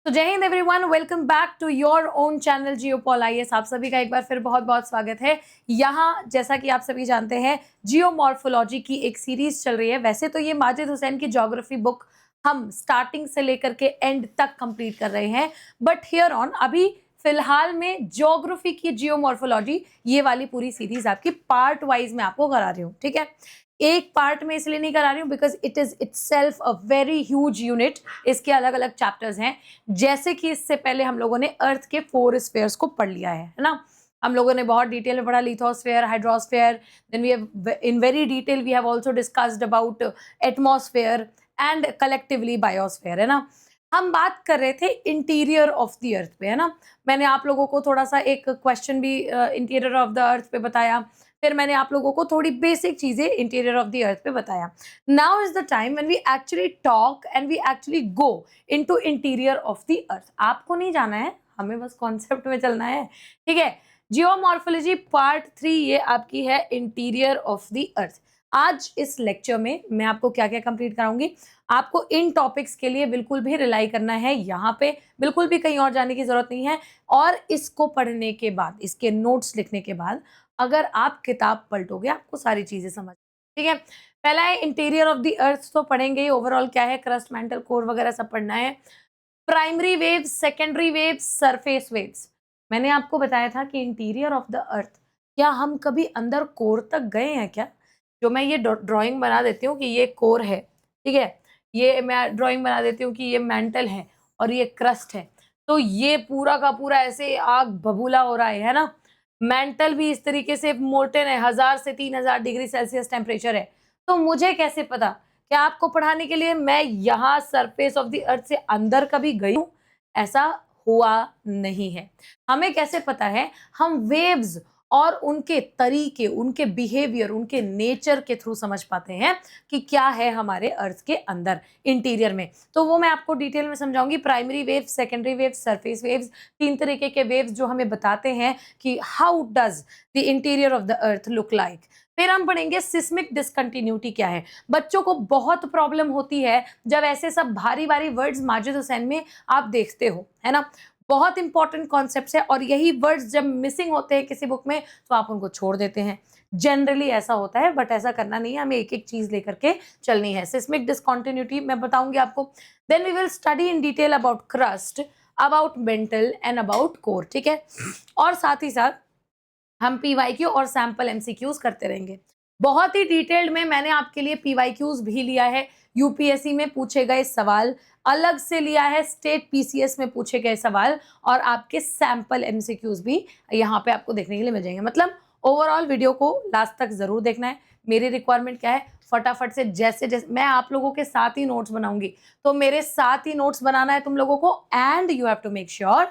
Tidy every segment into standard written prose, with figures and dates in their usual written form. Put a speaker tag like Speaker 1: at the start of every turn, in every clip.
Speaker 1: तो जय हिंद everyone, welcome back to your own channel Geopol IAS. आप सभी का एक बार फिर बहुत बहुत स्वागत है। यहाँ जैसा कि आप सभी जानते हैं जियोमॉर्फोलॉजी की एक सीरीज चल रही है। वैसे तो ये माजिद हुसैन की ज्योग्राफी बुक हम स्टार्टिंग से लेकर के एंड तक कंप्लीट कर रहे हैं, बट हियर ऑन अभी फिलहाल में ज्योग्राफी की जियोमॉर्फोलॉजी ये वाली पूरी सीरीज आपकी पार्ट वाइज में आपको करा रही हूँ। ठीक है, एक पार्ट में इसलिए नहीं करा रही हूँ because it is itself a very huge unit. इसके अलग अलग चैप्टर्स हैं। जैसे कि इससे पहले हम लोगों ने अर्थ के 4 स्फीयर्स को पढ़ लिया है ना। हम लोगों ने बहुत डिटेल में पढ़ा lithosphere, hydrosphere, then we have in very detail we have also discussed about atmosphere and collectively biosphere, है ना। हम बात कर रहे थे इंटीरियर ऑफ द अर्थ पे, है ना। मैंने आप लोगों को थोड़ा सा एक क्वेश्चन भी इंटीरियर ऑफ द अर्थ पे बताया, फिर मैंने आप लोगों को थोड़ी बेसिक चीजें इंटीरियर ऑफ द अर्थ पे बताया। Now is the time when we actually talk and we actually go into interior of the earth. आपको नहीं जाना है, हमें बस कॉन्सेप्ट में चलना है। ठीक है, जियोमॉर्फोलॉजी पार्ट 3 ये आपकी है इंटीरियर ऑफ द अर्थ। आज इस लेक्चर में मैं आपको क्या क्या कंप्लीट कराऊंगी। आपको इन टॉपिक्स के लिए बिल्कुल भी रिलाई करना है यहाँ पे, बिल्कुल भी कहीं और जाने की जरूरत नहीं है। और इसको पढ़ने के बाद, इसके नोट्स लिखने के बाद अगर आप किताब पलटोगे आपको सारी चीजें समझ। ठीक है, पहला है इंटीरियर ऑफ द अर्थ, तो पढ़ेंगे ही। ओवरऑल क्या है, क्रस्ट, मेंटल, कोर वगैरह सब पढ़ना है। Primary waves, secondary waves, surface waves. मैंने आपको बताया था कि इंटीरियर ऑफ द अर्थ, क्या हम कभी अंदर कोर तक गए हैं क्या? जो मैं ये ड्राइंग बना देती हूँ कि ये कोर है, ठीक है, ये मैं ड्राइंग बना देती हूँ कि ये मेंटल है और ये क्रस्ट है, तो ये पूरा का पूरा ऐसे आग बबूला हो रहा है ना। मेंटल भी इस तरीके से मोल्टेन है, 1000 से 3000 डिग्री सेल्सियस टेम्परेचर है। तो मुझे कैसे पता? क्या आपको पढ़ाने के लिए मैं यहाँ सरफेस ऑफ द अर्थ से अंदर कभी गई हूँ? ऐसा हुआ नहीं है। हमें कैसे पता है? हम वेव्स और उनके तरीके, उनके बिहेवियर, उनके नेचर के थ्रू समझ पाते हैं कि क्या है हमारे अर्थ के अंदर इंटीरियर में। तो वो मैं आपको डिटेल में समझाऊंगी। Primary waves, secondary waves, surface waves, 3 तरीके के वेव्स जो हमें बताते हैं कि how does the interior of the earth look like. फिर हम पढ़ेंगे सिस्मिक डिसकंटिन्यूटी क्या है। बच्चों को बहुत प्रॉब्लम होती है जब ऐसे सब भारी भारी वर्ड्स माजिद हुसैन में आप देखते हो, है ना। बहुत इंपॉर्टेंट कॉन्सेप्ट्स है और यही वर्ड्स जब मिसिंग होते हैं किसी बुक में तो आप उनको छोड़ देते हैं। जनरली ऐसा होता है, बट ऐसा करना नहीं है, हमें एक एक चीज लेकर के चलनी है। सिस्मिक डिसकंटिन्यूटी मैं बताऊंगी आपको। Then we will study in detail about crust, about mantle and about core. ठीक है, और साथ ही साथ हम पीवाईक्यू और सैंपल एमसीक्यूज करते रहेंगे। बहुत ही डिटेल्ड में मैंने आपके लिए पीवाईक्यूज भी लिया है। यूपीएससी में पूछे गए सवाल अलग से लिया है, स्टेट पीसीएस में पूछे गए सवाल और आपके सैंपल एमसीक्यूज भी यहाँ पे आपको देखने के लिए मिल जाएंगे। मतलब ओवरऑल वीडियो को लास्ट तक जरूर देखना है। मेरी रिक्वायरमेंट क्या है, फटाफट से जैसे जैसे मैं आप लोगों के साथ ही नोट्स बनाऊंगी, तो मेरे साथ ही नोट्स बनाना है तुम लोगों को। And you have to make sure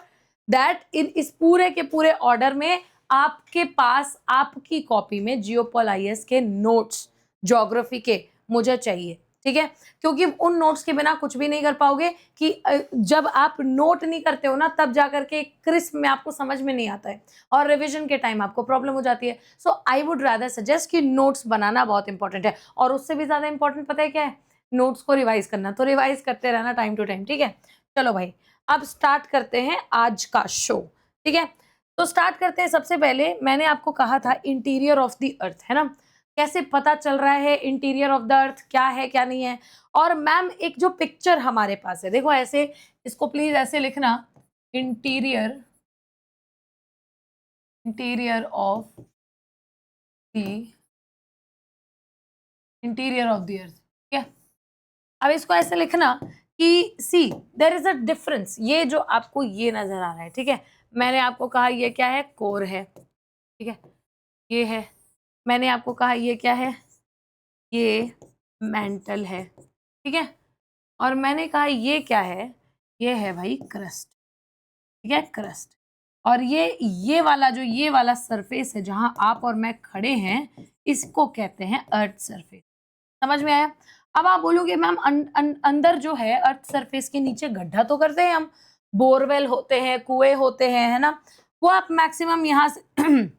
Speaker 1: that इस पूरे के पूरे ऑर्डर में आपके पास आपकी कॉपी में जियोपॉल आईएएस के नोट्स ज्योग्राफी के मुझे चाहिए। ठीक है, क्योंकि उन नोट्स के बिना कुछ भी नहीं कर पाओगे। कि जब आप नोट नहीं करते हो ना, तब जाकर के क्रिस्प में आपको समझ में नहीं आता है और रिवीजन के टाइम आपको प्रॉब्लम हो जाती है। सो आई वुड रादर सजेस्ट कि नोट्स बनाना बहुत इंपॉर्टेंट है। और उससे भी ज्यादा इंपॉर्टेंट पता है क्या है? नोट्स को रिवाइज करना। तो रिवाइज करते रहना टाइम टू टाइम। ठीक है, चलो भाई, अब स्टार्ट करते हैं आज का शो। ठीक है, तो स्टार्ट करते हैं। सबसे पहले मैंने आपको कहा था इंटीरियर ऑफ द अर्थ, है ना। कैसे पता चल रहा है इंटीरियर ऑफ द अर्थ क्या है क्या नहीं है। और मैम एक जो पिक्चर हमारे पास है, देखो ऐसे, इसको प्लीज ऐसे लिखना, interior, interior of the, interior of the earth. ठीक है, अब इसको ऐसे लिखना कि सी देयर इज अ डिफरेंस। ये जो आपको ये नजर आ रहा है, ठीक है, मैंने आपको कहा ये क्या है, कोर है। ठीक है, ये है, मैंने आपको कहा ये क्या है, ये मेंटल है। ठीक है, और मैंने कहा ये क्या है, ये है भाई क्रस्ट। ठीक है, क्रस्ट। और ये वाला जो ये वाला सरफेस है जहां आप और मैं खड़े हैं, इसको कहते हैं अर्थ सरफेस। समझ में आया? अब आप बोलोगे मैम अंदर जो है अर्थ सरफेस के नीचे गड्ढा तो करते हैं हम, बोरवेल होते हैं, कुएं होते हैं, है ना। वो आप मैक्सिमम यहाँ से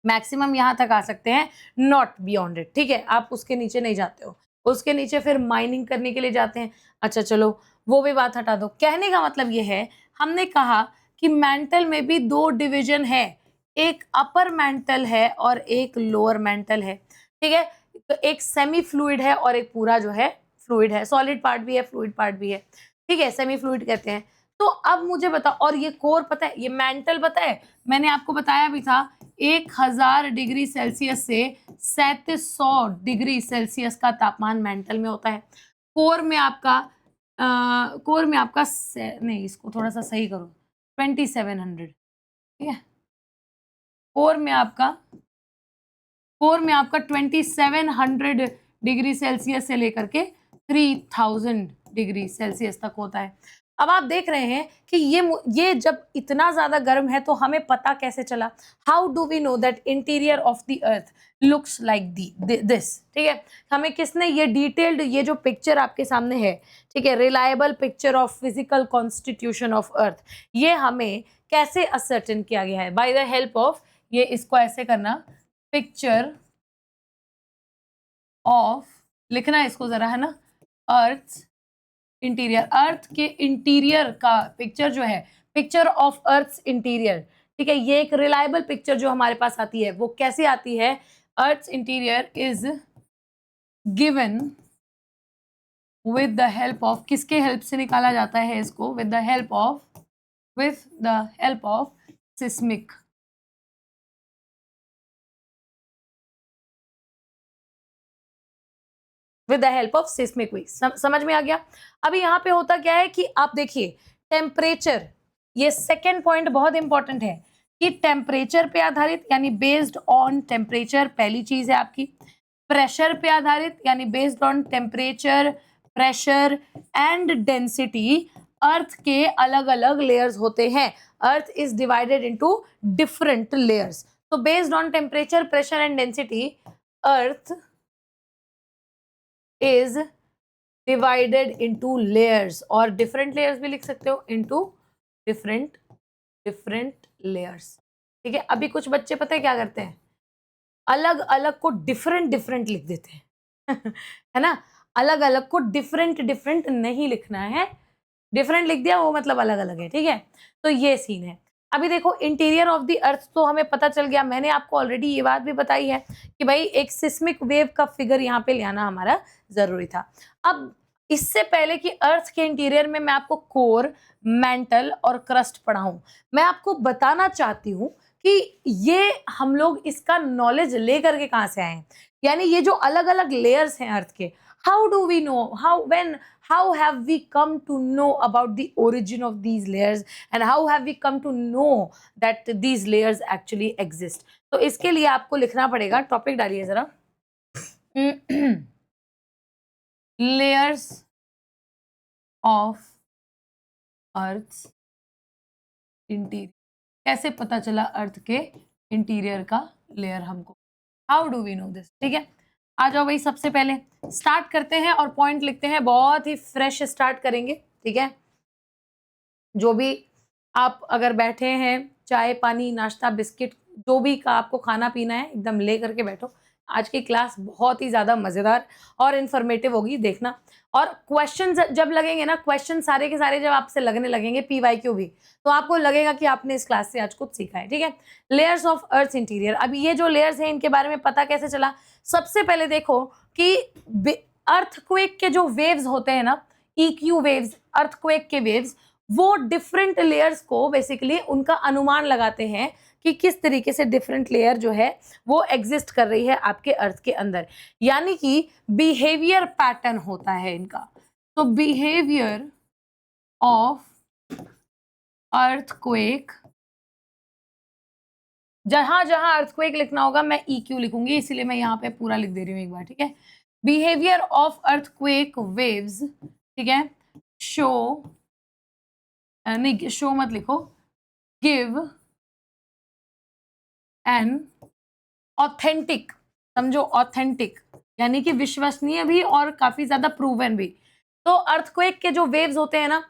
Speaker 1: मैक्सिमम यहाँ तक आ सकते हैं, नॉट बियॉन्ड इट। ठीक है, आप उसके नीचे नहीं जाते हो। उसके नीचे फिर माइनिंग करने के लिए जाते हैं। अच्छा चलो वो भी बात हटा दो। कहने का मतलब ये है हमने कहा कि मेंटल में भी दो डिवीजन है, एक अपर मेंटल है और एक लोअर मेंटल है, ठीक है। तो एक सेमी फ्लूइड है और एक पूरा जो है फ्लूइड है, सॉलिड पार्ट भी है फ्लूइड पार्ट भी है, ठीक है, सेमी फ्लूइड कहते हैं। तो अब मुझे बताओ, और ये कोर पता है, ये मेंटल पता है, मैंने आपको बताया भी था 1000 डिग्री सेल्सियस से 3700 डिग्री सेल्सियस का तापमान मेंटल में होता है। कोर में आपका नहीं, इसको थोड़ा सा सही करो, 2700, ठीक है। कोर में आपका 2700 डिग्री सेल्सियस से लेकर के 3000 डिग्री सेल्सियस तक होता है। अब आप देख रहे हैं कि ये जब इतना ज्यादा गर्म है तो हमें पता कैसे चला, how do we know that interior of the earth looks like this, ठीक है। हमें किसने ये डिटेल्ड, ये जो पिक्चर आपके सामने है, ठीक है, reliable picture of physical constitution of earth, ये हमें कैसे असर्टेन किया गया है, बाय द हेल्प ऑफ, ये इसको ऐसे करना, पिक्चर ऑफ, लिखना इसको जरा, है ना, अर्थ इंटीरियर, अर्थ के इंटीरियर का पिक्चर जो है, पिक्चर ऑफ अर्थ इंटीरियर, ठीक है। ये एक रिलायबल पिक्चर जो हमारे पास आती है, वो कैसे आती है, अर्थ interior is given with the help of, किसके हेल्प से निकाला जाता है इसको, with the help of seismic, with the help of seismic waves. समझ में आ गया। अभी यहाँ पे होता क्या है कि आप देखिए टेम्परेचर, ये सेकेंड पॉइंट बहुत इंपॉर्टेंट है कि टेम्परेचर पे आधारित यानी बेस्ड ऑन टेम्परेचर, पहली चीज है आपकी। प्रेशर पे आधारित यानी based on temperature, pressure and density, earth के अलग अलग लेयर्स होते हैं। Earth is divided into different layers. तो based on temperature, pressure and density, earth is divided into layers, और different layers भी लिख सकते हो, into different layers, ठीक है। अभी कुछ बच्चे पता है क्या करते हैं, अलग अलग को डिफरेंट लिख देते हैं है ना, अलग अलग को डिफरेंट नहीं लिखना है, डिफरेंट लिख दिया वो मतलब अलग अलग है, ठीक है। तो ये सीन है। अभी देखो इंटीरियर ऑफ द अर्थ तो हमें पता चल गया, मैंने आपको ऑलरेडी ये बात भी बताई है कि भाई एक सिस्मिक वेव का फिगर यहाँ पे लाना हमारा जरूरी था। अब इससे पहले कि अर्थ के इंटीरियर में मैं आपको कोर, मेंटल और क्रस्ट पढ़ाऊं, मैं आपको बताना चाहती हूँ कि ये हम लोग इसका नॉलेज लेकर के कहाँ से आए हैं, यानी ये जो अलग अलग लेयर्स हैं अर्थ के, how do we know, how have we come to know about the origin of these layers and how have we come to know that these layers actually exist। तो इसके लिए आपको लिखना पड़ेगा, टॉपिक डालिए जरा layers of earth's interior। कैसे पता चला अर्थ के इंटीरियर का लेयर हमको, how do we know this, ठीक है। आ जाओ भाई, सबसे पहले स्टार्ट करते हैं और पॉइंट लिखते हैं, बहुत ही फ्रेश स्टार्ट करेंगे, ठीक है। जो भी आप अगर बैठे हैं, चाय पानी नाश्ता बिस्किट जो भी का आपको खाना पीना है एकदम ले करके बैठो। आज की क्लास बहुत ही ज़्यादा मज़ेदार और इन्फॉर्मेटिव होगी, देखना। और क्वेश्चन जब लगेंगे ना, क्वेश्चन सारे के सारे जब आपसे लगने लगेंगे PYQ भी, तो आपको लगेगा कि आपने इस क्लास से आज कुछ सीखा है, ठीक है। लेयर्स ऑफ अर्थ इंटीरियर, अभी ये जो लेयर्स हैं इनके बारे में पता कैसे चला। सबसे पहले देखो कि अर्थक्वेक के जो वेव्स होते हैं ना, EQ वेव्स, अर्थक्वेक के वेव्स, वो डिफरेंट लेयर्स को बेसिकली उनका अनुमान लगाते हैं कि किस तरीके से डिफरेंट लेयर जो है वो एग्जिस्ट कर रही है आपके अर्थ के अंदर, यानी कि बिहेवियर पैटर्न होता है इनका। तो बिहेवियर ऑफ अर्थक्वेक, जहां जहां अर्थक्वेक लिखना होगा मैं EQ लिखूंगी, इसीलिए मैं यहाँ पे पूरा लिख दे रही हूँ एक बार, ठीक है। बिहेवियर ऑफ अर्थक्वेक वेव्स, ठीक है, शो, नहीं शो मत लिखो, गिव एन ऑथेंटिक, समझो ऑथेंटिक यानी कि विश्वसनीय भी और काफी ज्यादा प्रूवन भी। तो अर्थक्वेक के जो वेव्स होते हैं ना,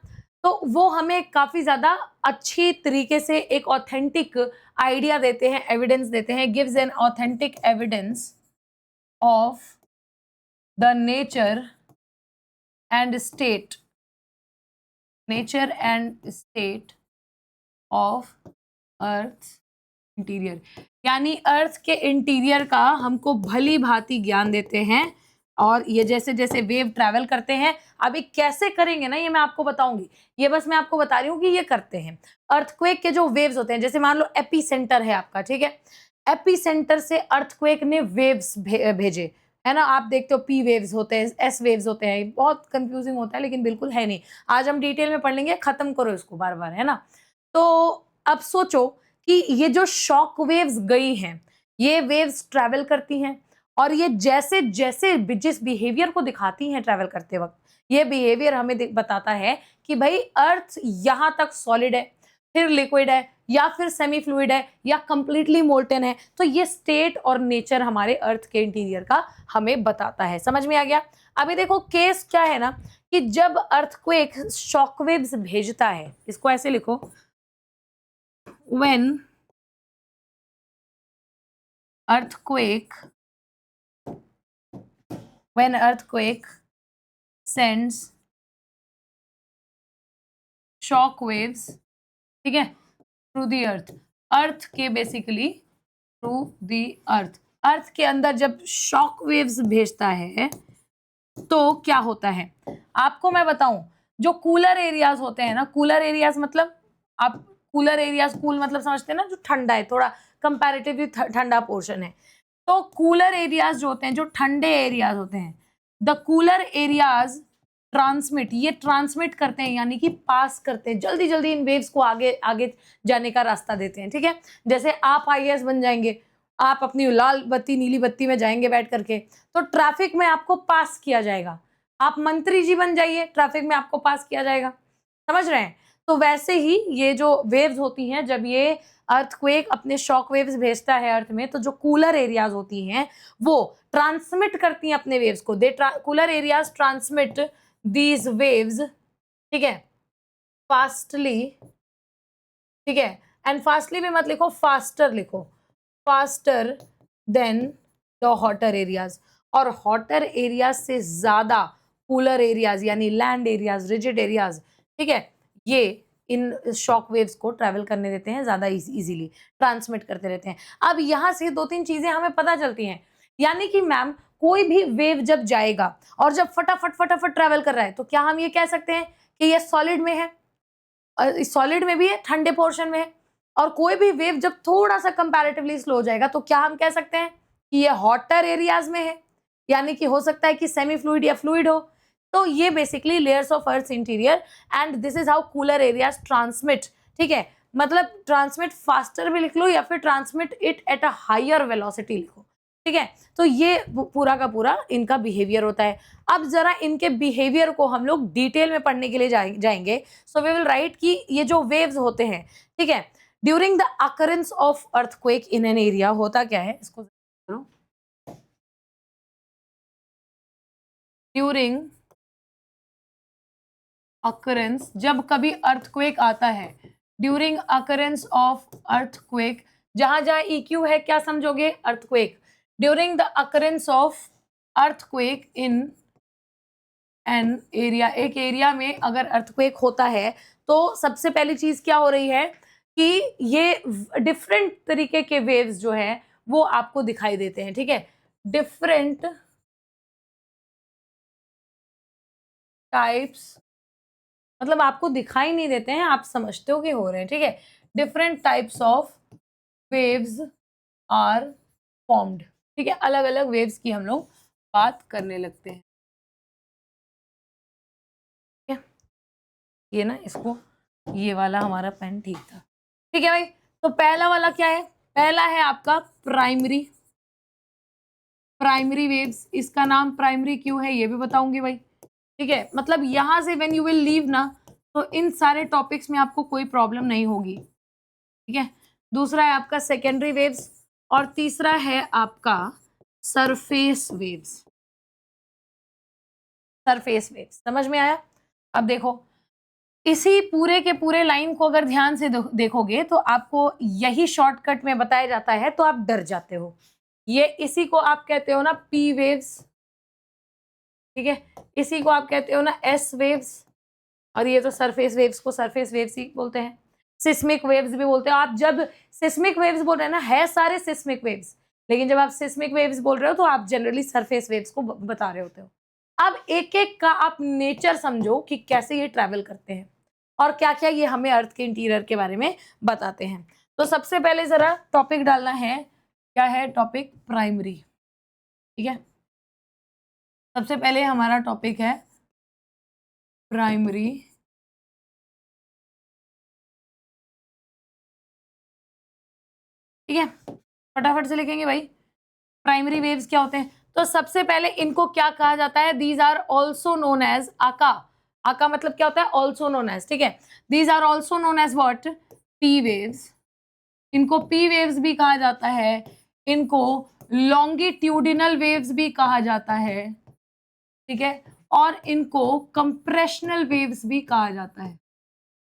Speaker 1: तो वो हमें काफी ज्यादा अच्छी तरीके से एक ऑथेंटिक आइडिया देते हैं, एविडेंस देते हैं, gives an authentic evidence of the nature and state, nature and state of earth interior, यानी अर्थ के इंटीरियर का हमको भली भांति ज्ञान देते हैं। और ये जैसे जैसे वेव ट्रैवल करते हैं, अभी कैसे करेंगे ना ये मैं आपको बताऊंगी, ये बस मैं आपको बता रही हूँ कि ये करते हैं। अर्थक्वेक के जो वेव्स होते हैं, जैसे मान लो एपी सेंटर है आपका, ठीक है, एपी सेंटर से अर्थक्वेक ने वेव्स भेजे, है ना, आप देखते हो पी वेव्स होते हैं, एस वेव्स होते हैं, बहुत कंफ्यूजिंग होता है लेकिन बिल्कुल है नहीं, आज हम डिटेल में पढ़ लेंगे, खत्म करो इसको बार बार, है ना। तो अब सोचो कि ये जो शॉक वेव्स गई हैं, ये वेव्स ट्रैवल करती हैं, और ये जैसे जैसे जिस बिहेवियर को दिखाती हैं ट्रैवल करते वक्त, ये बिहेवियर हमें बताता है कि भाई अर्थ यहां तक सॉलिड है, फिर लिक्विड है, या फिर सेमी फ्लूइड है, या कंप्लीटली मोल्टन है। तो ये स्टेट और नेचर हमारे अर्थ के इंटीरियर का हमें बताता है। समझ में आ गया। अभी देखो केस क्या है ना, कि जब अर्थक्वेक शॉकवेव्स भेजता है, इसको ऐसे लिखो, when earthquake sends shock waves, ठीक है, थ्रू दी अर्थ, अर्थ के बेसिकली थ्रू दी अर्थ के अंदर जब शॉक वेव्स भेजता है तो क्या होता है, आपको मैं बताऊं, जो कूलर एरियाज होते हैं ना, कूलर एरियाज मतलब, आप कूलर एरियाज, कूल मतलब समझते हैं ना, जो ठंडा है, थोड़ा कंपैरेटिवली ठंडा पोर्शन है, तो कूलर एरियाज जो होते हैं, जो ठंडे एरियाज होते हैं, द कूलर एरियाज ट्रांसमिट, ये ट्रांसमिट करते हैं, यानी कि पास करते हैं, जल्दी जल्दी इन वेव्स को आगे आगे जाने का रास्ता देते हैं, ठीक है। जैसे आप आईएएस बन जाएंगे, आप अपनी लाल बत्ती नीली बत्ती में जाएंगे बैठ करके, तो ट्रैफिक में आपको पास किया जाएगा। आप मंत्री जी बन जाइए, ट्रैफिक में आपको पास किया जाएगा। समझ रहे हैं। तो वैसे ही ये जो वेव्स होती हैं, जब ये अर्थक्वेक अपने शॉक वेव्स भेजता है अर्थ में, तो जो कूलर एरियाज होती हैं वो ट्रांसमिट करती हैं अपने वेव्स को, they cooler areas transmit these waves, ठीक है, फास्टली, ठीक है, एंड फास्टली भी मत लिखो, फास्टर लिखो, faster than the hotter areas, और हॉटर एरियाज से ज्यादा कूलर एरियाज यानी लैंड एरियाज, रिजिड एरियाज, ठीक है, ये इन शॉक वेव्स को ट्रैवल करने देते हैं, ज्यादा इजीली ट्रांसमिट करते रहते हैं। अब यहां से दो तीन चीजें हमें पता चलती हैं, यानी कि मैम कोई भी वेव जब जाएगा और जब फटाफट फटाफट ट्रैवल कर रहा है, तो क्या हम ये कह सकते हैं कि ये सॉलिड में है, सॉलिड में भी है, ठंडे पोर्शन में है। और कोई भी वेव जब थोड़ा सा कंपैरेटिवली स्लो हो जाएगा, तो क्या हम कह सकते हैं कि ये हॉटर एरियाज में है, यानी कि हो सकता है कि सेमी फ्लूइड या फ्लूइड हो। तो ये basically layers of earth interior, and this is how cooler areas transmit, ठीक है, मतलब ट्रांसमिट फास्टर भी लिख लो या फिर transmit it at a higher velocity लिखो, ठीक है। तो ये पूरा का पूरा इनका बिहेवियर होता है। अब जरा इनके बिहेवियर को हम लोग डिटेल में पढ़ने के लिए जाएंगे। सो वी विल राइट कि ये जो वेव्स होते हैं, ठीक है, during the occurrence of earthquake in an area, होता क्या है, इसको ड्यूरिंग अकरेंस, जब कभी अर्थक्वेक आता है, ड्यूरिंग अकरेंस ऑफ अर्थक्वेक, जहां जहां EQ है क्या समझोगे, earthquake, during the occurrence of earthquake in an area, एक एरिया में अगर अर्थक्वेक होता है, तो सबसे पहली चीज क्या हो रही है कि ये डिफरेंट तरीके के वेव्स जो है वो आपको दिखाई देते हैं, ठीक है, डिफरेंट टाइप्स, मतलब आपको दिखाई नहीं देते हैं, आप समझते हो कि हो रहे हैं, ठीक है, different types of waves are formed, ठीक है, अलग अलग वेव्स की हम लोग बात करने लगते हैं, ठीक है। ये ना इसको, ये वाला हमारा पेन ठीक था, ठीक है भाई। तो पहला वाला क्या है, पहला है आपका प्राइमरी, प्राइमरी वेव्स, इसका नाम प्राइमरी क्यों है ये भी बताऊंगी भाई, ठीक है, मतलब यहां से व्हेन यू विल लीव ना, तो इन सारे टॉपिक्स में आपको कोई प्रॉब्लम नहीं होगी, ठीक है। दूसरा है आपका सेकेंडरी वेव्स, और तीसरा है आपका सरफेस वेव्स, सरफेस वेव्स, समझ में आया। अब देखो इसी पूरे के पूरे लाइन को अगर ध्यान से देखोगे तो आपको यही शॉर्टकट में बताया जाता है, तो आप डर जाते हो। ये इसी को आप कहते हो ना पी वेव्स, ठीक है, इसी को आप कहते हो ना एस वेव्स, और ये तो सरफेस वेव्स को सरफेस वेव्स ही बोलते हैं। सिस्मिक वेव्स भी बोलते हैं। आप जब सिस्मिक वेव्स बोल रहे हैं ना, है सारे सिस्मिक वेव्स, लेकिन जब आप सिस्मिक वेव्स बोल रहे हो तो आप जनरली सरफेस वेव्स को बता रहे होते हो। अब एक एक का आप नेचर समझो कि कैसे ये ट्रैवल करते हैं और क्या क्या ये हमें अर्थ के इंटीरियर के बारे में बताते हैं। तो सबसे पहले जरा टॉपिक डालना है, क्या है टॉपिक? प्राइमरी। ठीक है, सबसे पहले हमारा टॉपिक है प्राइमरी। ठीक है, फटाफट से लिखेंगे भाई, प्राइमरी वेव्स क्या होते हैं। तो सबसे पहले इनको क्या कहा जाता है? These are also known as aka. Aka मतलब क्या होता है? Also known as. ठीक है, these are also known as what? P waves. इनको पी वेव्स भी कहा जाता है, इनको लॉन्गिट्यूडिनल वेव्स भी कहा जाता है। ठीक है, और इनको कंप्रेशनल वेव्स भी कहा जाता है।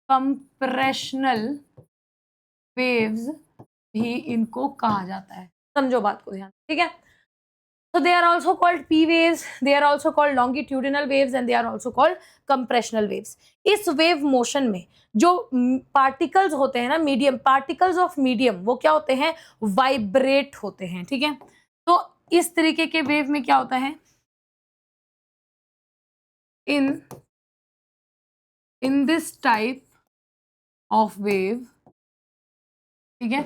Speaker 1: कंप्रेशनल वेव्स भी इनको कहा जाता है। समझो बात को ध्यान। ठीक है, so they are also called p waves, they are also called longitudinal waves and they are also called compressional waves. इस वेव मोशन में जो पार्टिकल्स होते हैं ना, मीडियम पार्टिकल्स ऑफ मीडियम, वो क्या होते हैं? वाइब्रेट होते हैं। ठीक है, तो इस तरीके के वेव में क्या होता है? In this type of wave, ठीक है,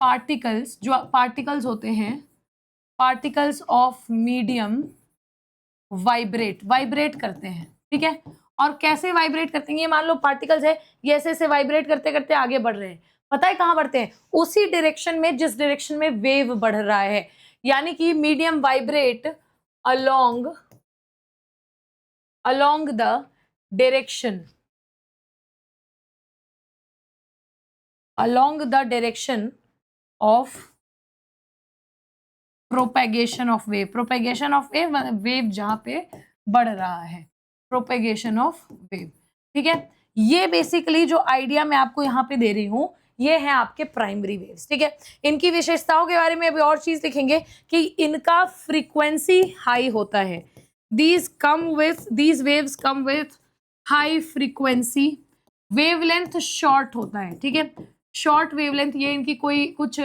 Speaker 1: पार्टिकल्स, जो पार्टिकल्स होते हैं, पार्टिकल्स ऑफ मीडियम वाइब्रेट करते हैं। ठीक है, और कैसे वाइब्रेट करते हैं? ये मान लो पार्टिकल्स है, ये ऐसे ऐसे वाइब्रेट करते करते आगे बढ़ रहे हैं। पता है कहाँ बढ़ते हैं? उसी डायरेक्शन में जिस डायरेक्शन में वेव बढ़ रहा है। यानी कि medium vibrate along the direction of propagation of wave. Propagation of wave, wave जहां पे बढ़ रहा है, प्रोपेगेशन ऑफ वेव। ठीक है, ये बेसिकली जो आइडिया मैं आपको यहाँ पे दे रही हूँ, ये है आपके प्राइमरी वेव्स। ठीक है, इनकी विशेषताओं के बारे में अभी और चीज लिखेंगे कि इनका फ्रीक्वेंसी हाई होता है। These waves come with high frequency. Wavelength short होता है। ठीक है, शॉर्ट वेवलेंथ, ये इनकी कोई कुछ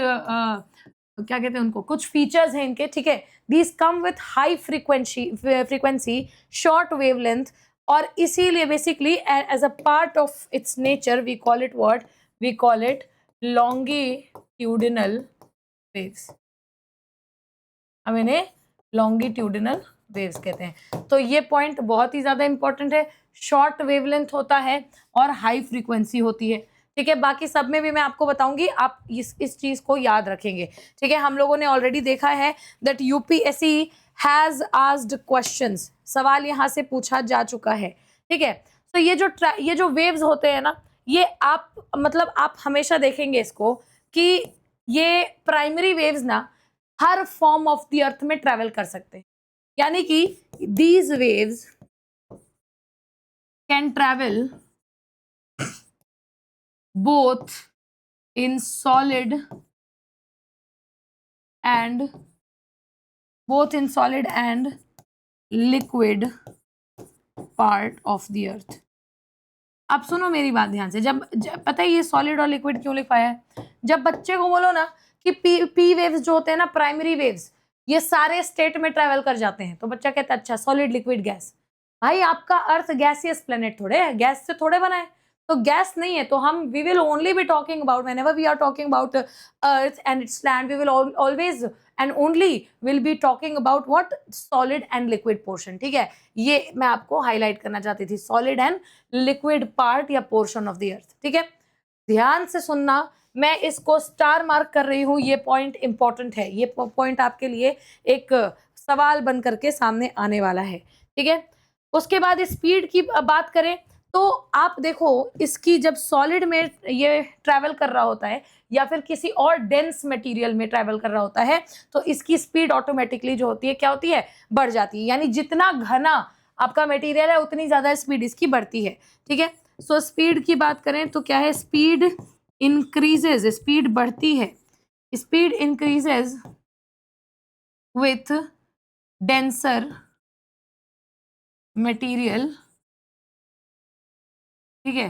Speaker 1: क्या कहते हैं उनको, कुछ फीचर्स हैं इनके। ठीक है, these come with high frequency, short wavelength, और इसीलिए basically as a part of its nature we call it what? We call it longitudinal waves. हम इन्हें लॉन्गिट्यूडिनल वेव्स कहते हैं। तो ये पॉइंट बहुत ही ज्यादा इंपॉर्टेंट है। शॉर्ट वेवलेंथ होता है और हाई फ्रीक्वेंसी होती है। ठीक है, बाकी सब में भी मैं आपको बताऊंगी, आप इस चीज को याद रखेंगे। ठीक है, हम लोगों ने ऑलरेडी देखा है that UPSC has asked questions, सवाल यहाँ से पूछा जा चुका है। ठीक है, तो ये जो वेव्स होते हैं ना, ये आप मतलब आप हमेशा देखेंगे इसको कि ये प्राइमरी वेव्स ना हर फॉर्म ऑफ द अर्थ में ट्रेवल कर सकते हैं। यानी कि these waves can travel both in solid and liquid part of the earth. अब सुनो मेरी बात ध्यान से। जब पता है ये सॉलिड और लिक्विड क्यों लिखवाया है? जब बच्चे को बोलो ना कि पी वेव्स जो होते हैं ना, प्राइमरी वेव्स, ये सारे स्टेट में ट्रेवल कर जाते हैं, तो बच्चा कहता है अच्छा सॉलिड लिक्विड गैस। भाई आपका अर्थ गैसियस प्लेनेट थोड़े है, गैस से थोड़े बना है, तो गैस नहीं है। तो हम we will only be talking about, whenever we are talking about earth and its land, we will always and only will be talking about what? Solid and liquid portion. ठीक है, ये मैं आपको हाईलाइट करना चाहती थी, सॉलिड एंड लिक्विड पार्ट या portion of the earth. ठीक है, ध्यान से सुनना, मैं इसको स्टार मार्क कर रही हूं, ये पॉइंट इंपॉर्टेंट है। ये पॉइंट आपके लिए एक सवाल बन करके सामने आने वाला है। ठीक है, उसके बाद स्पीड की बात करें तो आप देखो, इसकी जब सॉलिड में ये ट्रैवल कर रहा होता है या फिर किसी और डेंस मटेरियल में ट्रैवल कर रहा होता है, तो इसकी स्पीड ऑटोमेटिकली जो होती है क्या होती है? बढ़ जाती है। यानी जितना घना आपका मटेरियल है उतनी ज्यादा स्पीड इसकी बढ़ती है। ठीक है, सो स्पीड की बात करें तो क्या है? स्पीड इंक्रीजेज, स्पीड बढ़ती है, speed increases with denser material. ठीक है,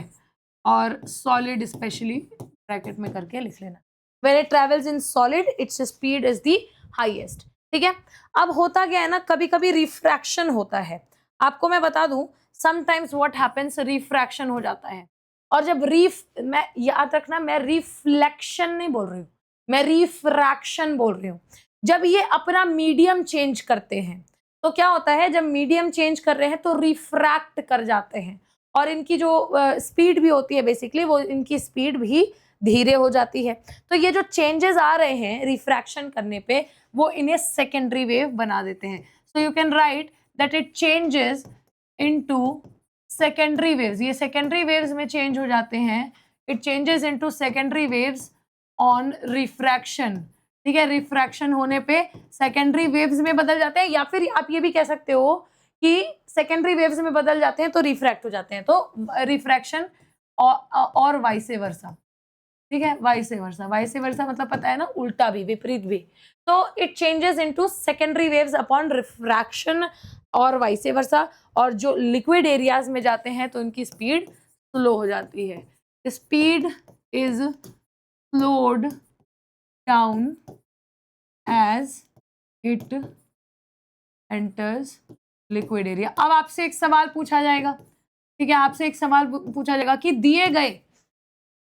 Speaker 1: और सॉलिड स्पेशली ब्रैकेट में करके लिख लेना। When it travels in solid its speed is the highest. ठीक है, अब होता क्या है ना, कभी कभी रिफ्रैक्शन होता है। आपको मैं बता दूं, समटाइम्स व्हाट हैपेंस, रिफ्रैक्शन हो जाता है। और जब मैं याद रखना, मैं रिफ्लेक्शन नहीं बोल रही हूँ, मैं रिफ्रैक्शन बोल रही हूँ। जब ये अपना मीडियम चेंज करते हैं तो क्या होता है, जब मीडियम चेंज कर रहे हैं तो रिफ्रैक्ट कर जाते हैं, और इनकी जो स्पीड भी होती है बेसिकली, वो इनकी स्पीड भी धीरे हो जाती है। तो ये जो चेंजेस आ रहे हैं रिफ्रैक्शन करने पे, वो इन्हें सेकेंडरी वेव बना देते हैं। So you can write that it changes into secondary waves. ये सेकेंडरी वेव्स में चेंज हो जाते हैं। It changes into secondary waves on refraction. ठीक है, रिफ्रैक्शन होने पे सेकेंडरी वेव्स में बदल जाते हैं, या फिर आप ये भी कह सकते हो कि सेकेंडरी वेव्स में बदल जाते हैं तो रिफ्रैक्ट हो जाते हैं। तो रिफ्रैक्शन और वाइस वर्सा। ठीक है, वाइस वर्सा मतलब पता है ना, उल्टा भी, विपरीत भी। तो it changes into secondary waves upon refraction और वाइस वर्सा। और जो लिक्विड एरियाज में जाते हैं तो इनकी स्पीड स्लो हो जाती है। Speed is slowed down as it enters liquid area. अब आपसे एक सवाल पूछा जाएगा, ठीक है, आपसे एक सवाल पूछा जाएगा कि दिए गए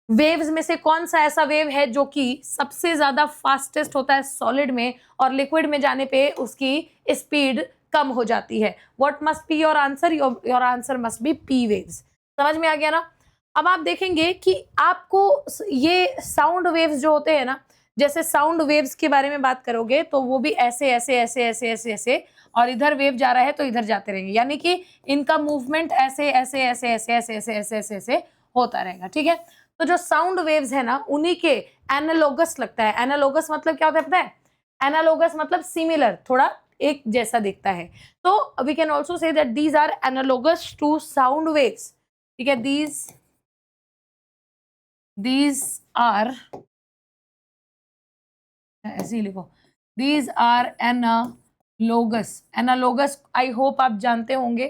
Speaker 1: वेव्स में से कौन सा ऐसा वेव है जो कि सबसे ज्यादा फास्टेस्ट होता है सॉलिड में, और लिक्विड में जाने पे उसकी स्पीड कम हो जाती है। What must be your answer? Your answer must be P waves. समझ में आ गया ना? अब आप देखेंगे कि आपको ये साउंड वेव्स जो होते हैं ना, जैसे साउंड वेव्स के बारे में बात करोगे तो वो भी ऐसे ऐसे ऐसे ऐसे ऐसे ऐसे, और इधर वेव जा रहा है तो इधर जाते रहेंगे, यानी कि इनका मूवमेंट ऐसे ऐसे ऐसे ऐसे ऐसे ऐसे ऐसे ऐसे ऐसे होता रहेगा। ठीक है, तो जो साउंड वेव्स है ना, उन्हीं के एनालोगस लगता है। एनालोगस मतलब क्या होता है पता है? एनालोगस मतलब सिमिलर, थोड़ा एक जैसा दिखता है। तो we can also say that these are analogous to sound waves. ठीक है, दीज आर, ऐसे ही लिखो, these are analogous. Analogous I hope आप जानते होंगे,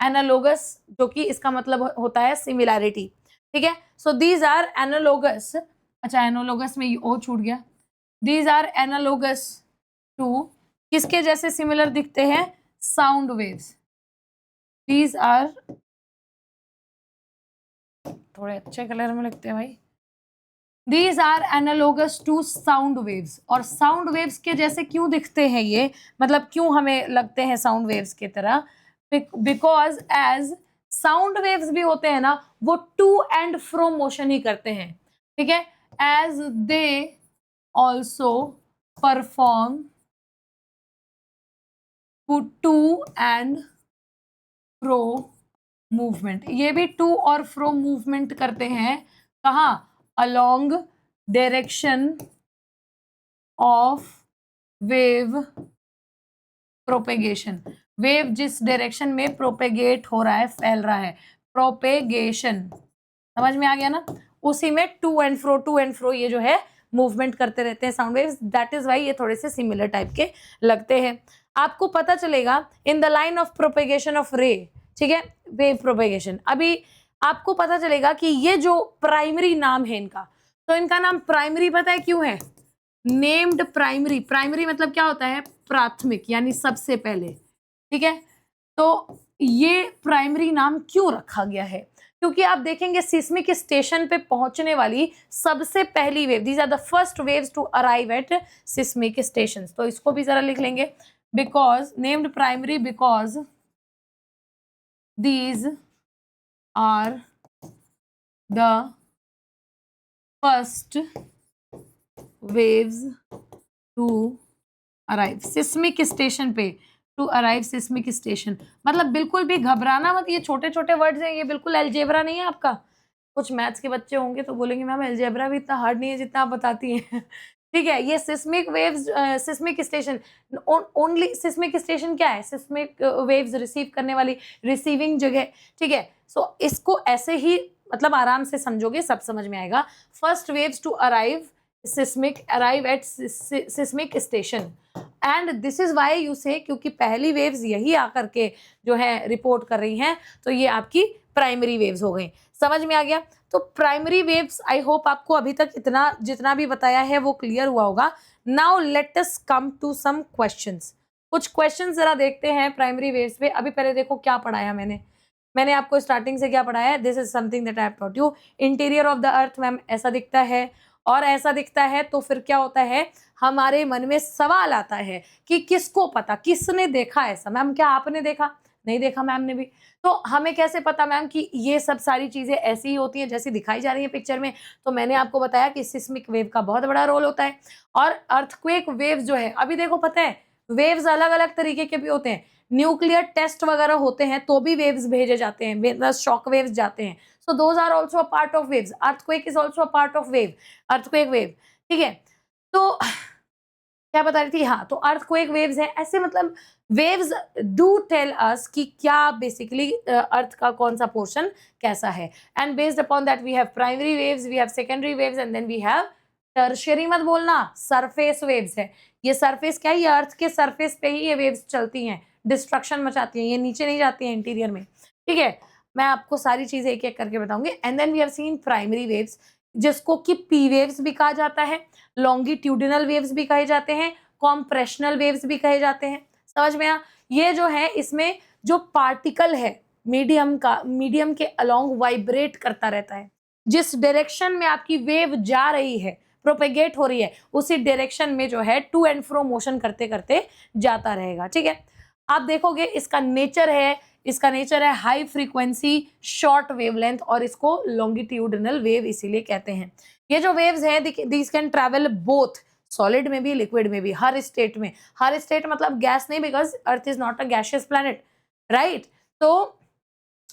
Speaker 1: एनालोगस जो कि इसका मतलब होता है सिमिलैरिटी। ठीक है, सो दीज आर एनालोगस। अच्छा, एनालोगस में ओ छूट गया। दीज आर एनालोगस टू, किसके जैसे सिमिलर दिखते हैं? Sound waves. दीज आर, थोड़े अच्छे कलर में लिखते हैं भाई। These are analogous to sound waves। और साउंड वेव्स के जैसे क्यों दिखते हैं ये, मतलब क्यों हमें लगते हैं साउंड वेव्स की तरह? बिकॉज एज साउंड वेव्स भी होते हैं ना, वो टू एंड फ्रो मोशन ही करते हैं। ठीक है, as they also perform to and fro movement. ये भी टू और फ्रो मूवमेंट करते हैं। कहाँ? along direction of wave propagation। Wave जिस डायरेक्शन में प्रोपेगेट हो रहा है, फैल रहा है, प्रोपेगेशन। समझ में आ गया ना? उसी में टू एंड फ्रो ये जो है मूवमेंट करते रहते हैं sound waves. That is why ये थोड़े से सिमिलर टाइप के लगते हैं। आपको पता चलेगा in the line of propagation of रे, ठीक है, वेव प्रोपेगेशन। अभी आपको पता चलेगा कि ये जो प्राइमरी नाम है इनका, तो इनका नाम प्राइमरी पता है क्यों है? Named primary. प्राइमरी मतलब क्या होता है? प्राथमिक, यानी सबसे पहले। ठीक है, तो ये प्राइमरी नाम क्यों रखा गया है? क्योंकि आप देखेंगे सिस्मिक स्टेशन पे पहुंचने वाली सबसे पहली wave, these are the first waves to arrive at seismic station. तो इसको भी जरा लिख लेंगे, because named primary because these are the first waves to arrive seismic station पे, टू अराइव सिस्मिक स्टेशन। मतलब बिल्कुल भी घबराना मत, ये छोटे छोटे वर्ड्स हैं, ये बिल्कुल अलजेब्रा नहीं है आपका। कुछ मैथ्स के बच्चे होंगे तो बोलेंगे मैम अलजेब्रा भी इतना हार्ड नहीं है जितना आप बताती हैं। ठीक है, ये seismic waves, seismic station, only seismic station क्या है? सिस्मिक वेव्स रिसीव करने वाली रिसीविंग जगह। ठीक है, सो इसको ऐसे ही मतलब आराम से समझोगे, सब समझ में आएगा। First waves to arrive arrive at seismic station, and this is why you say, क्योंकि पहली वेव्स यही आकर के जो है रिपोर्ट कर रही हैं, तो ये आपकी प्राइमरी वेव्स हो गई। समझ में आ गया? तो प्राइमरी वेव्स, आई होप आपको अभी तक इतना जितना भी बताया है वो क्लियर हुआ होगा। Now let us come to some questions. कुछ क्वेश्चंस जरा देखते हैं प्राइमरी वेव्स पे। अभी पहले देखो क्या पढ़ाया मैंने आपको स्टार्टिंग से क्या पढ़ाया है। This is something that I have taught you. Interior of the earth ma'am ऐसा दिखता है, और ऐसा दिखता है तो फिर क्या होता है, हमारे मन में सवाल आता है कि किसको पता, किसने देखा ऐसा। मैम क्या आपने देखा? नहीं देखा मैम ने भी। तो हमें कैसे पता मैम कि ये सब सारी चीजें ऐसी ही होती हैं जैसी दिखाई जा रही है पिक्चर में? तो मैंने आपको बताया कि सिस्मिक वेव का बहुत बड़ा रोल होता है। और अर्थक्वेक वेव्स जो है, अभी देखो पता है वेव्स अलग अलग तरीके के भी होते हैं। न्यूक्लियर टेस्ट वगैरह होते हैं तो भी वेव्स भेजे जाते हैं, शॉक वेव्स जाते हैं। So those are also a part of waves. Earthquake is also a part of wave, earthquake wave. ठीक है, तो क्या बता रही थी? हाँ, तो अर्थक्वेक वेव्स है ऐसे, मतलब वेव्स डू टेल अस कि क्या बेसिकली अर्थ का कौन सा पोर्शन कैसा है। And based upon that we have primary waves, we have secondary waves, and then we have tertiary. मत बोलना, सरफेस वेव्स है ये। सरफेस क्या है? ये अर्थ के सरफेस पे ही ये वेव्स चलती हैं, डिस्ट्रक्शन मचाती हैं, ये नीचे नहीं जाती हैं इंटीरियर में। ठीक है, मैं आपको सारी चीजें एक एक करके बताऊंगी। And then we have seen primary waves, जिसको कि पी वेव्स भी कहा जाता है, लॉन्गिट्यूडिनल वेव्स भी कहे जाते हैं, कॉम्प्रेशनल वेव्स भी कहे जाते हैं। समझ में आया? ये जो है इसमें जो पार्टिकल है मीडियम का, मीडियम के अलोंग वाइब्रेट करता रहता है। जिस डायरेक्शन में आपकी वेव जा रही है, प्रोपेगेट हो रही है, उसी डायरेक्शन में जो है टू एंड फ्रो मोशन करते करते जाता रहेगा। ठीक है, आप देखोगे इसका नेचर है, इसका नेचर है हाई फ्रीक्वेंसी शॉर्ट वेवलेंथ, और इसको लॉन्गिट्यूडिनल वेव इसीलिए कहते हैं। ये जो वेव्स हैं these can travel both solid में भी, लिक्विड में भी, हर स्टेट में। हर स्टेट मतलब गैस नहीं, because earth is not a gaseous planet, right? तो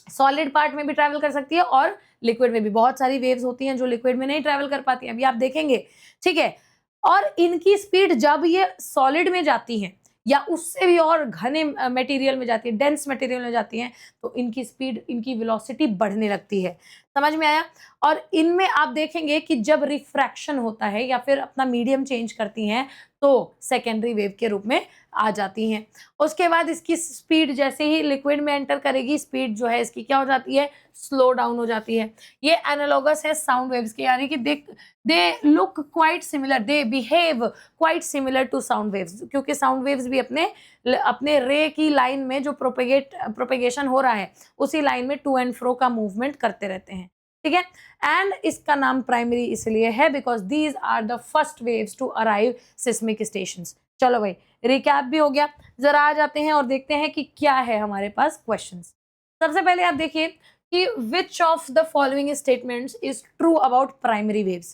Speaker 1: सॉलिड पार्ट में भी ट्रैवल कर सकती है और लिक्विड में भी। बहुत सारी वेव्स होती हैं जो लिक्विड में नहीं ट्रैवल कर पाती हैं, अभी आप देखेंगे। ठीक है, और इनकी स्पीड जब ये सॉलिड में जाती हैं या उससे भी और घने मटेरियल में जाती है, डेंस मटेरियल में जाती हैं, तो इनकी स्पीड, इनकी वेलोसिटी बढ़ने लगती है। समझ में आया? और इनमें आप देखेंगे कि जब रिफ्रैक्शन होता है या फिर अपना मीडियम चेंज करती हैं तो सेकेंडरी वेव के रूप में आ जाती हैं। उसके बाद इसकी स्पीड जैसे ही लिक्विड में एंटर करेगी, स्पीड जो है इसकी क्या हो जाती है? स्लो डाउन हो जाती है। ये एनालॉगस है साउंड वेव्स के, यानी कि they look quite similar, they behave quite similar to sound waves, क्योंकि साउंड वेव्स भी अपने रे की लाइन में जो प्रोपेगेशन हो रहा है उसी लाइन में टू एंड फ्रो का मूवमेंट करते रहते हैं। ठीक है, एंड इसका नाम प्राइमरी इसलिए है because these are the first waves to arrive seismic stations. चलो भाई, रिकैप भी हो गया। जरा आ जाते हैं और देखते हैं कि क्या है हमारे पास क्वेश्चंस। सबसे पहले आप देखिए कि which of the following statements is true about primary waves.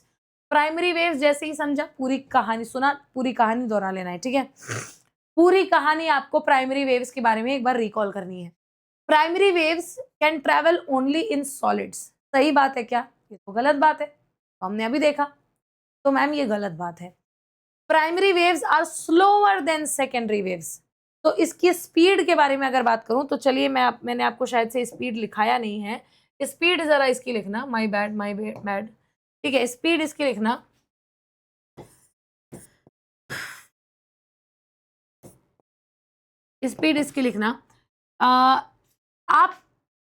Speaker 1: Primary waves जैसे ही समझा, पूरी कहानी सुना, पूरी कहानी दोहरा लेना है। ठीक है, पूरी कहानी आपको प्राइमरी वेव्स के बारे में एक बार रिकॉल करनी है। Primary waves can travel only in solids. सही बात है क्या? ये तो गलत बात है, तो हमने अभी देखा। तो मैम ये गलत बात है। Primary waves are slower than secondary waves. तो इसकी स्पीड के बारे में अगर बात करूं तो चलिए, मैंने आपको शायद से स्पीड लिखाया नहीं है। स्पीड जरा इसकी लिखना, माय बैड। ठीक है, स्पीड इसकी लिखना। स्पीड इसकी लिखना। आप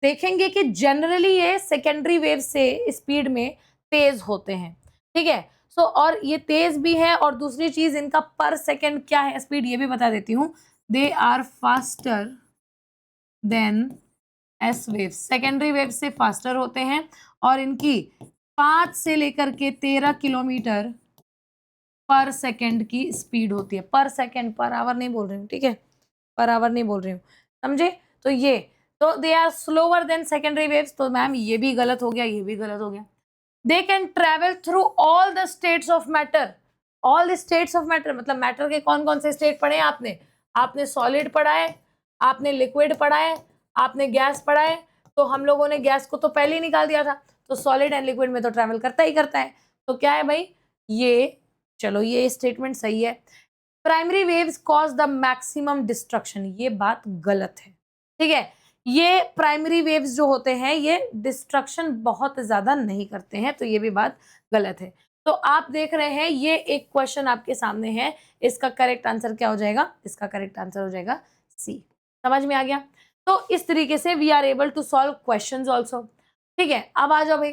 Speaker 1: देखेंगे कि जनरली ये सेकेंडरी वेव से स्पीड में तेज होते हैं। ठीक है, सो और ये तेज भी है, और दूसरी चीज इनका पर सेकेंड क्या है स्पीड, ये भी बता देती हूँ। They are faster than S wave. Secondary wave से फास्टर होते हैं, और इनकी 5 से लेकर के 13 किलोमीटर पर सेकेंड की स्पीड होती है। पर सेकेंड, पर आवर नहीं बोल रही हूँ। ठीक है, पर आवर नहीं बोल रही हूँ, समझे? तो ये, तो they are slower than secondary waves. तो मैम ये भी गलत हो गया, ये भी गलत हो गया। They can travel through all the states of matter. All the states of matter मतलब मैटर के कौन कौन से स्टेट पढ़े हैं आपने? आपने सॉलिड पढ़ा है, आपने लिक्विड पढ़ा है, आपने गैस पढ़ा है। तो हम लोगों ने गैस को तो पहले ही निकाल दिया था, तो सॉलिड एंड लिक्विड में तो ट्रेवल करता ही करता है। तो क्या है भाई ये? चलो ये स्टेटमेंट सही है। Primary waves cause the maximum destruction, ये बात गलत है। ठीक है, ये प्राइमरी वेव्स जो होते हैं ये डिस्ट्रक्शन बहुत ज्यादा नहीं करते हैं, तो ये भी बात गलत है। तो आप देख रहे हैं ये एक क्वेश्चन आपके सामने है, इसका करेक्ट आंसर क्या हो जाएगा? इसका करेक्ट आंसर हो जाएगा सी। समझ में आ गया? तो इस तरीके से we are able to solve questions also. ठीक है, अब आ जाओ भाई,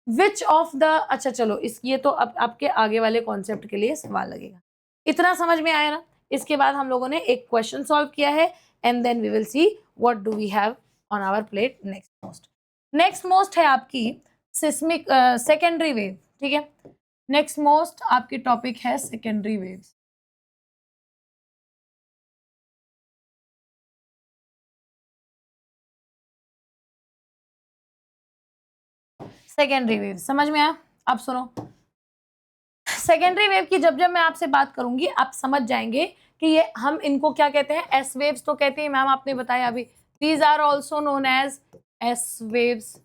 Speaker 1: विच ऑफ द, अच्छा चलो इस ये तो अब आपके आगे वाले कॉन्सेप्ट के लिए सवाल लगेगा। इतना समझ में आया ना? इसके बाद हम लोगों ने एक क्वेश्चन सॉल्व किया है and then we will see what do we have on our plate next most है आपकी सिस्मिक सेकेंडरी वेव। ठीक है, नेक्स्ट मोस्ट आपकी टॉपिक है सेकेंडरी वेव्स। सेकेंडरी वेव समझ में आया? अब सुनो, सेकेंडरी वेव की जब जब मैं आपसे बात करूंगी आप समझ जाएंगे कि ये हम इनको क्या कहते हैं, एस वेव्स तो कहते हैं मैम, आपने बताया अभी, these are also known as S waves.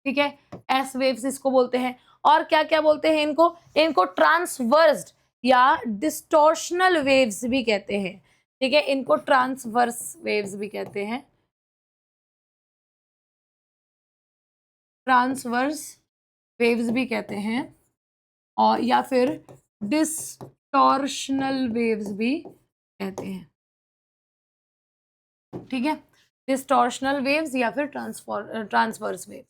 Speaker 1: ठीक है, एस वेव्स इसको बोलते हैं। और क्या क्या बोलते हैं इनको? इनको ट्रांसवर्स्ड या डिस्टॉर्शनल वेव्स भी कहते हैं। ठीक है, इनको ट्रांसवर्स वेव्स भी कहते हैं, ट्रांसवर्स वेव्स भी कहते हैं, और या फिर डिस्टॉर्शनल वेव्स भी कहते हैं। ठीक है, डिस्टॉर्शनल वेव्स या फिर ट्रांसवर्स वेव।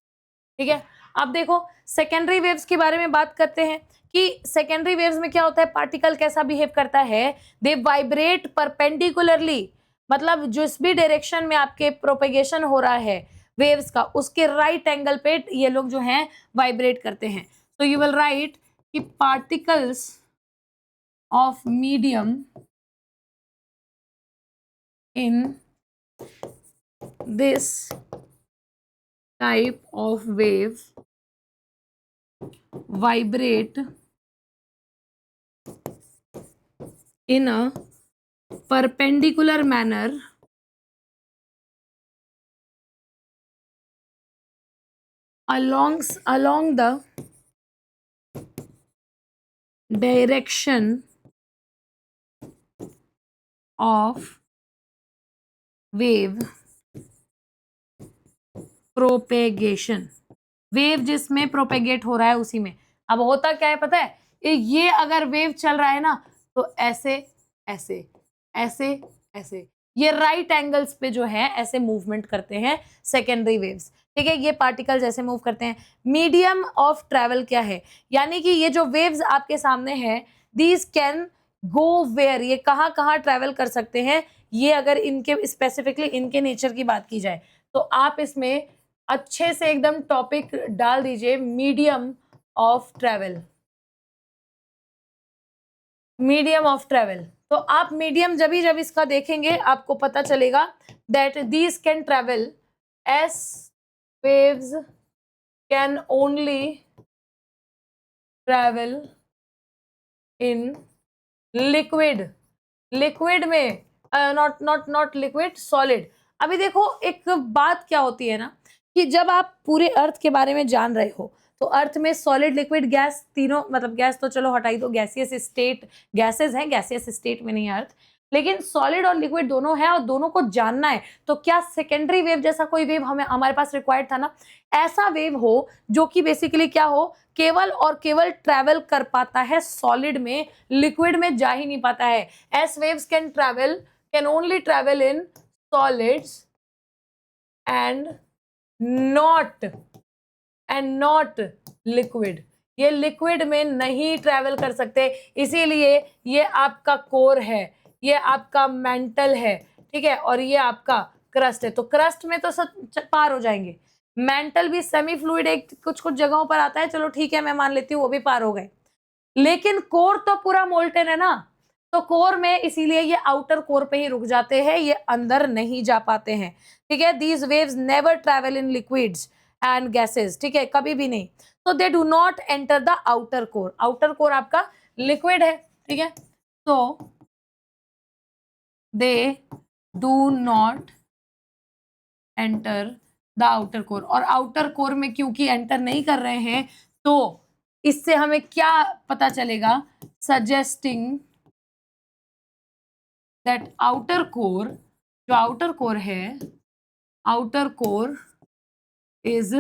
Speaker 1: ठीक है, अब देखो सेकेंडरी वेव्स के बारे में बात करते हैं कि सेकेंडरी वेव्स में क्या होता है, पार्टिकल कैसा बिहेव करता है, दे वाइब्रेट परपेंडिकुलरली, मतलब जिस भी डायरेक्शन में आपके प्रोपेगेशन हो रहा है वेव्स का, उसके राइट एंगल पे ये लोग जो हैं वाइब्रेट करते हैं। तो यू विल राइट कि particles of medium in this type of wave vibrate in a perpendicular manner along the direction of wave propagation। Wave जिसमें प्रोपेगेट हो रहा है उसी में। अब होता क्या है पता है, ये अगर वेव चल रहा है ना तो ऐसे ऐसे ऐसे ऐसे, ये राइट एंगल्स पे जो है ऐसे मूवमेंट करते हैं सेकेंडरी वेव्स। ठीक है, ये पार्टिकल्स ऐसे मूव करते हैं। मीडियम ऑफ ट्रेवल क्या है, यानी कि ये जो वेव्स आपके सामने है, दीज कैन गो वेयर, ये कहाँ कहाँ ट्रेवल कर सकते हैं, ये अगर इनके स्पेसिफिकली इनके नेचर की बात की जाए तो आप इसमें अच्छे से एकदम टॉपिक डाल दीजिए, medium of travel. Medium of travel, तो आप मीडियम जब इसका देखेंगे आपको पता चलेगा that these can travel S waves can only travel in liquid, liquid में नॉट लिक्विड, सॉलिड। अभी देखो एक बात क्या होती है ना, कि जब आप पूरे अर्थ के बारे में जान रहे हो तो अर्थ में सॉलिड लिक्विड गैस तीनों, मतलब गैस तो चलो हटाई दो, गैसियस स्टेट गैसेस हैं, गैसियस स्टेट में नहीं है अर्थ, लेकिन सॉलिड और लिक्विड दोनों है और दोनों को जानना है। तो क्या सेकेंडरी वेव जैसा कोई वेव हमें हमारे पास रिक्वायर्ड था ना, ऐसा वेव हो जो कि बेसिकली क्या हो, केवल और केवल ट्रैवल कर पाता है सॉलिड में, लिक्विड में जा ही नहीं पाता है। S waves can only travel in solids and not liquid, ये लिक्विड में नहीं ट्रैवल कर सकते, इसीलिए ये आपका कोर है, ये आपका मेंटल है। ठीक है, और ये आपका क्रस्ट है। तो क्रस्ट में तो सब पार हो जाएंगे, मेंटल भी सेमी फ्लूइड एक कुछ कुछ जगहों पर आता है, चलो ठीक है मैं मान लेती हूँ वो भी पार हो गए, लेकिन कोर तो पूरा मोल्टेन है ना, तो कोर में इसीलिए ये आउटर कोर पे ही रुक जाते हैं, ये अंदर नहीं जा पाते हैं। ठीक है, these waves never travel in liquids and gases, ठीक है, कभी भी नहीं। तो they do not enter the outer core, outer core आपका लिक्विड है। ठीक है, तो they do not enter the outer core, और आउटर कोर में क्योंकि एंटर नहीं कर रहे हैं तो इससे हमें क्या पता चलेगा, सजेस्टिंग दैट आउटर कोर, जो आउटर कोर है, outer core is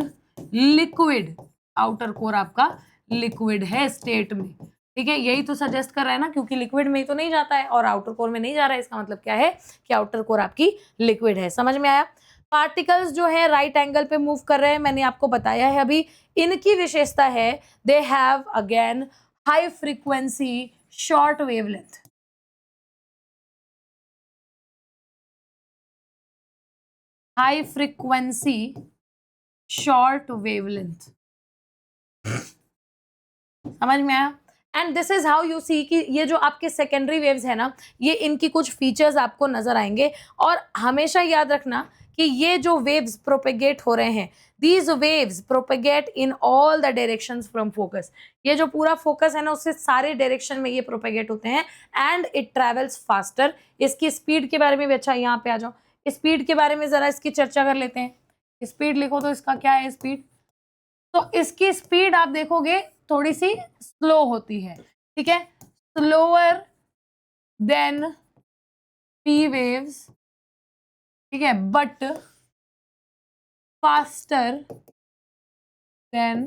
Speaker 1: liquid, outer core आपका लिक्विड है स्टेट में। ठीक है, यही तो सजेस्ट कर रहा है ना, क्योंकि लिक्विड में ही तो नहीं जाता है और आउटर कोर में नहीं जा रहा है, इसका मतलब क्या है कि आउटर कोर आपकी लिक्विड है। समझ में आया? पार्टिकल्स जो है राइट एंगल पे मूव कर रहे हैं, मैंने आपको बताया है अभी। इनकी विशेषता है they have again high frequency short wavelength. High frequency short wavelength, समझ में आया? And this is how you see कि ये जो आपके सेकेंडरी वेव्स है ना, ये इनकी कुछ फीचर्स आपको नजर आएंगे। और हमेशा याद रखना कि ये जो वेव्स प्रोपेगेट हो रहे हैं, these waves propagate in all the directions from focus. ये जो पूरा फोकस है ना, उससे सारे डायरेक्शन में ये प्रोपेगेट होते हैं एंड इट ट्रेवल्स फास्टर। इसकी स्पीड के बारे में भी, अच्छा यहाँ पे आ जाओ, स्पीड के बारे में जरा इसकी चर्चा कर लेते हैं। स्पीड लिखो तो इसका क्या है स्पीड? तो इसकी स्पीड आप देखोगे थोड़ी सी स्लो होती है, ठीक है, स्लोअर देन पी वेव्स, ठीक है, but faster than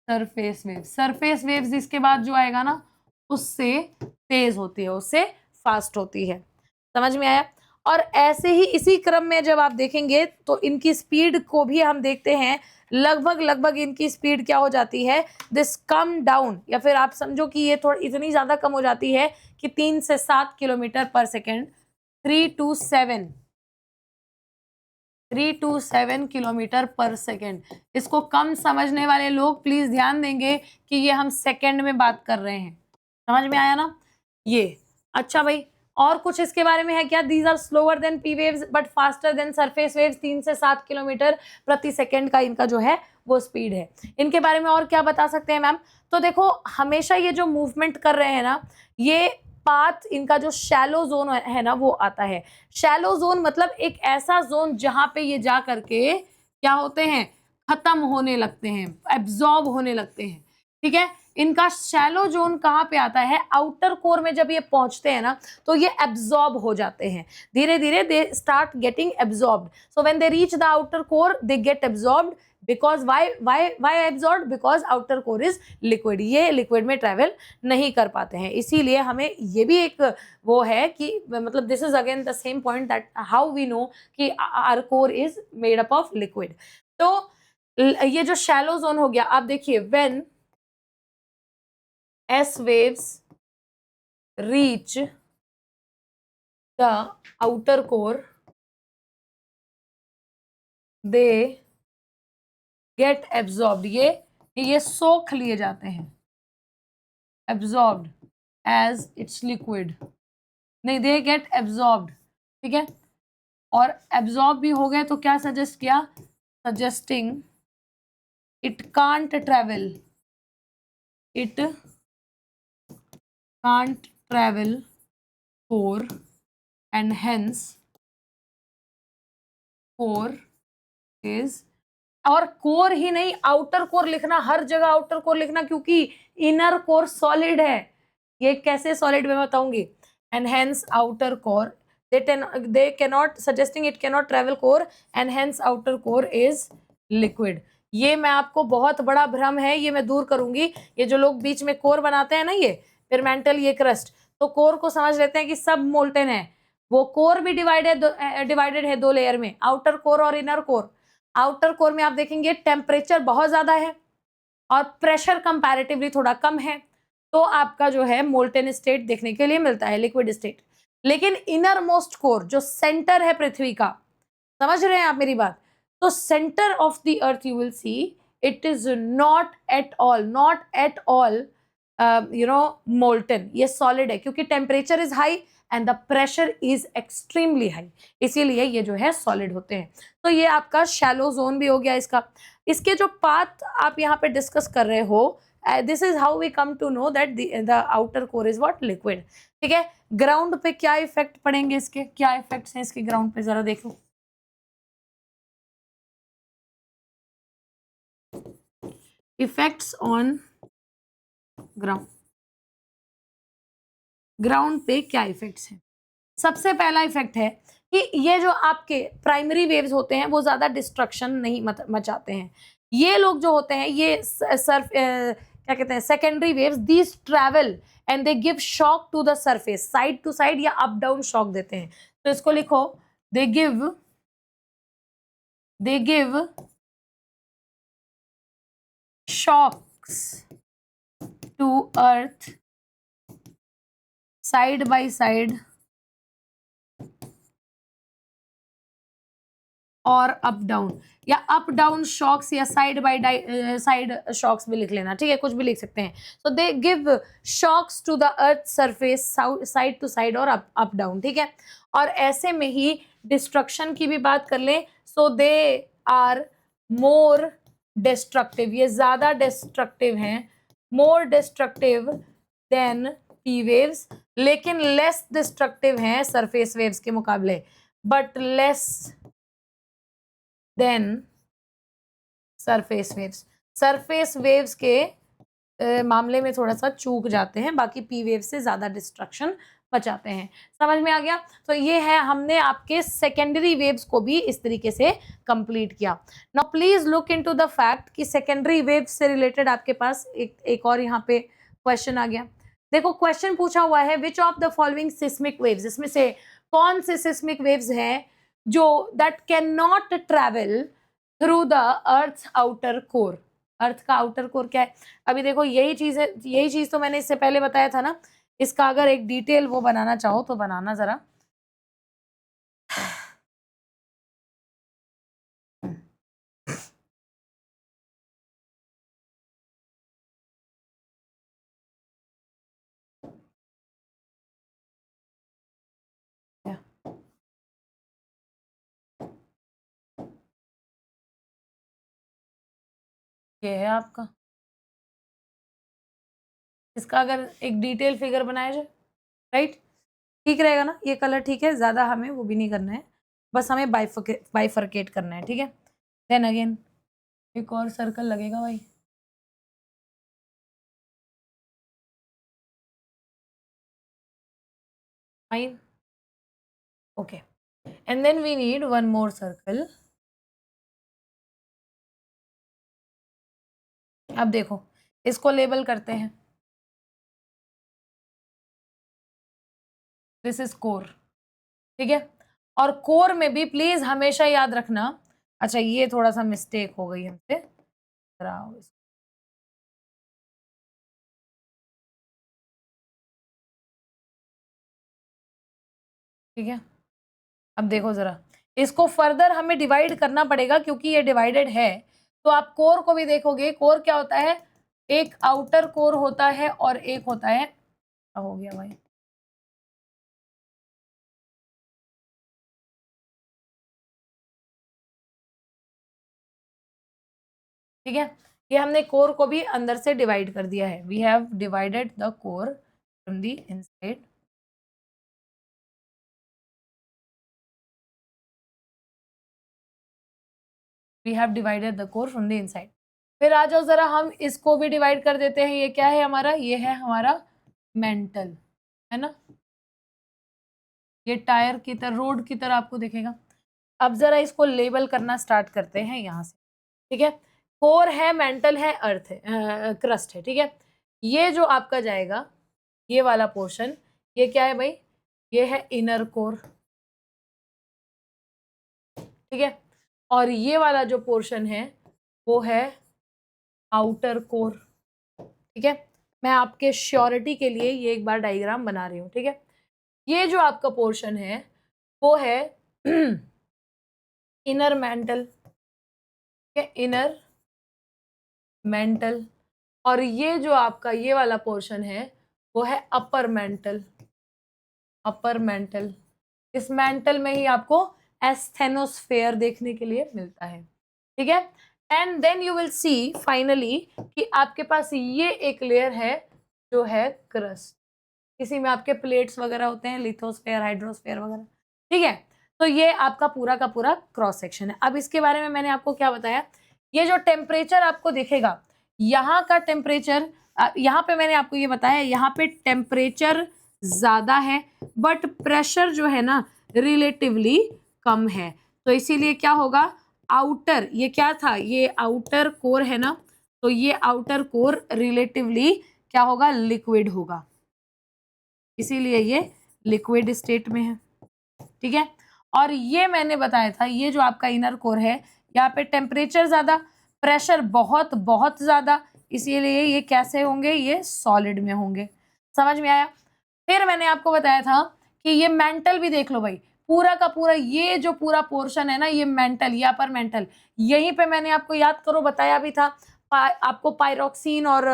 Speaker 1: surface waves. Surface waves इसके बाद जो आएगा ना, उससे तेज होती है, उससे फास्ट होती है। समझ में आया? और ऐसे ही इसी क्रम में जब आप देखेंगे तो इनकी स्पीड को भी हम देखते हैं, लगभग इनकी स्पीड क्या हो जाती है, दिस कम डाउन, या फिर आप समझो कि ये थोड़ी इतनी ज़्यादा कम हो जाती है कि 3 से 7 किलोमीटर पर सेकेंड, 3 to 7 किलोमीटर पर सेकेंड। इसको कम समझने वाले लोग प्लीज ध्यान देंगे कि ये हम सेकेंड में बात कर रहे हैं। समझ में आया ना ये? अच्छा भाई, और कुछ इसके बारे में है क्या? These are slower than P waves but faster than surface waves. 3 से 7 किलोमीटर प्रति सेकेंड का इनका जो है वो स्पीड है। इनके बारे में और क्या बता सकते हैं मैम? तो देखो, हमेशा ये जो मूवमेंट कर रहे हैं ना, ये पाथ इनका जो शैलो जोन है ना, वो आता है। शैलो जोन मतलब एक ऐसा जोन जहां पे ये जा करके क्या होते हैं, खत्म होने लगते हैं, एब्जॉर्ब होने लगते हैं, ठीक है। इनका शैलो जोन कहाँ पे आता है? आउटर कोर में जब ये पहुंचते हैं ना, तो ये एब्जॉर्ब हो जाते हैं, धीरे धीरे they start getting absorbed. So when they reach the outer core they get absorbed, because why absorb? Because outer core is liquid, ये लिक्विड में ट्रेवल नहीं कर पाते हैं। इसीलिए हमें ये भी एक वो है कि मतलब this is again the same point that how we know कि our core is made up of liquid. तो ये जो शैलो जोन हो गया, आप देखिए when S waves reach the outer core they get absorbed, ये सोख लिए जाते हैं, एब्जॉर्ब्ड एज इट्स लिक्विड, नहीं दे गेट एब्जॉर्ब्ड, ठीक है। और एब्जॉर्ब भी हो गए तो क्या सजेस्ट किया? Suggesting it can't travel, it can't travel core and hence core is, और कोर ही नहीं, आउटर कोर लिखना, हर जगह आउटर कोर लिखना, क्योंकि इनर कोर सॉलिड है। ये कैसे सॉलिड में बताऊंगी। And hence outer core they cannot, suggesting it cannot travel core and hence outer core is liquid। ये मैं आपको, बहुत बड़ा भ्रम है ये, मैं दूर करूंगी। ये जो लोग बीच में कोर बनाते हैं ना, ये फिर मेंटल, ये क्रस्ट, तो कोर को समझ लेते हैं कि सब मोल्टेन है। वो कोर भी डिवाइडेड है 2 लेयर में, आउटर कोर और इनर कोर। आउटर कोर में आप देखेंगे टेम्परेचर बहुत ज्यादा है और प्रेशर कंपैरेटिवली थोड़ा कम है, तो आपका जो है मोल्टेन स्टेट देखने के लिए मिलता है, लिक्विड स्टेट। लेकिन इनर मोस्ट कोर जो सेंटर है पृथ्वी का, समझ रहे हैं आप मेरी बात? तो centre of the earth you will see it is not at all molten, ये सॉलिड है, क्योंकि temperature is high and the pressure is extremely high, इसीलिए ये जो है सॉलिड होते हैं। तो ये आपका शैलो जोन भी हो गया इसका। इसके जो पाथ आप यहाँ पे डिस्कस कर रहे हो, this is how we come to know that the outer core is what? Liquid, ठीक है। ग्राउंड पे क्या इफेक्ट पड़ेंगे इसके, क्या इफेक्ट्स हैं इसके ग्राउंड पे, जरा देखो। इफेक्ट्स ऑन ग्राउंड, ग्राउंड पे क्या इफेक्ट्स हैं? सबसे पहला इफेक्ट है कि ये जो आपके प्राइमरी वेव्स होते हैं वो ज्यादा डिस्ट्रक्शन नहीं मचाते हैं। ये लोग जो होते हैं, ये क्या कहते हैं, secondary waves, these travel and they give shock to the surface, side to side या अप डाउन शॉक देते हैं। तो इसको लिखो, they give they give shocks to earth side by side और अप डाउन, या अप डाउन शॉक्स या side by side shocks भी लिख लेना, ठीक है, कुछ भी लिख सकते हैं। So they give shocks to the earth surface side to side और अप डाउन, ठीक है। और ऐसे में ही डिस्ट्रक्शन की भी बात कर लें, सो दे आर मोर डिस्ट्रक्टिव, ये ज्यादा डिस्ट्रक्टिव हैं, मोर डिस्ट्रक्टिव देन पी वेव्स, लेकिन लेस डिस्ट्रक्टिव हैं सरफेस वेव्स के मुकाबले, but less than surface waves. Surface waves के मामले में थोड़ा सा चूक जाते हैं, बाकी पी वेव से ज्यादा डिस्ट्रक्शन बचाते हैं। समझ में आ गया? तो ये है, हमने आपके सेकेंडरी वेव्स को भी इस तरीके से कंप्लीट किया। Now please look into the fact कि सेकेंडरी वेव्स से रिलेटेड आपके पास एक और यहाँ पे क्वेश्चन आ गया। देखो क्वेश्चन पूछा हुआ है, which of the following seismic waves, इसमें से कौन से सिस्मिक वेव्स हैं जो that can not travel through the earth outer core. Earth का आउटर कोर क्या है? अभी देखो यही चीज है, यही चीज तो मैंने इससे पहले बताया था ना। इसका अगर एक डिटेल वो बनाना चाहो तो बनाना जरा। ये है आपका, इसका अगर एक डिटेल फिगर बनाया जाए, राइट, ठीक रहेगा ना? ये कलर ठीक है, ज्यादा हमें वो भी नहीं करना है, बस हमें बाइफरकेट करना है, ठीक है। देन अगेन एक और सर्कल लगेगा भाई, fine, okay, and then we need one more circle. अब देखो इसको लेबल करते हैं, दिस इज कोर, ठीक है। और कोर में भी प्लीज हमेशा याद रखना, अच्छा ये थोड़ा सा मिस्टेक हो गई हमसे, ठीक है। अब देखो जरा, इसको फर्दर हमें डिवाइड करना पड़ेगा क्योंकि ये डिवाइडेड है। तो आप कोर को भी देखोगे, कोर क्या होता है, एक आउटर कोर होता है और एक होता है, हो गया भाई, ठीक है। ये हमने कोर को भी अंदर से डिवाइड कर दिया है, we have divided the core from the inside, we have divided the core from the inside. फिर आ जाओ जरा, हम इसको भी डिवाइड कर देते हैं, ये क्या है हमारा, ये है हमारा मेंटल, है ना, ये टायर की तरह, रोड की तरह आपको दिखेगा। अब जरा इसको लेबल करना स्टार्ट करते हैं यहाँ से, ठीक है। कोर है, मेंटल है, अर्थ है, क्रस्ट है, ठीक है। ये जो आपका जाएगा, ये वाला पोर्शन, ये क्या है भाई, ये है इनर कोर, ठीक है। और ये वाला जो पोर्शन है वो है आउटर कोर, ठीक है। मैं आपके श्योरिटी के लिए ये एक बार डायग्राम बना रही हूँ, ठीक है। ये जो आपका पोर्शन है वो है इनर मेंटल, ठीक है, इनर मेंटल। और ये जो आपका ये वाला पोर्शन है वो है अपर मेंटल, अपर मेंटल। इस मेंटल में ही आपको एस्थेनोस्फेयर देखने के लिए मिलता है, ठीक है। And then you will see finally कि आपके पास ये एक लेयर है जो है क्रस्ट, इसी में आपके प्लेट्स वगैरह होते हैं, लिथोस्फेयर, हाइड्रोस्फेयर वगैरह, ठीक है। तो ये आपका पूरा का पूरा क्रॉस सेक्शन है। अब इसके बारे में मैंने आपको क्या बताया, ये जो टेम्परेचर आपको दिखेगा, यहाँ का टेम्परेचर, यहाँ पे मैंने आपको ये बताया, यहाँ पे टेम्परेचर ज्यादा है बट प्रेशर जो है ना रिलेटिवली कम है, तो इसीलिए क्या होगा, आउटर, ये क्या था, ये आउटर कोर है ना, तो ये आउटर कोर रिलेटिवली क्या होगा, लिक्विड होगा, इसीलिए ये लिक्विड स्टेट में है, ठीक है। और ये मैंने बताया था, ये जो आपका इनर कोर है यहाँ पे टेम्परेचर ज़्यादा, प्रेशर बहुत बहुत ज़्यादा, इसीलिए ये कैसे होंगे, ये सॉलिड में होंगे। समझ में आया? फिर मैंने आपको बताया था कि ये मेंटल भी देख लो भाई, पूरा का पूरा ये जो पूरा पोर्शन है ना, ये मेंटल या पर मेंटल, यहीं पे मैंने आपको याद करो बताया भी था, आपको पायरोक्सिन और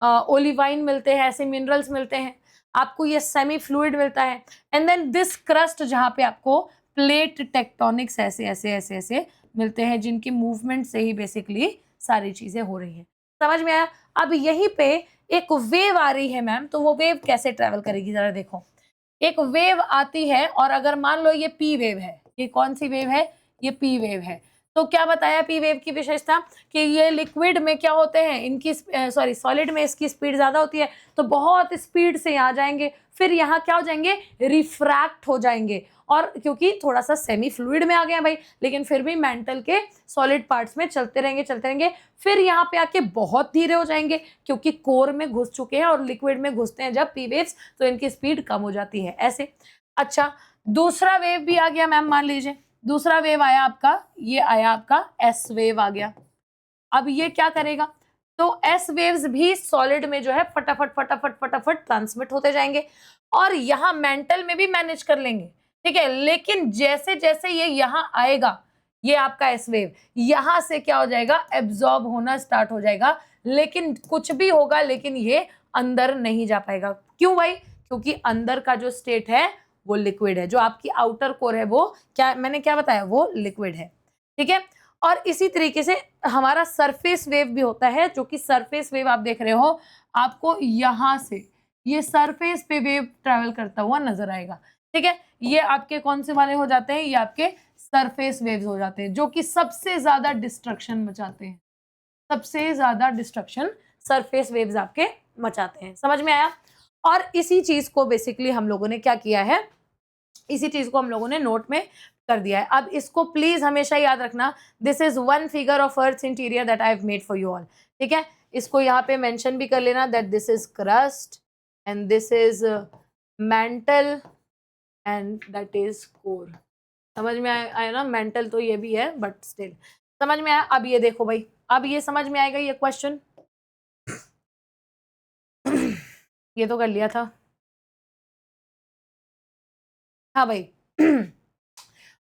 Speaker 1: ओलिवाइन मिलते हैं, ऐसे मिनरल्स मिलते हैं, आपको ये सेमी फ्लूइड मिलता है, एंड देन दिस क्रस्ट जहाँ पे आपको प्लेट टेक्टोनिक्स ऐसे ऐसे ऐसे ऐसे मिलते हैं, जिनकी मूवमेंट से ही बेसिकली सारी चीजें हो रही हैं। समझ में आया? अब यहीं पे एक वेव आ रही है मैम, तो वो वेव कैसे ट्रेवल करेगी जरा देखो। एक वेव आती है और अगर मान लो ये पी वेव है, ये कौन सी वेव है, ये पी वेव है, तो क्या बताया पी वेव की विशेषता कि ये लिक्विड में क्या होते हैं, इनकी सॉरी सॉलिड में इसकी स्पीड ज्यादा होती है, तो बहुत स्पीड से यहाँ जाएंगे, फिर यहाँ क्या हो जाएंगे, रिफ्रैक्ट हो जाएंगे, और क्योंकि थोड़ा सा सेमी फ्लूइड में आ गए हैं भाई, लेकिन फिर भी मेंटल के सॉलिड पार्ट्स में चलते रहेंगे, फिर यहाँ पे आके बहुत धीरे हो जाएंगे, क्योंकि कोर में घुस चुके हैं और लिक्विड में घुसते हैं जब पी वेव्स, तो इनकी स्पीड कम हो जाती है ऐसे। अच्छा, दूसरा वेव भी आ गया मैम, मान लीजिए दूसरा वेव आया आपका, ये आया आपका एस वेव आ गया। अब ये क्या करेगा, तो एस वेव्स भी सॉलिड में जो है फटाफट फटाफट फटाफट ट्रांसमिट होते जाएंगे, और यहाँ मेंटल में भी मैनेज कर लेंगे, ठीक है, लेकिन जैसे जैसे ये यहाँ आएगा, ये आपका एस वेव यहाँ से क्या हो जाएगा, एब्जॉर्ब होना स्टार्ट हो जाएगा, लेकिन कुछ भी होगा, लेकिन ये अंदर नहीं जा पाएगा। क्यों भाई? क्योंकि अंदर का जो स्टेट है वो लिक्विड है, जो आपकी आउटर कोर है वो क्या, मैंने क्या बताया, वो लिक्विड है, ठीक है। और इसी तरीके से हमारा सरफेस वेव भी होता है, जो कि सरफेस वेव आप देख रहे हो, आपको यहां से ये सरफेस पे वेव ट्रैवल करता हुआ नजर आएगा, ठीक है। ये आपके कौन से वाले हो जाते हैं, ये आपके सरफेस वेव्स हो जाते हैं, जो कि सबसे ज्यादा डिस्ट्रक्शन मचाते हैं, सबसे ज्यादा डिस्ट्रक्शन सरफेस वेव्स आपके मचाते हैं। समझ में आया? और इसी चीज को बेसिकली हम लोगों ने क्या किया है, इसी चीज को हम लोगों ने नोट में कर दिया है। अब इसको प्लीज हमेशा याद रखना, this is one figure of earth interior that I have made for you all, ठीक है। इसको यहाँ पे मेंशन भी कर लेना that this is crust and this is mental and that is core. समझ में आया ना? मेंटल तो ये भी है बट स्टिल समझ में आया। अब ये देखो भाई, अब ये समझ में आएगा ये क्वेश्चन ये तो कर लिया था, हाँ भाई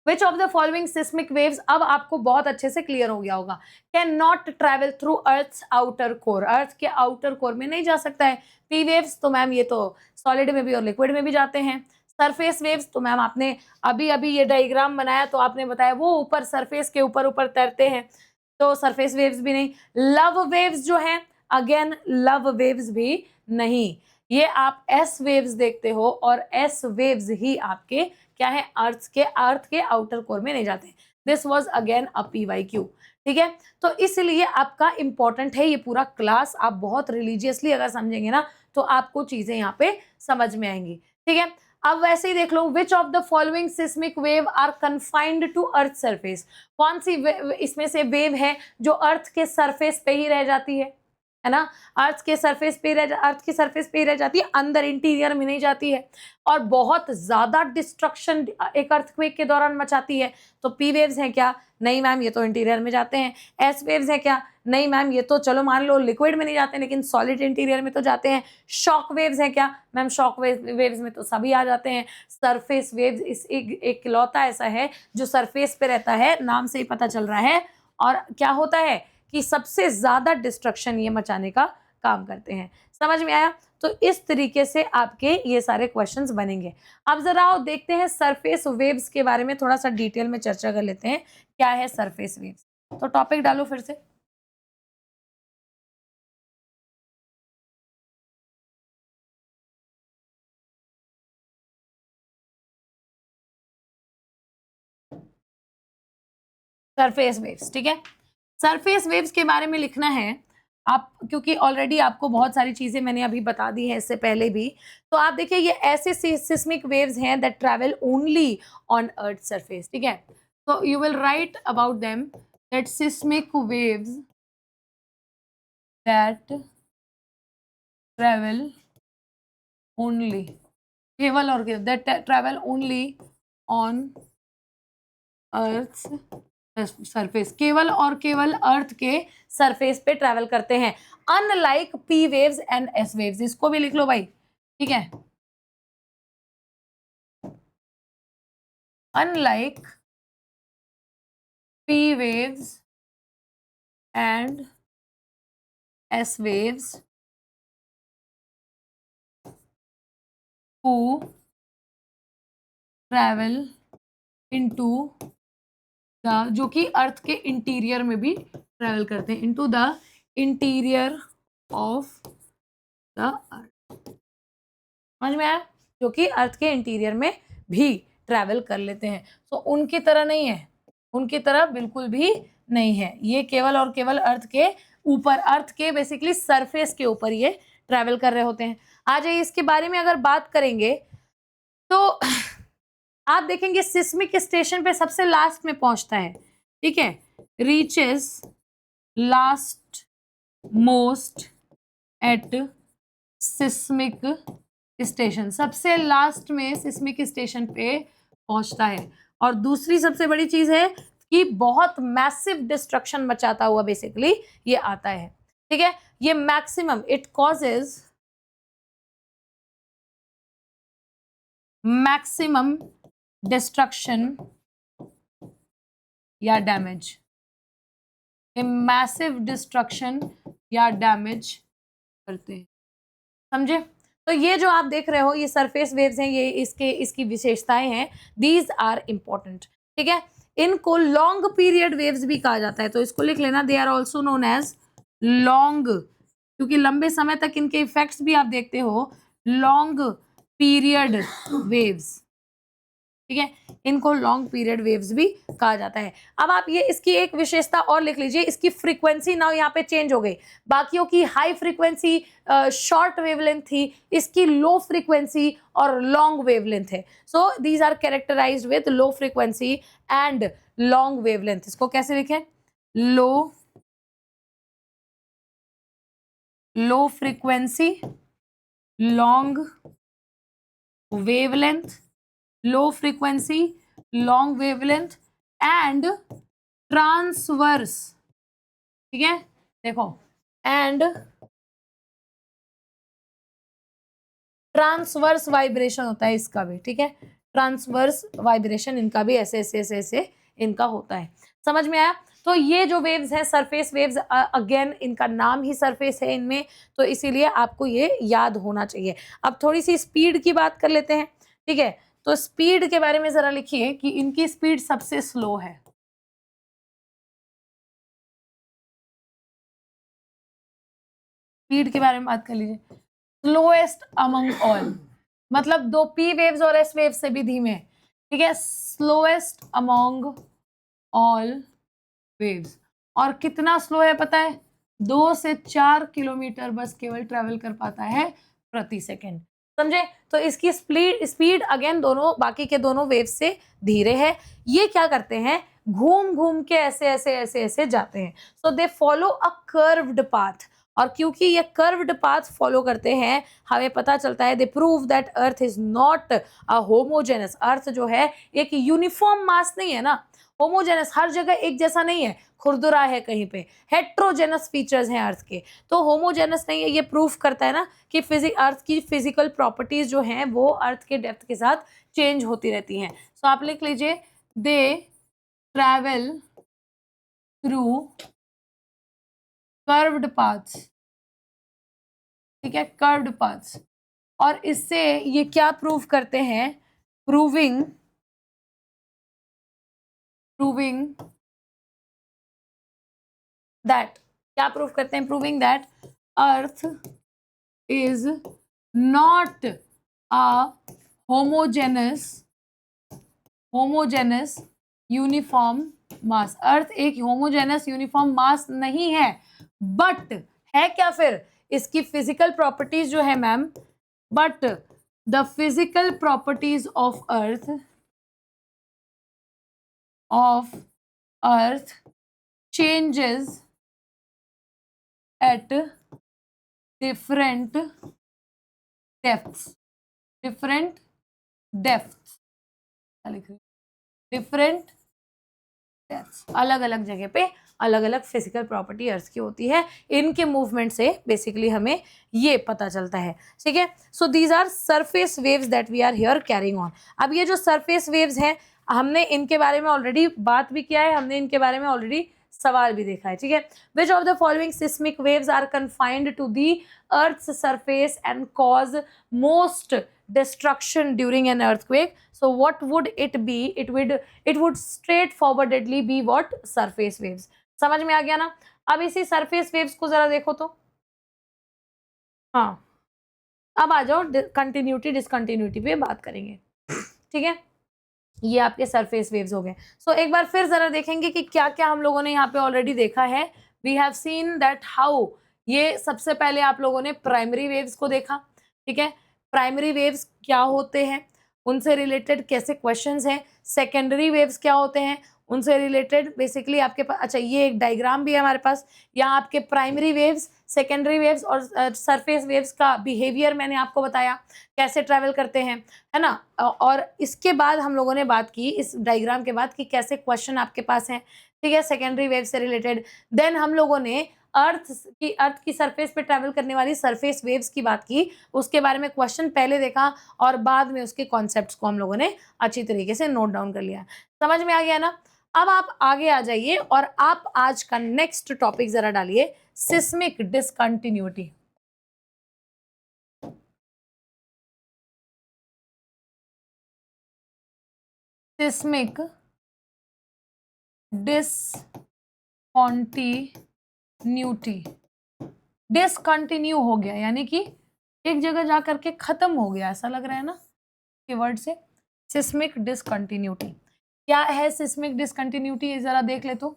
Speaker 1: which of the following seismic waves, अब आपको बहुत अच्छे से क्लियर हो गया होगा, can not travel through earth outer core, earth के आउटर कोर में नहीं जा सकता है। पी वेव्स तो मैम ये तो सॉलिड में भी और लिक्विड में भी जाते हैं। सरफेस वेव्स तो मैम आपने अभी अभी ये डायग्राम बनाया तो आपने बताया वो ऊपर सरफेस के ऊपर ऊपर तैरते हैं, तो सरफेस वेव्स भी नहीं। लव वेव्स जो हैं, अगेन लव वेव्स भी नहीं, ये आप एस वेव्स देखते हो, और एस वेव्स ही आपके क्या है, अर्थ के आउटर कोर में नहीं जाते। This was again a PYQ, ठीक है। तो इसलिए आपका इंपॉर्टेंट है ये पूरा क्लास, आप बहुत रिलीजियसली अगर समझेंगे ना तो आपको चीजें यहाँ पे समझ में आएंगी, ठीक है। अब वैसे ही देख लो, which of the following seismic wave are confined to earth surface, कौन सी इसमें से वेव है जो अर्थ के सरफेस पे ही रह जाती है ना, अर्थ के सरफेस पे अर्थ की सरफेस पे रह जाती है, अंदर इंटीरियर में नहीं जाती है, और बहुत ज्यादा डिस्ट्रक्शन एक अर्थक्वेक के दौरान मचाती है। तो पी वेव्स हैं क्या? नहीं मैम, ये तो इंटीरियर में जाते हैं। एस वेव्स हैं क्या? नहीं मैम, ये तो चलो मान लो लिक्विड में नहीं जाते लेकिन सॉलिड इंटीरियर में तो जाते हैं। शॉक वेव्स हैं क्या? मैम शॉक वेव्स में तो सभी आ जाते हैं। सरफेस वेव्स इस एक इकलौता ऐसा है जो सरफेस पे रहता है, नाम से ही पता चल रहा है, और क्या होता है कि सबसे ज्यादा डिस्ट्रक्शन ये मचाने का काम करते हैं। समझ में आया? तो इस तरीके से आपके ये सारे क्वेश्चंस बनेंगे। अब जरा आओ देखते हैं सरफेस वेव्स के बारे में, थोड़ा सा डिटेल में चर्चा कर लेते हैं, क्या है सरफेस वेव्स। तो टॉपिक डालो फिर से। सरफेस वेव्स, ठीक है। सरफेस वेव्स के बारे में लिखना है आप, क्योंकि ऑलरेडी आपको बहुत सारी चीजें मैंने अभी बता दी हैं इससे पहले भी। तो आप देखिए ये ऐसे सिस्मिक वेव्स हैं that travel only on earth surface, ठीक है। तो you will write about them that seismic waves that travel only, केवल और केवल that travel only on earth surface, केवल और केवल अर्थ के सरफेस पे ट्रैवल करते हैं, unlike P waves and S waves. इसको भी लिख लो भाई, ठीक है। Unlike P waves and S waves who travel into the, जो कि अर्थ के इंटीरियर में भी ट्रेवल करते हैं, into the interior of the अर्थ। समझ में आया? जो कि अर्थ के इंटीरियर में भी ट्रेवल कर लेते हैं। तो उनकी तरह नहीं है, उनकी तरह बिल्कुल भी नहीं है, ये केवल और केवल अर्थ के ऊपर, अर्थ के बेसिकली सरफेस के ऊपर ये ट्रेवल कर रहे होते हैं। आ जाइए, इसके बारे में अगर बात करेंगे तो आप देखेंगे सिस्मिक स्टेशन पे सबसे लास्ट में पहुंचता है, ठीक है, reaches last most at seismic station, सबसे लास्ट में सिस्मिक स्टेशन पे पहुंचता है। और दूसरी सबसे बड़ी चीज है कि बहुत मैसिव डिस्ट्रक्शन मचाता हुआ बेसिकली ये आता है, ठीक है। ये maximum it causes maximum destruction या डैमेज, मैसिव डिस्ट्रक्शन या डैमेज करते हैं, समझे? तो ये जो आप देख रहे हो ये सरफेस वेव्स हैं, ये इसकी विशेषताएं हैं, दीज आर इंपॉर्टेंट, ठीक है। इनको लॉन्ग पीरियड वेव्स भी कहा जाता है, तो इसको लिख लेना, they are also known as long, क्योंकि लंबे समय तक इनके इफेक्ट्स भी आप देखते हो, लॉन्ग पीरियड वेव्स, ठीक है, इनको लॉन्ग पीरियड वेव्स भी कहा जाता है। अब आप ये इसकी एक विशेषता और लिख लीजिए, इसकी फ्रीक्वेंसी नाउ यहाँ पे चेंज हो गई, बाकियों की हाई फ्रीक्वेंसी शॉर्ट वेवलेंथ थी, इसकी लो फ्रीक्वेंसी और लॉन्ग वेवलेंथ है। So these are characterized with low frequency and long wavelength. इसको कैसे लिखें? Low frequency, long wavelength, low frequency, long wavelength and transverse, ठीक है, देखो, and ट्रांसवर्स वाइब्रेशन होता है इसका भी, ठीक है, ट्रांसवर्स वाइब्रेशन इनका भी ऐसे ऐसे ऐसे ऐसे इनका होता है। समझ में आया? तो ये जो वेव्स हैं सरफेस वेव्स, अगेन इनका नाम ही सरफेस है इनमें, तो इसीलिए आपको ये याद होना चाहिए। अब थोड़ी सी स्पीड की बात कर लेते हैं, ठीक है। तो स्पीड के बारे में जरा लिखिए कि इनकी स्पीड सबसे स्लो है। स्पीड के बारे में बात कर लीजिए, स्लोएस्ट अमंग ऑल, मतलब दो पी वेव्स और एस वेव्स से भी धीमे, ठीक है, स्लोएस्ट अमंग ऑल वेव्स। और कितना स्लो है पता है? 2 से 4 किलोमीटर बस केवल ट्रेवल कर पाता है प्रति सेकेंड, समझे? तो इसकी स्पीड अगेन दोनों बाकी के दोनों वेव्स से धीरे है। ये क्या करते हैं? घूम घूम के ऐसे ऐसे ऐसे ऐसे जाते हैं। So they follow a curved path, और क्योंकि ये कर्व्ड पाथ फॉलो करते हैं, हमें पता चलता है, they prove that earth is not a homogeneous. Earth जो है एक यूनिफॉर्म मास नहीं है ना, होमोजेनस हर जगह एक जैसा नहीं है, खुरदुरा है कहीं पे, हेट्रोजेनस फीचर्स हैं अर्थ के, तो होमोजेनस नहीं है। ये प्रूफ करता है ना कि अर्थ की फिजिकल प्रॉपर्टीज जो हैं वो अर्थ के डेप्थ के साथ चेंज होती रहती हैं। सो आप लिख लीजिए, दे ट्रैवल थ्रू कर्व्ड पाथ्स, ठीक है, कर्व्ड पाथ्स। और इससे ये क्या प्रूव करते हैं? प्रूविंग दैट, क्या प्रूव करते हैं? Proving that earth is not a homogeneous uniform mass. Earth एक होमोजेनस यूनिफॉर्म मास नहीं है, बट है क्या फिर? इसकी फिजिकल प्रॉपर्टीज जो है ma'am, but the physical properties of earth changes at different depths, different depth. अलग अलग जगह पे अलग अलग फिजिकल प्रॉपर्टी अर्थ की होती है, इनके मूवमेंट से बेसिकली हमें ये पता चलता है, ठीक है। So these are surface waves that we are here carrying on. अब ये जो सरफेस वेव्स हैं, हमने इनके बारे में ऑलरेडी बात भी किया है, हमने इनके बारे में ऑलरेडी सवाल भी देखा है, ठीक है। Which of the following seismic waves are confined to the earth's surface and cause most destruction during an earthquake? So what would it be? It would straightforwardly be what? Surface waves. समझ में आ गया ना? अब इसी surface waves को जरा देखो तो, हाँ, अब आ जाओ कंटिन्यूटी डिसकंटिन्यूटी पे बात करेंगे, ठीक है। ये आपके सरफेस वेव्स हो गए। सो एक बार फिर जरा देखेंगे कि क्या क्या हम लोगों ने यहाँ पे ऑलरेडी देखा है। We have seen that how, ये सबसे पहले आप लोगों ने प्राइमरी वेव्स को देखा, ठीक है। प्राइमरी वेव्स क्या होते हैं, उनसे रिलेटेड कैसे क्वेश्चंस हैं। सेकेंडरी वेव्स क्या होते हैं, उनसे रिलेटेड बेसिकली आपके पास, अच्छा ये एक डायग्राम भी है हमारे पास, यहाँ आपके प्राइमरी वेव्स, सेकेंडरी वेव्स और सरफेस वेव्स का बिहेवियर मैंने आपको बताया कैसे ट्रैवल करते हैं, है ना। और इसके बाद हम लोगों ने बात की इस डायग्राम के बाद कि कैसे क्वेश्चन आपके पास हैं, ठीक है, सेकेंडरी वेव से रिलेटेड। देन हम लोगों ने अर्थ की सरफेस पे ट्रैवल करने वाली सरफेस वेव्स की बात की, उसके बारे में क्वेश्चन पहले देखा और बाद में उसके कॉन्सेप्ट्स को हम लोगों ने अच्छी तरीके से नोट डाउन कर लिया। समझ में आ गया ना? अब आप आगे आ जाइए और आप आज का नेक्स्ट टॉपिक जरा डालिए, seismic discontinuity. Seismic discontinuity, discontinue हो गया यानी कि एक जगह जा करके खत्म हो गया, ऐसा लग रहा है ना कि वर्ड से। सिस्मिक डिसकंटिन्यूटी क्या है? सिस्मिक डिसकंटिन्यूटी जरा देख ले तो।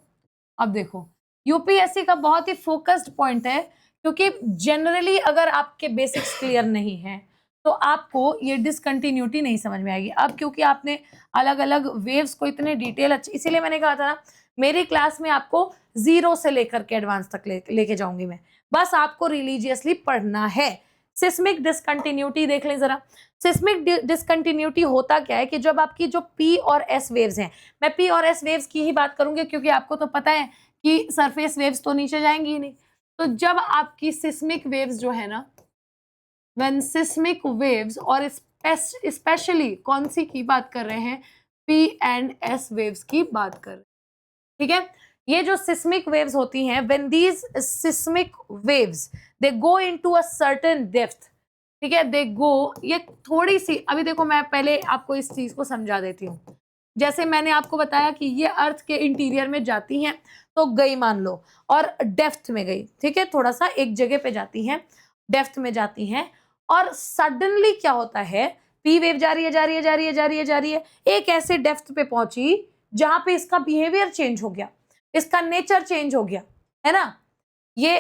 Speaker 1: अब देखो, यूपीएससी का बहुत ही फोकस्ड पॉइंट है, क्योंकि जनरली अगर आपके बेसिक्स क्लियर नहीं है तो आपको ये डिसकंटिन्यूटी नहीं समझ में आएगी। अब क्योंकि आपने अलग अलग वेव्स को इतने डिटेल अच्छे, इसीलिए मैंने कहा था ना मेरी क्लास में आपको 0 से लेकर के एडवांस तक लेके जाऊंगी मैं, बस आपको रिलीजियसली पढ़ना है। सिस्मिक डिसकंटिन्यूटी देख लें जरा। सिस्मिक डिसकंटिन्यूटी होता क्या है कि जब आपकी जो पी और एस वेव्स हैं, मैं पी और एस वेव्स की ही बात करूंगी क्योंकि आपको तो पता है कि सरफेस वेव्स तो नीचे जाएंगी ही नहीं। तो जब आपकी सिस्मिक वेव्स जो है ना, व्हेन सिस्मिक वेव्स, और स्पेशली कौन सी की बात कर रहे हैं? पी एंड एस वेव्स की बात कर रहे हैं, ठीक है। ये जो सिस्मिक वेव्स होती हैं, when these seismic waves they go into a certain depth, ठीक है, दे गो, ये थोड़ी सी, अभी देखो मैं पहले आपको इस चीज को समझा देती हूँ। जैसे मैंने आपको बताया कि ये अर्थ के इंटीरियर में जाती हैं, तो गई मान लो और डेप्थ में गई, ठीक है, थोड़ा सा एक जगह पे जाती हैं, डेप्थ में जाती हैं, और सडनली क्या होता है, पी वेव जा रही है जा रही है जा रही है जा रही है जा रही है, एक ऐसे डेप्थ पे पहुंची जहां पे इसका बिहेवियर चेंज हो गया, इसका नेचर चेंज हो गया, है ना। ये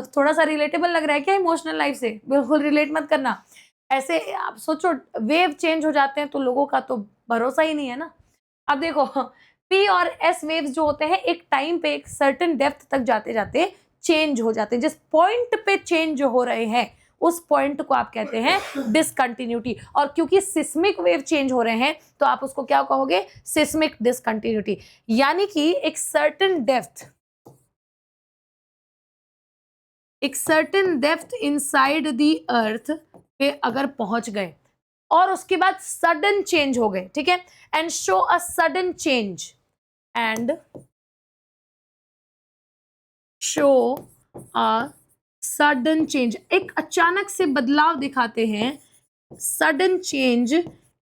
Speaker 1: थोड़ा सा रिलेटेबल लग रहा है क्या इमोशनल लाइफ से? बिल्कुल रिलेट मत करना। ऐसे आप सोचो, वेव चेंज हो जाते हैं तो लोगों का तो भरोसा ही नहीं है ना। अब देखो, पी और एस वेव्स जो होते हैं एक टाइम पे एक सर्टेन डेप्थ तक जाते जाते चेंज हो जाते हैं। जिस पॉइंट पे चेंज हो रहे हैं उस पॉइंट को आप कहते हैं डिसकंटिन्यूटी। और क्योंकि सिस्मिक वेव चेंज हो रहे हैं तो आप उसको क्या कहोगे? Seismic discontinuity. यानी कि एक certain depth inside the earth पे अगर पहुंच गए और उसके बाद सडन चेंज हो गए, ठीक है, and show a sudden change, and show a sudden change, एक अचानक से बदलाव दिखाते हैं, sudden change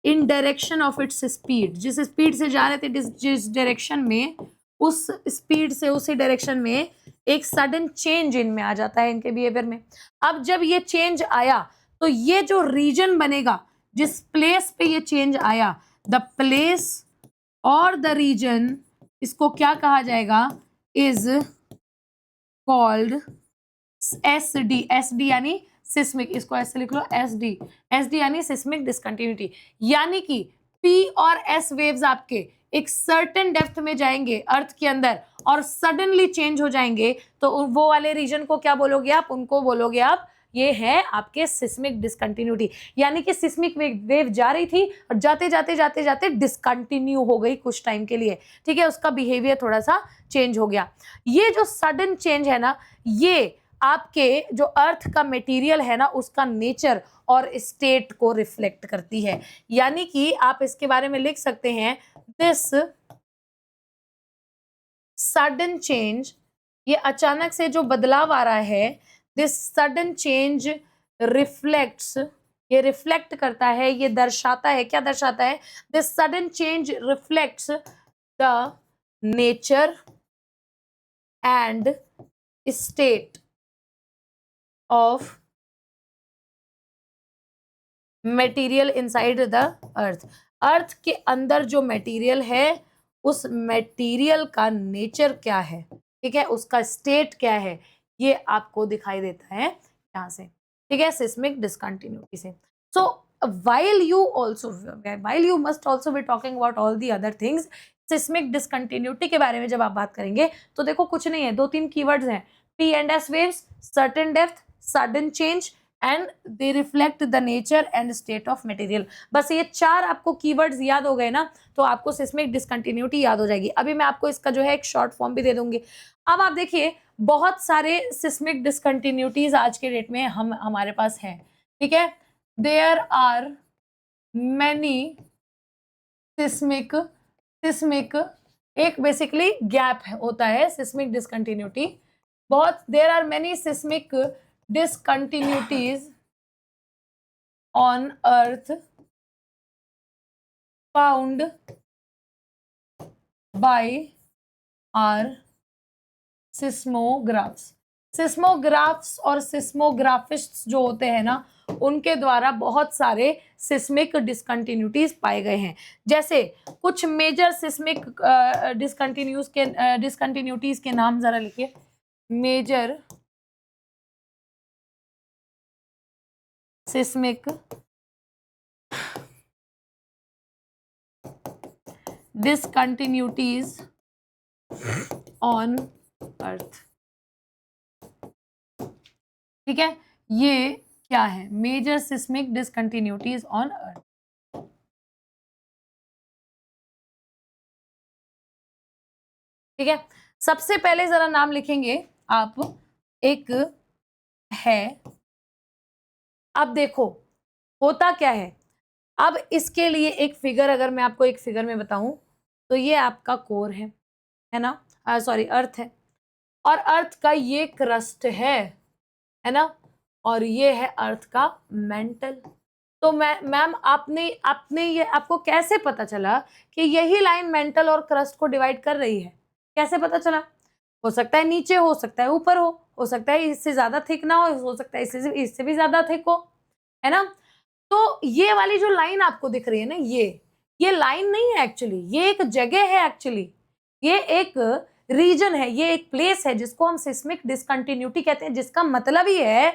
Speaker 1: in direction of its speed, जिस स्पीड से जा रहे थे जिस डायरेक्शन में, उस स्पीड से उसी डायरेक्शन में एक सडन चेंज इनमें आ जाता है, इनके बिहेवियर में। अब जब ये चेंज आया तो ये जो रीजन बनेगा, जिस प्लेस पे ये चेंज आया, द प्लेस और द रीजन, इसको क्या कहा जाएगा? Is called SD. एसडी यानी सिस्मिक, इसको ऐसे लिख लो, एसडी। एसडी यानी सिस्मिक डिसकंटिन्यूटी। यानी कि पी और एस वेव्स आपके एक सर्टेन डेप्थ में जाएंगे अर्थ के अंदर और सडनली चेंज हो जाएंगे, तो वो वाले रीजन को क्या बोलोगे आप? उनको बोलोगे आप ये है आपके सिस्मिक डिसकंटिन्यूटी, यानी कि सिस्मिक वेव जा रही थी और जाते जाते जाते जाते डिसकंटिन्यू हो गई कुछ टाइम के लिए, ठीक है, उसका बिहेवियर थोड़ा सा चेंज हो गया। ये जो सडन चेंज है ना, ये आपके जो अर्थ का मटेरियल है ना उसका नेचर और स्टेट को रिफ्लेक्ट करती है। यानी कि आप इसके बारे में लिख सकते हैं, दिस सडन चेंज, ये अचानक से जो बदलाव आ रहा है, दिस सडन चेंज रिफ्लेक्ट्स, ये रिफ्लेक्ट करता है, ये दर्शाता है, क्या दर्शाता है, this sudden change reflects the nature and state of material inside the earth. Earth के अंदर जो मटेरियल है उस मटेरियल का नेचर क्या है, ठीक है, उसका स्टेट क्या है, ये आपको दिखाई देता है यहाँ से, ठीक है, सिस्मिक डिसकंटिन्यूटी से। सो while you must also be talking about all the other things, seismic discontinuity के बारे में जब आप बात करेंगे तो देखो कुछ नहीं है, 2-3 कीवर्ड्स हैं, P and S waves, certain depth, sudden change and they reflect the nature and state of material. बस ये 4 आपको कीवर्ड्स याद हो गए ना तो आपको सिस्मिक डिसकंटिन्यूटी याद हो जाएगी। अभी मैं आपको इसका जो है एक शॉर्ट फॉर्म भी दे दूंगी। अब आप देखिए बहुत सारे सिस्मिक डिसकंटिन्यूटीज आज के डेट में हमारे पास हैं, ठीक है, देयर आर मैनी सिस्मिक एक बेसिकली गैप होता है सिस्मिक डिसकंटिन्यूटी, बहुत there are many seismic discontinuities on earth found by our seismographs. Seismographs और सिस्मोग्राफिस्ट्स जो होते हैं ना उनके द्वारा बहुत सारे सिस्मिक डिसकंटिन्यूटीज पाए गए हैं। जैसे कुछ मेजर सिस्मिक डिसकंटिन्यूटीज के नाम जरा लिखिए। मेजर सिस्मिक discontinuities on अर्थ, ठीक है, ये क्या है, major seismic discontinuities on earth. ठीक है, सबसे पहले जरा नाम लिखेंगे आप, एक है, अब देखो होता क्या है, अब इसके लिए एक फिगर, अगर मैं आपको एक फिगर में बताऊं तो ये आपका कोर है ना, सॉरी अर्थ है, और अर्थ का ये क्रस्ट है ना, और ये है अर्थ का मेंटल। तो मैम आपने ये आपको कैसे पता चला कि यही लाइन मेंटल और क्रस्ट को डिवाइड कर रही है, कैसे पता चला? हो सकता है नीचे, हो सकता है ऊपर, हो सकता है इससे ज्यादा थिक ना हो सकता है इससे भी ज्यादा थिक हो, है ना। तो ये वाली जो लाइन आपको दिख रही है ना, ये लाइन नहीं है एक्चुअली, ये एक जगह है एक्चुअली, ये एक रीजन है, ये एक प्लेस है जिसको हम सिस्मिक डिसकंटिन्यूटी कहते हैं, जिसका मतलब ही है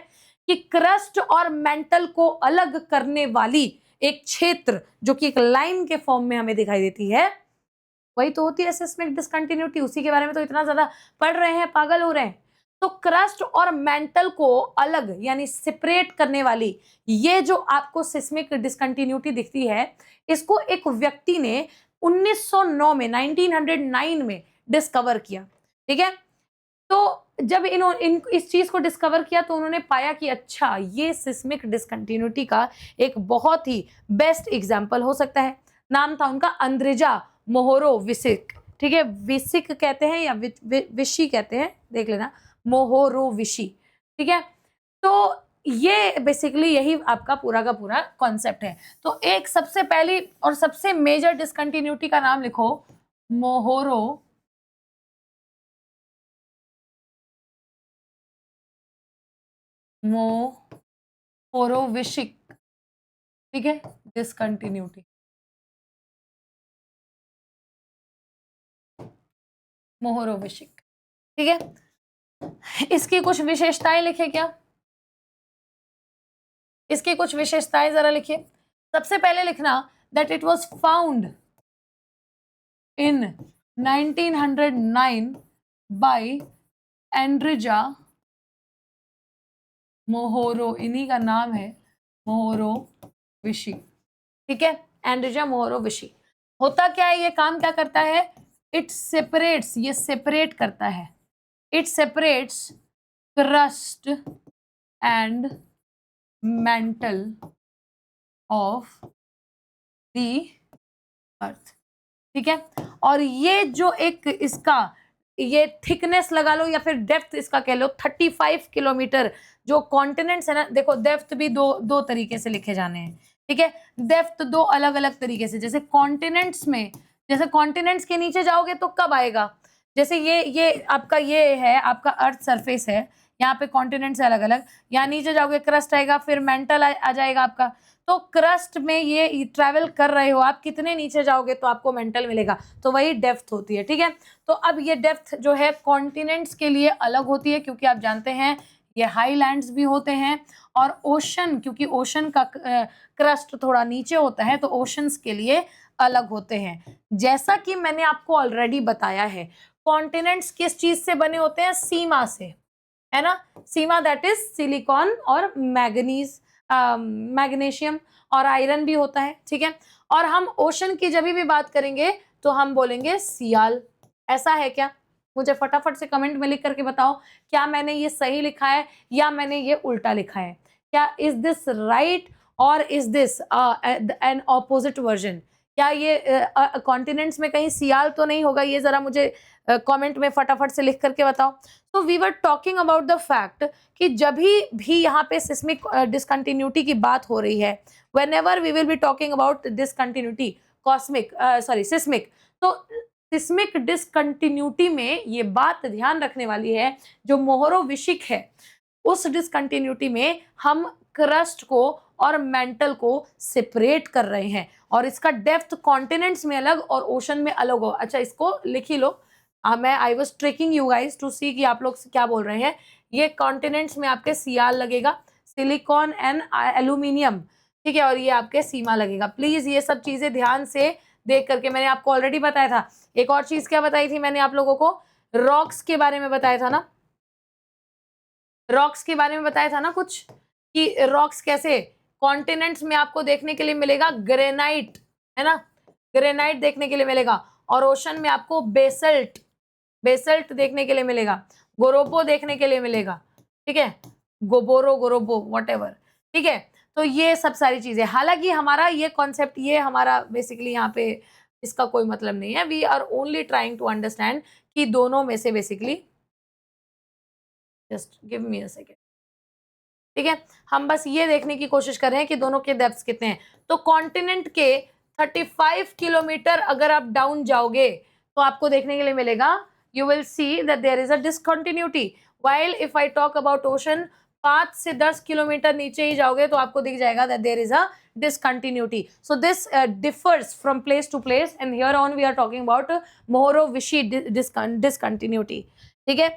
Speaker 1: कि क्रस्ट और मेंटल को अलग करने वाली एक क्षेत्र जो कि एक लाइन के फॉर्म में हमें दिखाई देती है, वही तो होती है सिस्मिक डिसकंटिन्यूटी। उसी के बारे में तो इतना ज्यादा पढ़ रहे हैं, पागल हो रहे हैं। तो क्रस्ट और मेंटल को अलग यानी सेपरेट करने वाली ये जो आपको सिस्मिक डिसकंटिन्यूटी दिखती है, इसको एक व्यक्ति ने 1909 में 1909 में डिस्कवर किया, ठीक है। तो जब इस चीज को डिस्कवर किया तो उन्होंने पाया कि अच्छा ये सिस्मिक डिसकंटिन्यूटी का एक बहुत ही बेस्ट एग्जाम्पल हो सकता है। नाम था उनका अंद्रेजा मोहोरोविसिक, ठीक है, विसिक कहते हैं या विशी कहते हैं, देख लेना, मोहोरोविशी, ठीक है। तो ये बेसिकली यही आपका पूरा का पूरा कॉन्सेप्ट है। तो एक सबसे पहली और सबसे मेजर डिसकंटिन्यूटी का नाम लिखो, मोहोरोविशिक, ठीक है, डिसकंटिन्यूटी, मोहोरोविशिक, ठीक है। इसकी कुछ विशेषताएं लिखे क्या, इसकी कुछ विशेषताएं जरा लिखिए। सबसे पहले लिखना that it was found in 1909 by Andrija इन्हीं का नाम है मोहोरोविशी, ठीक है, एंड्रिजा मोहोरोविशी। होता क्या है, ये काम क्या करता है, इट सेपरेट्स, ये सेपरेट करता है, it separates crust and mantle of the earth, ठीक है। और ये जो एक इसका ये थिकनेस लगा लो या फिर डेप्थ इसका कह लो 35 किलोमीटर, जो कॉन्टिनेंट्स है ना, देखो डेप्थ भी दो तरीके से लिखे जाने हैं, ठीक है। डेप्थ दो अलग अलग तरीके से, जैसे कॉन्टिनेंट्स में, जैसे कॉन्टिनेंट्स के नीचे जाओगे तो कब आएगा, जैसे ये आपका ये है, आपका अर्थ सरफेस है, यहाँ पे कॉन्टिनेंट्स है अलग अलग, यहाँ नीचे जाओगे क्रस्ट आएगा, फिर मेंटल आ जाएगा आपका। तो क्रस्ट में ये ट्रैवल कर रहे हो आप, कितने नीचे जाओगे तो आपको मेंटल मिलेगा, तो वही डेप्थ होती है, ठीक है। तो अब ये डेप्थ जो है कॉन्टिनेंट्स के लिए अलग होती है, क्योंकि आप जानते हैं ये हाईलैंड्स भी होते हैं, और ओशन, क्योंकि ओशन का क्रस्ट थोड़ा नीचे होता है, तो ओशंस के लिए अलग होते हैं। जैसा कि मैंने आपको ऑलरेडी बताया है, कॉन्टिनेंट्स किस चीज से बने होते हैं, सीमा से, है ना, सीमा दैट इज सिलिकॉन और मैग्नीज, मैग्नीशियम और आयरन भी होता है, ठीक है। और हम ओशन की जब भी बात करेंगे तो हम बोलेंगे सियाल, ऐसा है क्या, मुझे फटाफट से कमेंट में लिख करके बताओ, क्या मैंने ये सही लिखा है या मैंने ये उल्टा लिखा है, क्या इज दिस राइट और is this an opposite version, क्या ये कॉन्टिनेंट्स में कहीं सियाल तो नहीं होगा, ये जरा मुझे कमेंट में फटाफट से लिख करके बताओ। तो we were talking about the fact कि जब भी यहाँ पे सिस्मिक डिसकंटिन्यूटी की बात हो रही है, whenever we will be talking about discontinuity cosmic seismic, तो सिस्मिक डिसकंटिन्यूटी में ये बात ध्यान रखने वाली है, जो मोहोरोविशिक है उस डिसकंटिन्यूटी में हम क्रस्ट को और मेंटल को सेपरेट कर रहे हैं, और इसका डेप्थ कॉन्टिनेंट्स में अलग और ओशन में अलग हो। अच्छा, इसको लिख ही लो, मैं I was tricking you guys to see कि आप लोग क्या बोल रहे हैं। ये कॉन्टिनेंट्स में आपके सियाल लगेगा, सिलिकॉन एंड एल्यूमिनियम, ठीक है, और ये आपके सीमा लगेगा। प्लीज ये सब चीजें ध्यान से देख करके, मैंने आपको ऑलरेडी बताया था। एक और चीज क्या बताई थी मैंने आप लोगों को, रॉक्स के बारे में बताया था ना, रॉक्स के बारे में बताया था ना कुछ, कि रॉक्स कैसे कॉन्टिनेंट्स में आपको देखने के लिए मिलेगा, ग्रेनाइट, है ना, ग्रेनाइट देखने के लिए मिलेगा, और ओशन में आपको बेसल्ट, बेसल्ट देखने के लिए मिलेगा, गोरोबो देखने के लिए मिलेगा, ठीक है, गोरोबो व्हाटएवर, ठीक है। तो ये सब सारी चीजें, हालांकि हमारा ये कॉन्सेप्ट, ये हमारा बेसिकली यहाँ पे इसका कोई मतलब नहीं है, we are only trying to understand कि दोनों में से basically, just give me a second, ठीक है, हम बस ये देखने की कोशिश कर रहे हैं कि दोनों के डेप्थ कितने हैं। तो कॉन्टिनेंट के 35 किलोमीटर अगर आप डाउन जाओगे तो आपको देखने के लिए मिलेगा, you will see that there is a discontinuity, while if I talk about ocean, 5 से 10 किलोमीटर नीचे ही जाओगे तो आपको दिख जाएगा that there is a discontinuity. So this differs from place to place, and here on we are talking about Mohorovici discontinuity, ठीक है।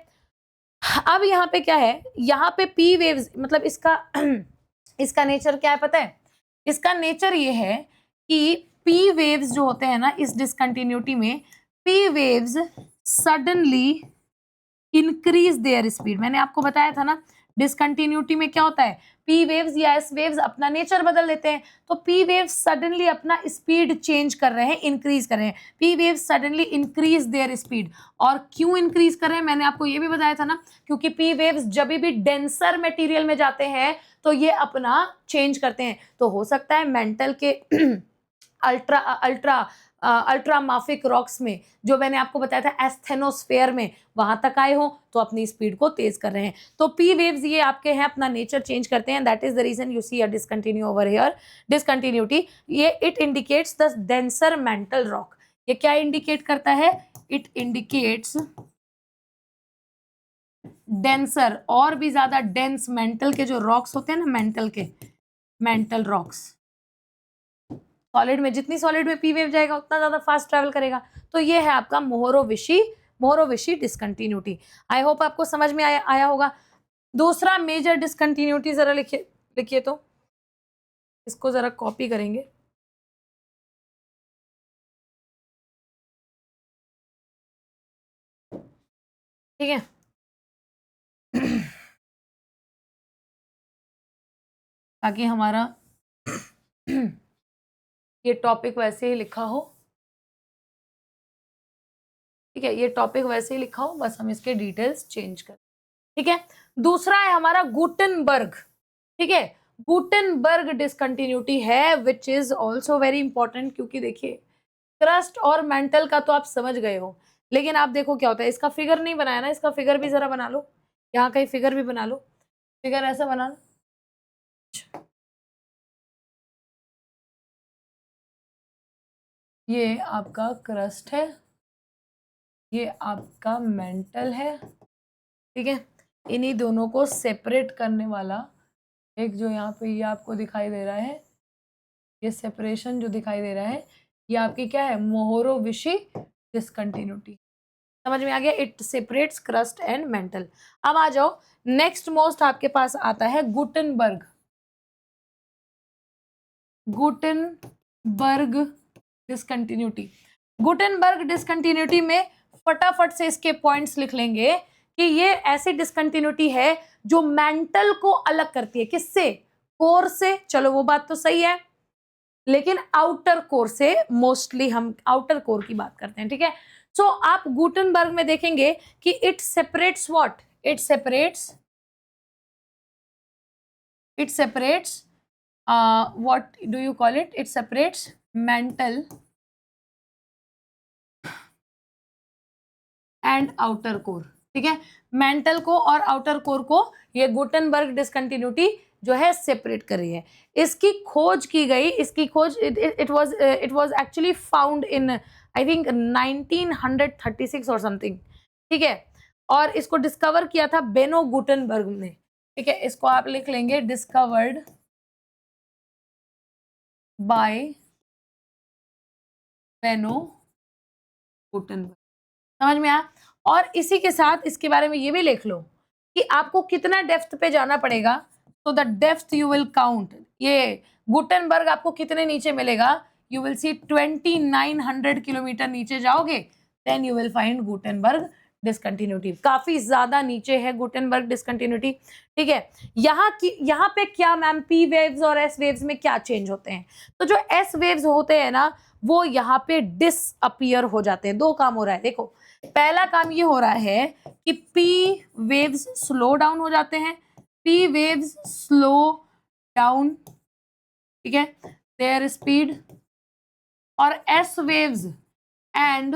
Speaker 1: अब यहाँ पे क्या है, यहाँ पे पी वेव्स, मतलब इसका इसका नेचर क्या है पता है, इसका नेचर ये है कि पी वेव्स जो होते हैं ना इस डिसकंटिन्यूटी में, P waves suddenly increase their speed. मैंने आपको बताया था ना डिसकंटिन्यूटी में क्या होता है, पी वेव्स या एस वेव्स अपना नेचर बदल देते हैं, तो पी वेव्स सडनली अपना स्पीड चेंज कर रहे हैं, इंक्रीज कर रहे हैं, P waves suddenly increase their speed. और क्यों इंक्रीज कर रहे हैं, मैंने आपको ये भी बताया था ना, क्योंकि पी वेव्स जब भी डेंसर मटेरियल में जाते हैं तो ये अपना चेंज करते हैं। तो हो सकता है मेंटल के अल्ट्रा अल्ट्रा अल्ट्रामाफिक रॉक्स में, जो मैंने आपको बताया था एस्थेनोस्फेयर में, वहां तक आए हो तो अपनी स्पीड को तेज कर रहे हैं। तो पी वेव्स ये आपके हैं अपना नेचर चेंज करते हैं, that is the reason you see a discontinue over here, discontinuity. ये it indicates the denser mantle rock. ये क्या इंडिकेट करता है, इट इंडिकेट्स डेंसर, और भी ज्यादा डेंस मेंटल के जो रॉक्स होते हैं ना, मेंटल के, मेंटल रॉक्स, सॉलिड में जितनी सॉलिड में पी वेव जाएगा उतना ज्यादा फास्ट ट्रैवल करेगा। तो ये है आपका मोहोरोविशी डिसकंटिन्यूटी। आई होप आपको समझ में आया होगा। दूसरा मेजर डिसकंटिन्यूटी जरा लिखिए तो इसको जरा कॉपी करेंगे, ठीक है। ताकि हमारा ये टॉपिक वैसे ही लिखा हो, ठीक है, ये टॉपिक वैसे ही लिखा हो, बस हम इसके डिटेल्स चेंज करें, ठीक है। दूसरा है हमारा गुटेनबर्ग, ठीक है। गुटेनबर्ग डिसकंटिन्यूटी है which is also very important, क्योंकि देखिए क्रस्ट और मेंटल का तो आप समझ गए हो, लेकिन आप देखो क्या होता है, इसका फिगर नहीं बनाया ना, इसका फिगर भी जरा बना लो, यहाँ कहीं फिगर भी बना लो, फिगर ऐसा बना लो, ये आपका क्रस्ट है, ये आपका मेंटल है, ठीक है। इन्हीं दोनों को सेपरेट करने वाला एक जो यहाँ पे ये आपको दिखाई दे रहा है, ये सेपरेशन जो दिखाई दे रहा है, ये आपकी क्या है, मोहोरोविशी डिसकंटिन्यूटी। समझ में आ गया, it separates crust and mental. अब आ जाओ, नेक्स्ट मोस्ट आपके पास आता है Gutenberg. Gutenberg discontinuity. Gutenberg discontinuity में फटाफट से इसके पॉइंट्स लिख लेंगे कि ये ऐसी डिसकंटिन्यूटी है जो मेंटल को अलग करती है, किससे, कोर से, चलो वो बात तो सही है, लेकिन आउटर कोर से, मोस्टली हम आउटर कोर की बात करते हैं, ठीक है। सो आप गुटेनबर्ग में देखेंगे कि it separates what, it separates what do you call it, it separates mental and outer core, ठीक है। मेंटल को और आउटर कोर को ये गुटेनबर्ग डिसकंटिन्यूटी जो है सेपरेट कर रही है। इसकी खोज की गई, इसकी खोज it was actually found in I think 1936 और समथिंग, ठीक है। और इसको डिस्कवर किया था बेनो गुटेनबर्ग ने, ठीक है। इसको आप लिख लेंगे डिस्कवर्ड बाय बेनो गुटेनबर्ग। समझ में आया। और इसी के साथ इसके बारे में ये भी लिख लो कि आपको कितना डेप्थ पे जाना पड़ेगा, तो the depth you will count, ये गुटेनबर्ग आपको कितने नीचे मिलेगा, यू विल सी 2900 किलोमीटर नीचे जाओगे, then you will find Gutenberg discontinuity. काफी ज्यादा नीचे है गुटेनबर्ग डिसकंटिन्यूटी, ठीक है। यहाँ पे क्या मैम, पी वेव्स और एस वेव्स में क्या चेंज होते हैं, तो जो एस वेव्स होते हैं ना, वो यहाँ पे डिसअपियर हो जाते हैं। दो काम हो रहा है, देखो पहला काम ये हो रहा है कि पी वेव्स स्लो डाउन हो जाते हैं, पी वेव्स स्लो डाउन, ठीक है, देयर स्पीड, और S waves and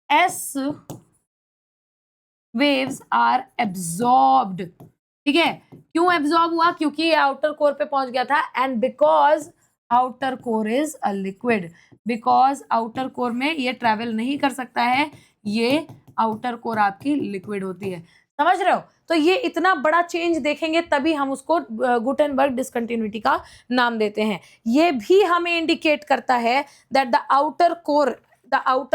Speaker 1: S waves are absorbed, ठीक है। क्यों एब्जॉर्ब हुआ, क्योंकि ये आउटर कोर पे पहुंच गया था, and because outer core is a liquid, because outer core में ये ट्रेवल नहीं कर सकता है, ये आउटर कोर आपकी लिक्विड होती है। समझ रहे हो, तो ये इतना बड़ा चेंज देखेंगे तभी हम उसको गुटेनबर्ग डिसकंटिन्यूटी का नाम देते हैं। ये भी हमें इंडिकेट करता है that the outer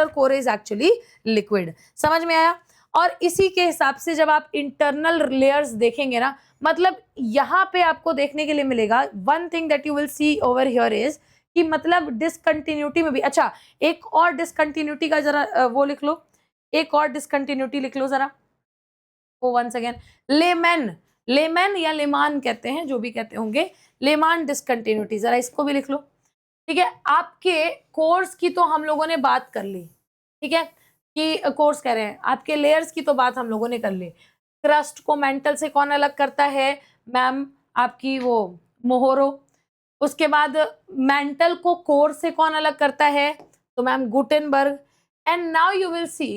Speaker 1: core is actually liquid. समझ में आया। और इसी के हिसाब से जब आप इंटरनल लेयर्स देखेंगे ना, मतलब यहाँ पे आपको देखने के लिए मिलेगा, one thing that you will C over here is कि मतलब डिसकंटिन्यूटी में भी, अच्छा एक और डिसकंटिन्यूटी का जरा वो लिख लो, एक और डिसकंटिन्यूटी लिख लो जरा, वो वंस अगेन लेमैन, लेमैन या लेमान कहते हैं, जो भी कहते होंगे, लेमान डिसकंटिन्यूटी, जरा इसको भी लिख लो, ठीक है। आपके कोर्स की तो हम लोगों ने बात कर ली, ठीक है, कि कोर्स कह रहे हैं, आपके लेयर्स की तो बात हम लोगों ने कर ली। क्रस्ट को मेंटल से कौन अलग करता है मैम, आपकी वो मोहोरो। उसके बाद मेंटल को कोर से कौन अलग करता है, तो ma'am Gutenberg. And now you will सी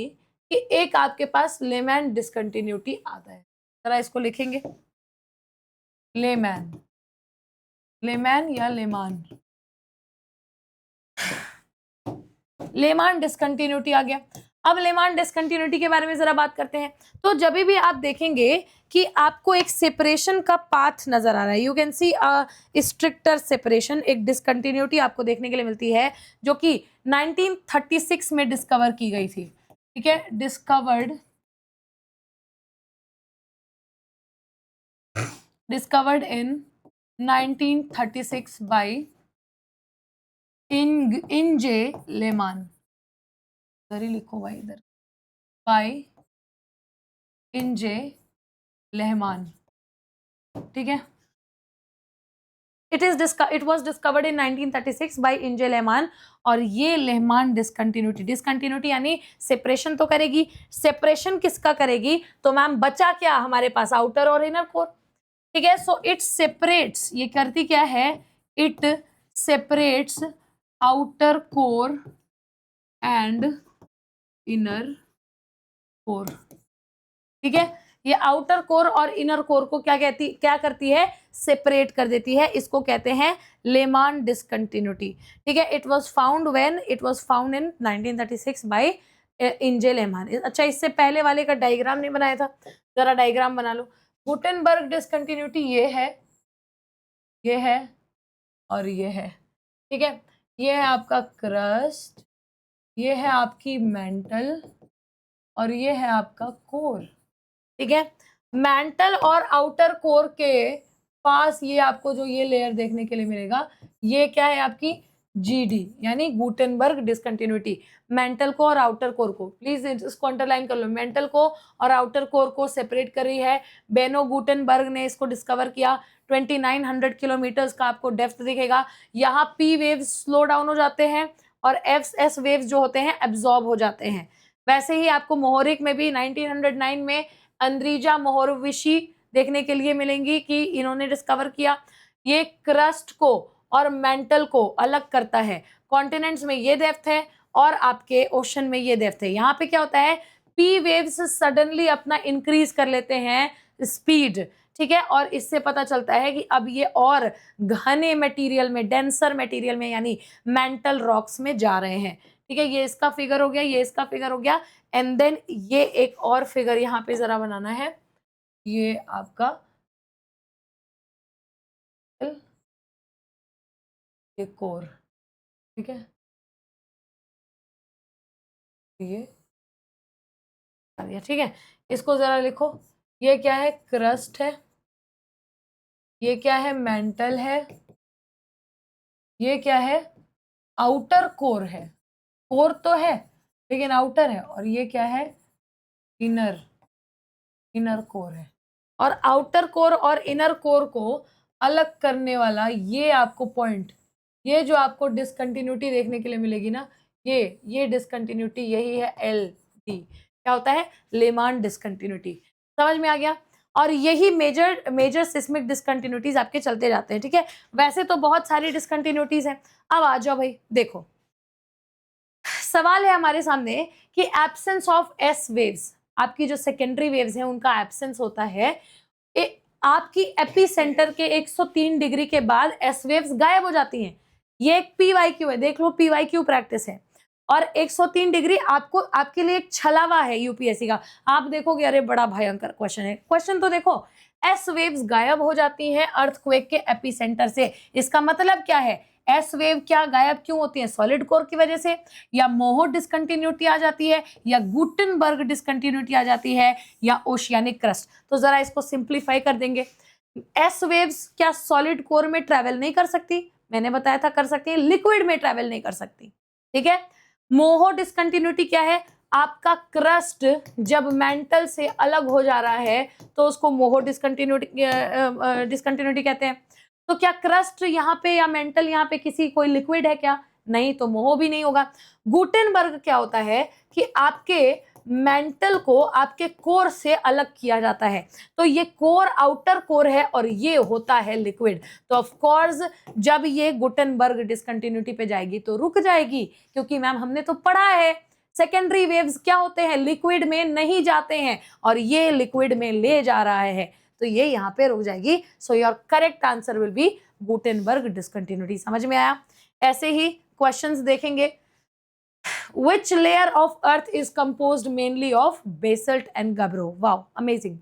Speaker 1: कि एक आपके पास लेमैन डिसकंटिन्यूटी आता है, जरा इसको लिखेंगे, लेमैन, लेमैन या लेमान, लेमान डिसकंटिन्यूटी आ गया। अब लेमान डिसकंटिन्यूटी के बारे में जरा बात करते हैं। तो जब भी आप देखेंगे कि आपको एक सेपरेशन का पाथ नजर आ रहा है, you can see stricter separation, एक डिसकंटिन्यूटी आपको देखने के लिए मिलती है जो कि 1936 में डिस्कवर की गई थी, ठीक है, discovered in 1936 bye in J Le Mans, इधर ही लिखो भाई, इधर, बाय इन जे लेहमान, ठीक है। It was discovered in 1936 by Inge Lehmann. और ये लेहमान डिसकंटिन्यूटी यानी सेपरेशन तो करेगी, सेपरेशन किसका करेगी, तो मैम बचा क्या हमारे पास, आउटर और इनर कोर। ठीक है, सो इट सेपरेट्स, ये करती क्या है, it separates outer core and inner core. ठीक है, ये आउटर कोर और इनर कोर को क्या करती है, सेपरेट कर देती है। इसको कहते हैं लेहमान डिसकंटिन्यूटी। ठीक है, it was found in 1936 by Inge Lehmann. अच्छा, इससे पहले वाले का डायग्राम नहीं बनाया था, जरा डायग्राम बना लो। गुटेनबर्ग डिसकंटिन्यूटी ये है और ये है। ठीक है, ये है आपका क्रस्ट, ये है आपकी मेंटल और ये है आपका कोर। ठीक है, मेंटल और आउटर कोर के पास ये आपको जो ये लेयर देखने के लिए मिलेगा, ये क्या है आपकी जीडी यानी गुटेनबर्ग डिसकंटिन्यूटी। मेंटल को और आउटर कोर को, प्लीज इसको अंडरलाइन कर लो, मेंटल को और आउटर कोर को सेपरेट कर रही है। बेनो गुटेनबर्ग ने इसको डिस्कवर किया। 2900 किलोमीटर्स का आपको डेप्थ दिखेगा। यहाँ पी वेव्स स्लो डाउन हो जाते हैं और एस वेव्स जो होते हैं एब्जॉर्ब हो जाते हैं। वैसे ही आपको मोहरिक में भी 1909 में अंद्रीजा मोहरविशी देखने के लिए मिलेंगी कि इन्होंने डिस्कवर किया। ये क्रस्ट को और मेंटल को अलग करता है। कॉन्टिनेंट्स में ये डेप्थ है और आपके ओशन में ये डेप्थ है। यहाँ पे क्या होता है, पी वेव्स सडनली अपना इंक्रीज कर लेते हैं स्पीड। ठीक है, और इससे पता चलता है कि अब ये और घने मटेरियल में, डेंसर मटेरियल में यानी मेंटल रॉक्स में जा रहे हैं। ठीक है, ये इसका फिगर हो गया, ये इसका फिगर हो गया। एंड देन ये एक और फिगर यहाँ पे जरा बनाना है, ये आपका ये कोर। ठीक है, ये ठीक है, इसको जरा लिखो। ये क्या है, क्रस्ट है, ये क्या है, मेंटल है, ये क्या है, आउटर कोर है। कोर तो है लेकिन आउटर है, और ये क्या है, इनर कोर है। और आउटर कोर और इनर कोर को अलग करने वाला ये आपको पॉइंट, ये जो आपको डिसकंटिन्यूटी देखने के लिए मिलेगी ना, ये डिसकंटिन्यूटी यही है एल डी। क्या होता है, लेहमान डिसकंटिन्यूटी। समझ में आ गया। और यही मेजर सिस्मिक डिसकंटिन्यूटीज आपके चलते जाते हैं। ठीक है, वैसे तो बहुत सारी डिसकंटिन्यूटीज हैं। अब आ जाओ भाई, देखो सवाल है हमारे सामने कि एब्सेंस ऑफ एस वेव्स, आपकी जो सेकेंडरी वेव्स हैं उनका एब्सेंस होता है। आपकी एपी सेंटर के 103 डिग्री के बाद एस वेव्स गायब हो जाती हैं। ये एक पीवाईक्यू है, देख लो पीवाईक्यू प्रैक्टिस है। और 103 डिग्री आपको, आपके लिए एक छलावा है यूपीएससी का। आप देखोगे अरे बड़ा भयंकर क्वेश्चन है। क्वेश्चन तो देखो, एस वेव्स गायब हो जाती हैं अर्थक्वेक के एपी सेंटर से। इसका मतलब क्या है, एस वेव क्या गायब क्यों होती है, सॉलिड कोर की वजह से, या मोहो डिसकंटिन्यूटी आ जाती है, या गुटेनबर्ग डिसकंटिन्यूटी आ जाती है, या ओशियानिक क्रस्ट। तो जरा इसको सिंप्लीफाई कर देंगे। एस वेव्स क्या सॉलिड कोर में ट्रेवल नहीं कर सकती, मैंने बताया था कर सकती है, लिक्विड में ट्रेवल नहीं कर सकती। ठीक है, मोहो डिसकंटिन्यूटी क्या है, आपका क्रस्ट जब मेंटल से अलग हो जा रहा है तो उसको मोहो डिसकंटिन्यूटी कहते हैं। तो क्या क्रस्ट यहाँ पे या मेंटल यहाँ पे किसी कोई लिक्विड है क्या, नहीं, तो मोहो भी नहीं होगा। गुटेनबर्ग क्या होता है कि आपके मेंटल को आपके कोर से अलग किया जाता है। तो ये कोर आउटर कोर है और ये होता है लिक्विड। तो ऑफ कोर्स जब ये गुटेनबर्ग डिसकंटिन्यूटी पे जाएगी तो रुक जाएगी, क्योंकि मैम हमने तो पढ़ा है सेकेंडरी वेव्स क्या होते हैं, लिक्विड में नहीं जाते हैं, और ये लिक्विड में ले जा रहा है, तो ये यहाँ पे रुक जाएगी। So your correct answer will be Gutenberg discontinuity. समझ में आया। ऐसे ही क्वेश्चंस देखेंगे। Which layer of earth is composed mainly of basalt and gabbro? Wow, amazing।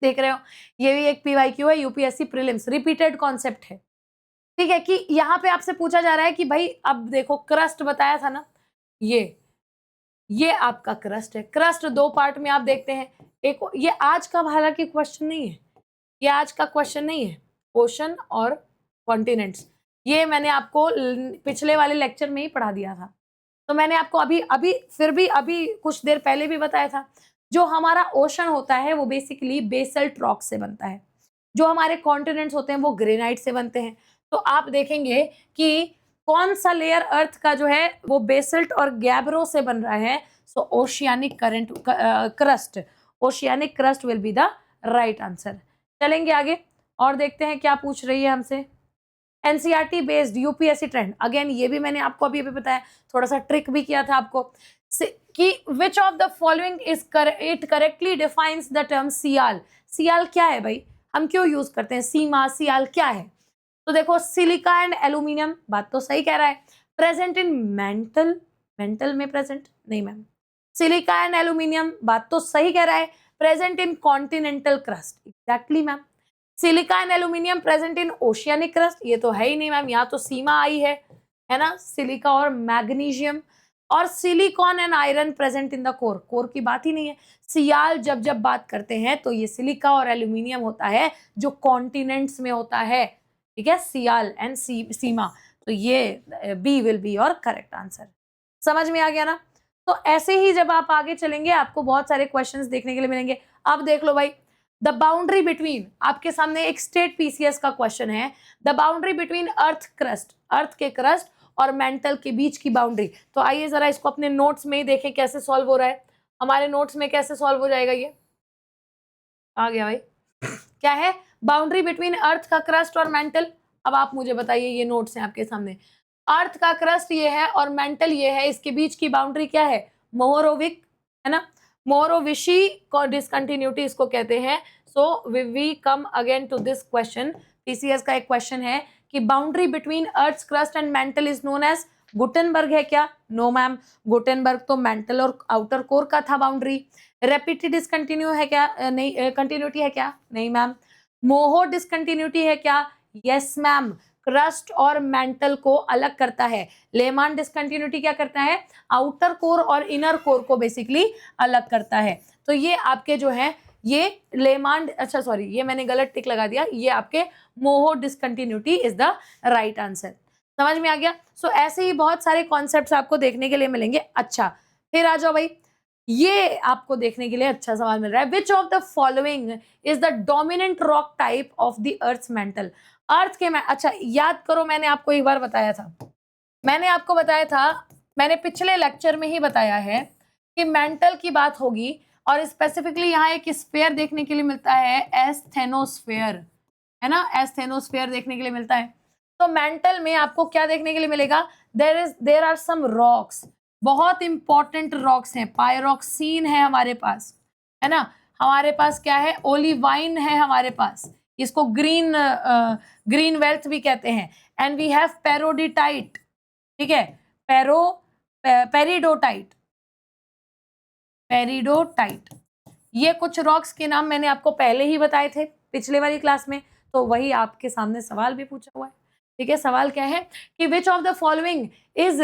Speaker 1: देख रहे हो, ये भी एक पीवाईक्यू है, यूपीएससी प्रीलिम्स, रिपीटेड कॉन्सेप्ट है। ठीक है, कि यहाँ पे आपसे पूछा जा रहा है कि भाई अब देखो क्रस्ट बताया था ना, ये आपका क्रस्ट है। क्रस्ट दो पार्ट में आप देखते हैं, एक ये आज का हालांकि क्वेश्चन नहीं है, ये आज का क्वेश्चन नहीं है, ओशन और कॉन्टिनेंट्स, ये मैंने आपको पिछले वाले लेक्चर में ही पढ़ा दिया था। तो मैंने आपको अभी कुछ देर पहले भी बताया था, जो हमारा ओशन होता है वो बेसिकली बेसल्ट रॉक से बनता है। जो हमारे कॉन्टिनेंट्स होते हैं वो ग्रेनाइट से बनते हैं। तो आप देखेंगे कि कौन सा लेयर अर्थ का जो है वो बेसल्ट और गैब्रो से बन रहा है। So oceanic current crust, oceanic crust will be the right answer. चलेंगे आगे और देखते हैं क्या पूछ रही है हमसे। NCERT based UPSC trend, again ये भी मैंने आपको अभी बताया, थोड़ा सा ट्रिक भी किया था आपको कि which of the following is it correctly defines the term sial. Sial क्या है भाई, हम क्यों यूज करते हैं, सीमा सियाल क्या है। तो देखो सिलिका एंड एल्यूमिनियम, बात तो सही कह रहा है। प्रेजेंट इन मेंटल, मेंटल में प्रेजेंट नहीं मैम। सिलिका एंड एल्यूमिनियम, बात तो सही कह रहा है। Present in continental crust, exactly ma'am. Silica and aluminium present in oceanic crust, ये तो है ही नहीं मैम, यहाँ तो सीमा आई है ना, सिलिका और मैग्नीशियम। और silicon and iron present in the core, core की बात ही नहीं है। सियाल जब जब बात करते हैं तो ये सिलिका और एल्यूमिनियम होता है जो कॉन्टिनेंट्स में होता है, ठीक है, सियाल एंड सीमा। तो ये B will be your correct answer. समझ में आ गया ना। तो ऐसे ही जब आप आगे चलेंगे आपको बहुत सारे क्वेश्चंस देखने के लिए मिलेंगे। अब देख लो भाई, द बाउंड्री बिटवीन, आपके सामने एक स्टेट पीसीएस का क्वेश्चन है, the boundary between earth crust, earth के क्रस्ट और मेंटल के बीच की बाउंड्री। तो आइए जरा इसको अपने नोट्स में ही देखें कैसे सॉल्व हो रहा है। हमारे नोट्स में कैसे सॉल्व हो जाएगा, ये आ गया भाई, क्या है, बाउंड्री बिटवीन अर्थ का क्रस्ट और मेंटल। अब आप मुझे बताइए, ये नोट्स हैं आपके सामने, अर्थ का क्रस्ट ये है और मेंटल ये है, इसके बीच की बाउंड्री क्या है, मोहरोविक, है ना, मोहरोविशी डिसकंटिन्यूटी इसको कहते हैं। So we come again to this question, PCS का एक क्वेश्चन है कि boundary between earth crust and mantle is known as Gutenberg है क्या, नो मैम, गुटेनबर्ग तो मेंटल और आउटर कोर का था बाउंड्री। रेपिटेड डिसकंटिन्यू है क्या, नहीं, कंटिन्यूटी है क्या, नहीं मैम। मोहो डिसकंटिन्यूटी है क्या, यस मैम, क्रस्ट और मेंटल को अलग करता है। लेमान डिसकंटिन्यूटी क्या करता है, आउटर कोर और इनर कोर को बेसिकली अलग करता है। तो ये आपके जो है ये लेमान, अच्छा सॉरी ये मैंने गलत टिक लगा दिया, ये आपके Moho discontinuity is the right answer. समझ में आ गया। सो ऐसे ही बहुत सारे कॉन्सेप्ट्स आपको देखने के लिए मिलेंगे। अच्छा फिर आ जाओ भाई, ये आपको देखने के लिए अच्छा सवाल मिल रहा है, which of the following is the dominant rock type of the earth mantle. Earth के में, अच्छा याद करो मैंने आपको एक बार बताया था, मैंने आपको बताया था, मैंने पिछले लेक्चर में ही बताया है कि मेंटल की बात होगी और स्पेसिफिकली यहाँ एक स्फेयर देखने के लिए मिलता है, एस्थेनोस्फेयर, है ना, एस्थेनोस्फेयर देखने के लिए मिलता है। तो मेंटल में आपको क्या देखने के लिए मिलेगा, देर आर सम रॉक्स, बहुत इंपॉर्टेंट रॉक्स हैं, पायरोक्सीन है हमारे पास, है ना, हमारे पास क्या है, ओलिवाइन है हमारे पास, इसको ग्रीन वेल्थ भी कहते हैं। एंड वी हैव पेरोडिटाइट, ठीक है, पेरिडोटाइट, पेरिडोटाइट, ये कुछ रॉक्स के नाम मैंने आपको पहले ही बताए थे पिछले वाली क्लास में, तो वही आपके सामने सवाल भी पूछा हुआ है। ठीक है, सवाल क्या है कि which of the following is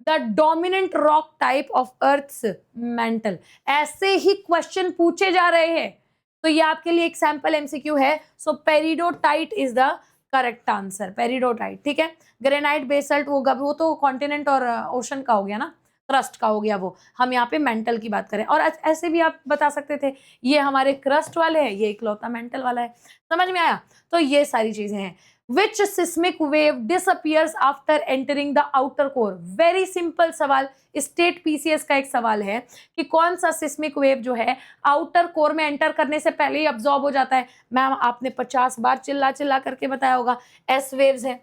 Speaker 1: the dominant rock type of earth's mantle. ऐसे ही क्वेश्चन पूछे जा रहे हैं, तो ये आपके लिए एक सैंपल एमसीक्यू है। So peridotite is the correct answer, peridotite, ठीक है। ग्रेनाइट बेसल्ट वो तो कॉन्टिनेंट और ओशन का हो गया ना, क्रस्ट का हो गया वो, हम यहाँ पे मेंटल की बात करें। और ऐसे भी आप बता सकते थे ये हमारे क्रस्ट वाले हैं, ये इकलौता मेंटल वाला है। समझ में आया। तो ये सारी चीजें हैं। Which seismic wave disappears after entering the outer core. Very simple सवाल, स्टेट पीसीएस का एक सवाल है कि कौन सा सिस्मिक वेव जो है आउटर कोर में एंटर करने से पहले ही अब्सॉर्ब हो जाता है। मैम आपने 50 बार चिल्ला चिल्ला करके बताया होगा, एस वेव्स है,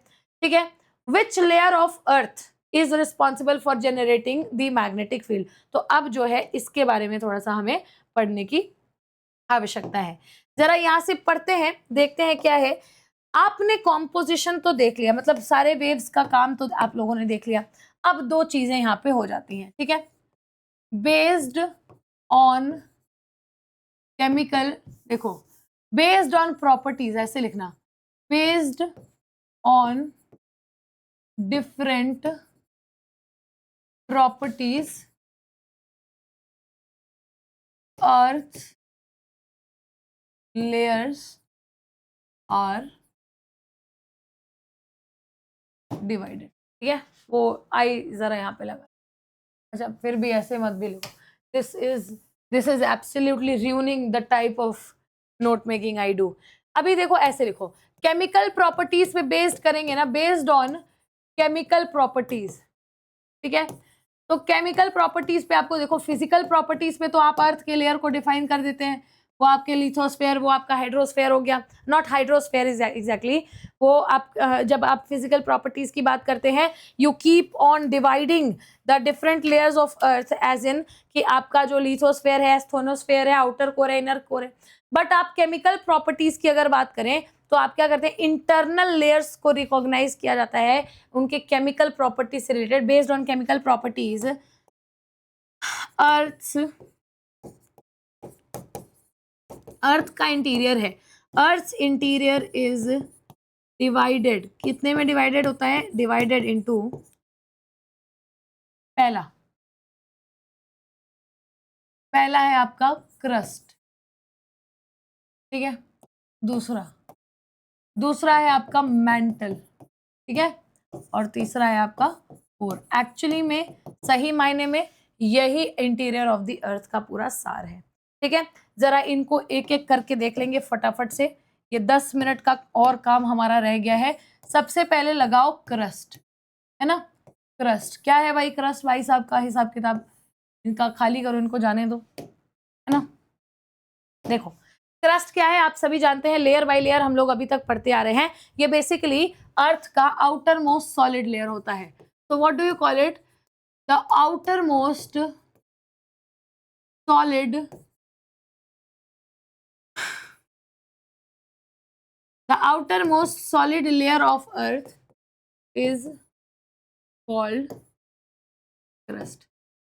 Speaker 1: ठीक है। Which layer of earth is responsible for generating the magnetic field. तो अब जो है इसके बारे में थोड़ा सा हमें पढ़ने की आवश्यकता है। जरा यहाँ से पढ़ते हैं, देखते हैं क्या है। आपने कॉम्पोजिशन तो देख लिया, मतलब सारे वेव्स का काम तो आप लोगों ने देख लिया। अब दो चीजें यहाँ पे हो जाती हैं, ठीक है। बेस्ड ऑन केमिकल, देखो बेस्ड ऑन प्रॉपर्टीज ऐसे लिखना, based on different properties earth layers are divided, ठीक है। वो आई जरा यहाँ पे लगा, अच्छा फिर भी ऐसे मत भी लिखो, this is absolutely ruining the type of note making I do। अभी देखो ऐसे लिखो, केमिकल प्रॉपर्टीज पे बेस्ड करेंगे ना, बेस्ड ऑन केमिकल प्रॉपर्टीज, ठीक है। तो केमिकल प्रॉपर्टीज पे आपको देखो, फिजिकल प्रॉपर्टीज पे तो आप अर्थ के लेयर को डिफाइन कर देते हैं, वो आपके लिथोस्फेयर, वो आपका हाइड्रोस्फेयर हो गया, नॉट हाइड्रोस्फेयर एग्जैक्टली, वो आप जब आप फिजिकल प्रॉपर्टीज की बात करते हैं, you keep on dividing the different layers of earth, as in कि आपका जो लिथोस्फेयर है, स्थोनोस्फेयर है, आउटर कोर है, इनर कोर है। बट आप केमिकल प्रॉपर्टीज की अगर बात करें तो आप क्या करते हैं, इंटरनल लेयर्स को रिकॉग्नाइज किया जाता है उनके केमिकल प्रॉपर्टीज से related. Based on chemical properties, earth का इंटीरियर है, अर्थ इंटीरियर इज डिवाइडेड, कितने में डिवाइडेड होता है, डिवाइडेड इनटू, पहला है आपका क्रस्ट, ठीक है, दूसरा है आपका मेंटल, ठीक है, और तीसरा है आपका कोर। एक्चुअली में सही मायने में यही इंटीरियर ऑफ द अर्थ का पूरा सार है, ठीक है। जरा इनको एक एक करके देख लेंगे फटाफट से, ये 10 मिनट का और काम हमारा रह गया है। सबसे पहले लगाओ क्रस्ट, है ना, क्रस्ट क्या है भाई, क्रस्ट भाई साहब का हिसाब किताब इनका खाली करो, इनको जाने दो, है ना। देखो क्रस्ट क्या है, आप सभी जानते हैं, लेयर बाय लेयर हम लोग अभी तक पढ़ते आ रहे हैं। ये बेसिकली अर्थ का आउटर मोस्ट सॉलिड लेयर होता है। तो what do you call it, the outer most solid, the outermost solid layer of earth is called crust।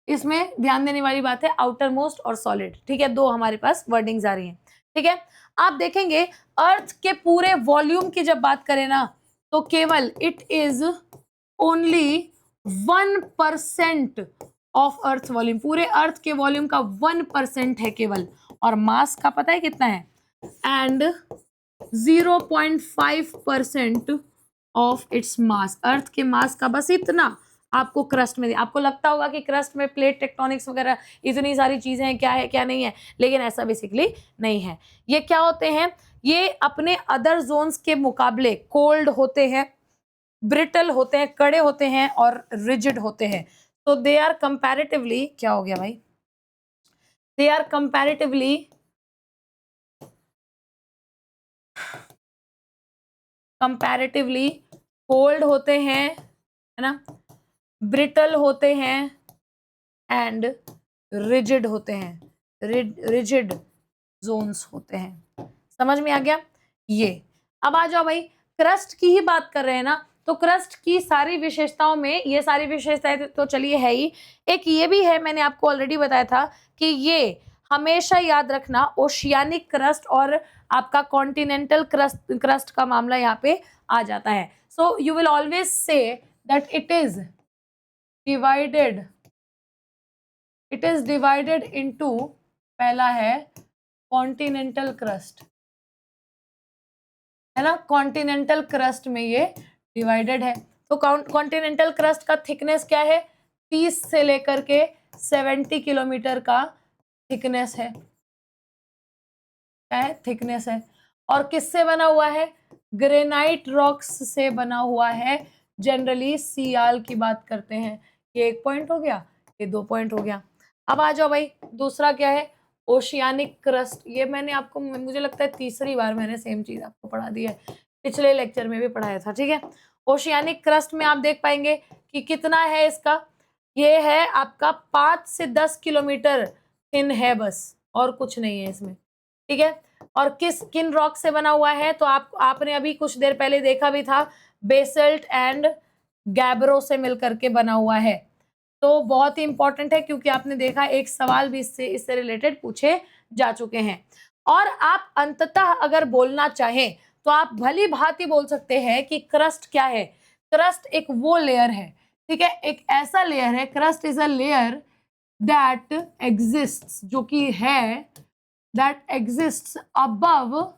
Speaker 1: इसमें ध्यान देने वाली बात है आउटर मोस्ट और सॉलिड, ठीक है, दो हमारे पास वर्डिंग्स आ रही हैं, ठीक है। आप देखेंगे अर्थ के पूरे वॉल्यूम की जब बात करें ना, तो केवल it is only 1% of earth volume, पूरे अर्थ के वॉल्यूम का 1% है केवल, और मास का पता है कितना है, एंड 0.5% ऑफ इट्स मास, अर्थ के मास का बस इतना आपको क्रस्ट में। आपको लगता होगा कि क्रस्ट में प्लेट टेक्टोनिक्स वगैरह इतनी सारी चीजें हैं, क्या है क्या नहीं है, लेकिन ऐसा बेसिकली नहीं है। ये क्या होते हैं, ये अपने अदर जोन्स के मुकाबले कोल्ड होते हैं, ब्रिटल होते हैं, कड़े होते हैं और रिजिड होते हैं। तो दे आर कंपैरेटिवली, क्या हो गया भाई, दे आर कंपैरेटिवली कोल्ड होते हैं, है ना, ब्रिटल होते हैं एंड रिजिड होते हैं, रिजिड जोन्स होते हैं। समझ में आ गया ये। अब आ जाओ भाई, क्रस्ट की ही बात कर रहे हैं ना, तो क्रस्ट की सारी विशेषताओं में ये सारी विशेषताएं तो चलिए है ही, एक ये भी है, मैंने आपको ऑलरेडी बताया था कि ये हमेशा याद रखना, ओशियानिक क्रस्ट और आपका कॉन्टिनेंटल क्रस्ट का मामला यहाँ पे आ जाता है। So you will always say that it is divided into, पहला है कॉन्टिनेंटल क्रस्ट, है ना, कॉन्टिनेंटल क्रस्ट में ये डिवाइडेड है। तो कॉन्टिनेंटल क्रस्ट का थिकनेस क्या है, 30 से लेकर के 70 किलोमीटर का थिकनेस है, क्या है, थिकनेस है। और किससे बना हुआ है, ग्रेनाइट रॉक्स से बना हुआ है। जनरली सियाल की बात करते हैं। ये 1 पॉइंट हो गया, ये 2 पॉइंट हो गया। अब आ जाओ भाई, दूसरा क्या है, ओशियानिक क्रस्ट। ये मैंने आपको, मुझे लगता है तीसरी बार मैंने सेम चीज आपको पढ़ा दी है, पिछले लेक्चर में भी पढ़ाया था, ठीक है। ओशियानिक क्रस्ट में आप देख पाएंगे कि कितना है इसका, ये है आपका 5 से 10 किलोमीटर थिन है बस, और कुछ नहीं है इसमें, ठीक है। और किन रॉक से बना हुआ है, तो आपने अभी कुछ देर पहले देखा भी था, बेसल्ट एंड गैब्रो से मिलकर के बना हुआ है। तो बहुत ही इंपॉर्टेंट है, क्योंकि आपने देखा एक सवाल भी इससे रिलेटेड पूछे जा चुके हैं। और आप अंततः अगर बोलना चाहें तो आप भली भांति बोल सकते हैं कि क्रस्ट क्या है। क्रस्ट एक वो लेयर है, ठीक है, एक ऐसा लेयर है, crust is a layer that exists, जो कि है, that exists above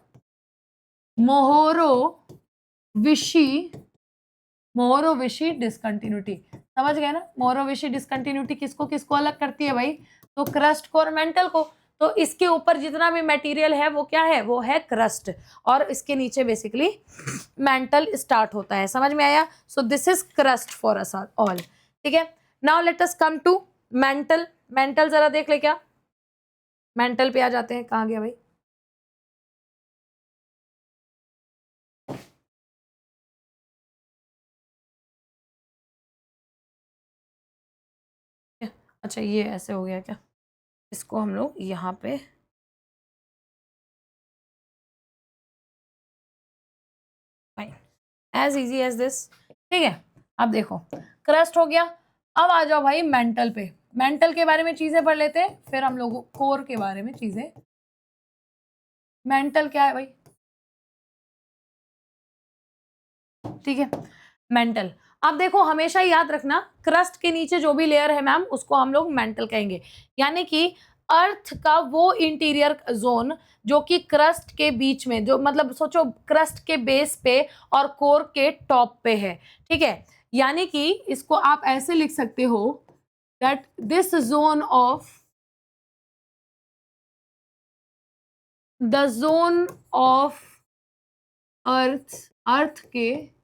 Speaker 1: मोहरोविशी डिस्कंटिन्यूटी। समझ गए ना, मोहरोविशी डिस्कंटिन्यूटी किसको किसको अलग करती है भाई, तो क्रस्ट को और मेंटल को। तो इसके ऊपर जितना भी मटेरियल है वो क्या है, वो है क्रस्ट, और इसके नीचे बेसिकली मेंटल स्टार्ट होता है। समझ में आया? So this is crust for us all. ठीक है, now let us come to mantle. Mantle जरा देख ले, क्या मेंटल पे आ जाते हैं। कहाँ गया भाई? अच्छा, ये ऐसे हो गया क्या? इसको हम लोग यहाँ पे fine, as easy as this. ठीक है, अब देखो क्रस्ट हो गया। अब आ जाओ भाई मेंटल पे। मेंटल के बारे में चीजें पढ़ लेते हैं, फिर हम लोग कोर के बारे में चीजें। मेंटल क्या है भाई? ठीक है, मेंटल। अब देखो हमेशा याद रखना, क्रस्ट के नीचे जो भी लेयर है मैम, उसको हम लोग मेंटल कहेंगे। यानी कि अर्थ का वो इंटीरियर जोन जो कि क्रस्ट के बीच में, जो मतलब सोचो क्रस्ट के बेस पे और कोर के टॉप पे है। ठीक है, यानी कि इसको आप ऐसे लिख सकते हो that this zone of the zone of earth, earth के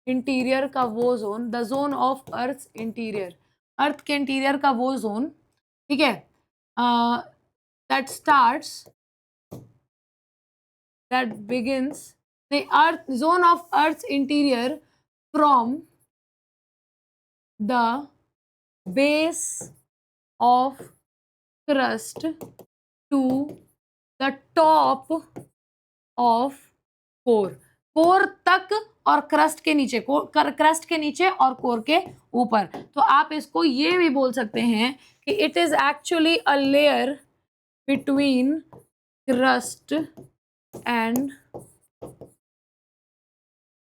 Speaker 1: इंटीरियर का वो zone, the zone of earth interior, earth के इंटीरियर का वो जोन। ठीक है, that starts, that begins the earth zone of earth interior from the base of crust to the top of core, core तक और crust के नीचे, crust के नीचे और कोर के ऊपर। तो आप इसको ये भी बोल सकते हैं कि it is actually a layer between crust and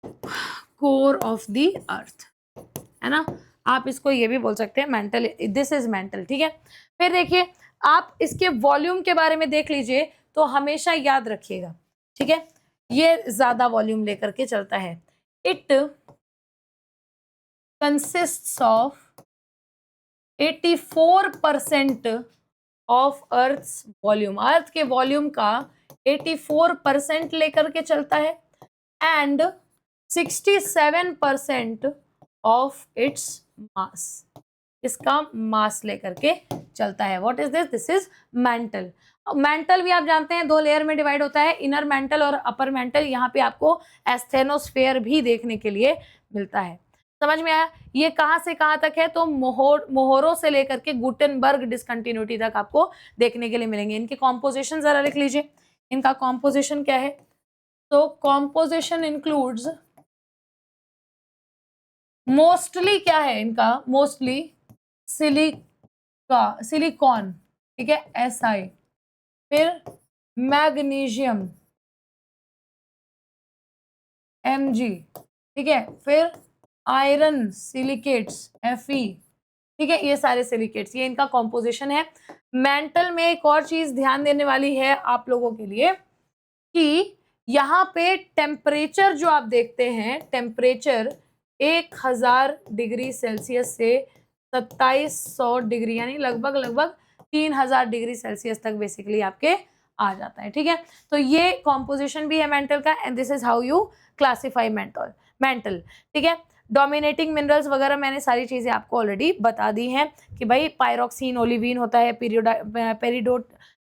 Speaker 1: core of the अर्थ, है ना? आप इसको ये भी बोल सकते हैं मेंटल, दिस इज मेंटल। ठीक है, फिर देखिए आप इसके वॉल्यूम के बारे में देख लीजिए, तो हमेशा याद रखिएगा। ठीक है, ये ज्यादा वॉल्यूम लेकर के चलता है। It consists of 84% of earth volume, earth के वॉल्यूम का 84% लेकर के चलता है, एंड 67% ऑफ इट्स मास, इसका मास लेकर के चलता है। What is this? This is mental. Mental भी आप जानते हैं दो लेयर में डिवाइड होता है, इनर मेंटल और अपर मेंटल। यहाँ पे आपको एस्थेनोस्फेयर भी देखने के लिए मिलता है। समझ में आया? ये कहाँ से कहाँ तक है? तो मोहरों से लेकर के गुटेनबर्ग डिसकंटिन्यूटी तक आपको देखने के लिए मिलेंगे। इनके कॉम्पोजिशन जरा लिख लीजिए, इनका कॉम्पोजिशन क्या है? तो कॉम्पोजिशन इंक्लूड्स, मोस्टली क्या है इनका? मोस्टली सिलिकॉन, ठीक है, Si, फिर मैग्नीशियम Mg, ठीक है, फिर आयरन सिलिकेट्स Fe, ठीक है, ये सारे सिलिकेट्स, ये इनका कॉम्पोजिशन है। मेंटल में एक और चीज ध्यान देने वाली है आप लोगों के लिए कि यहाँ पे टेम्परेचर जो आप देखते हैं, टेम्परेचर 1000 डिग्री सेल्सियस से 2700 डिग्री, यानी लगभग लगभग 3000 डिग्री सेल्सियस तक बेसिकली आपके आ जाता है। ठीक है, तो ये कॉम्पोजिशन भी है मेंटल का, and this is how you classify mental. ठीक है, डोमिनेटिंग मिनरल्स वगैरह मैंने सारी चीजें आपको ऑलरेडी बता दी हैं कि भाई पायरोक्सिन, ओलिवीन होता है,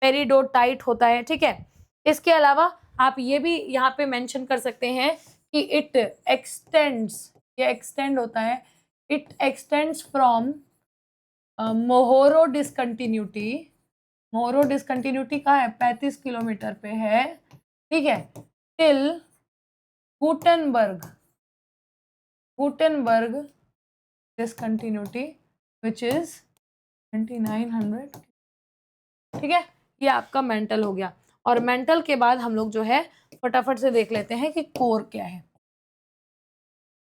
Speaker 1: पेरिडोटाइट होता है। ठीक है, इसके अलावा आप ये भी यहाँ पे मेंशन कर सकते हैं कि इट एक्सटेंड्स, ये एक्सटेंड होता है, it extends from Mohoro discontinuity, Mohoro discontinuity कहाँ है? 35 किलोमीटर पे है। ठीक है, till Gutenberg discontinuity which is 2900। ठीक है, ये आपका मेंटल हो गया। और मेंटल के बाद हम लोग जो है फटाफट से देख लेते हैं कि कोर क्या है।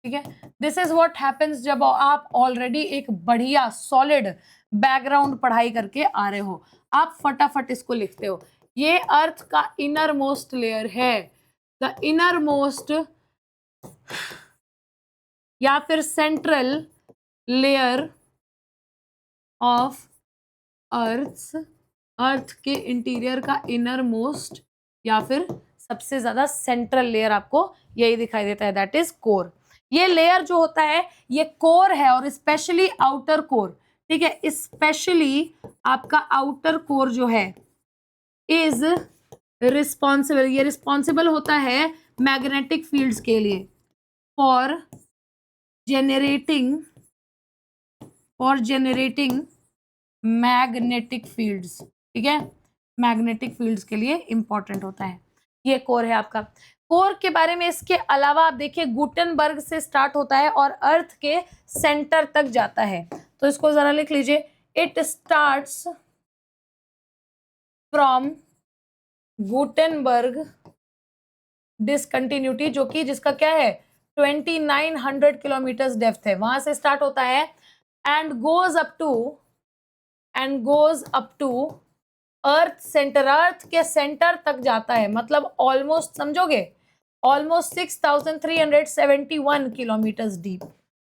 Speaker 1: ठीक है, दिस इज व्हाट हैपेंस जब आप ऑलरेडी एक बढ़िया सॉलिड बैकग्राउंड पढ़ाई करके आ रहे हो, आप फटाफट इसको लिखते हो। ये अर्थ का इनर मोस्ट लेयर है, द इनर मोस्ट या फिर central layer of earth earth के इंटीरियर का इनर मोस्ट या फिर सबसे ज्यादा सेंट्रल लेयर आपको यही दिखाई देता है, दैट इज कोर। ये लेयर जो होता है ये कोर है, और स्पेशली आउटर कोर, ठीक है, स्पेशली आपका आउटर कोर जो है इज रिस्पॉन्सिबल, ये रिस्पॉन्सिबल होता है मैग्नेटिक फील्ड्स के लिए, फॉर जेनरेटिंग मैग्नेटिक फील्ड्स, ठीक है, मैग्नेटिक फील्ड्स के लिए इंपॉर्टेंट होता है। ये कोर है आपका। कोर के बारे में इसके अलावा आप देखिए गुटेनबर्ग से स्टार्ट होता है और अर्थ के सेंटर तक जाता है, तो इसको जरा लिख लीजिए, it starts from Gutenberg discontinuity, जो कि जिसका क्या है 2900 किलोमीटर डेप्थ है, वहां से स्टार्ट होता है and goes up to earth centre, earth के सेंटर तक जाता है, मतलब ऑलमोस्ट समझोगे ऑलमोस्ट 6371 किलोमीटर डीप,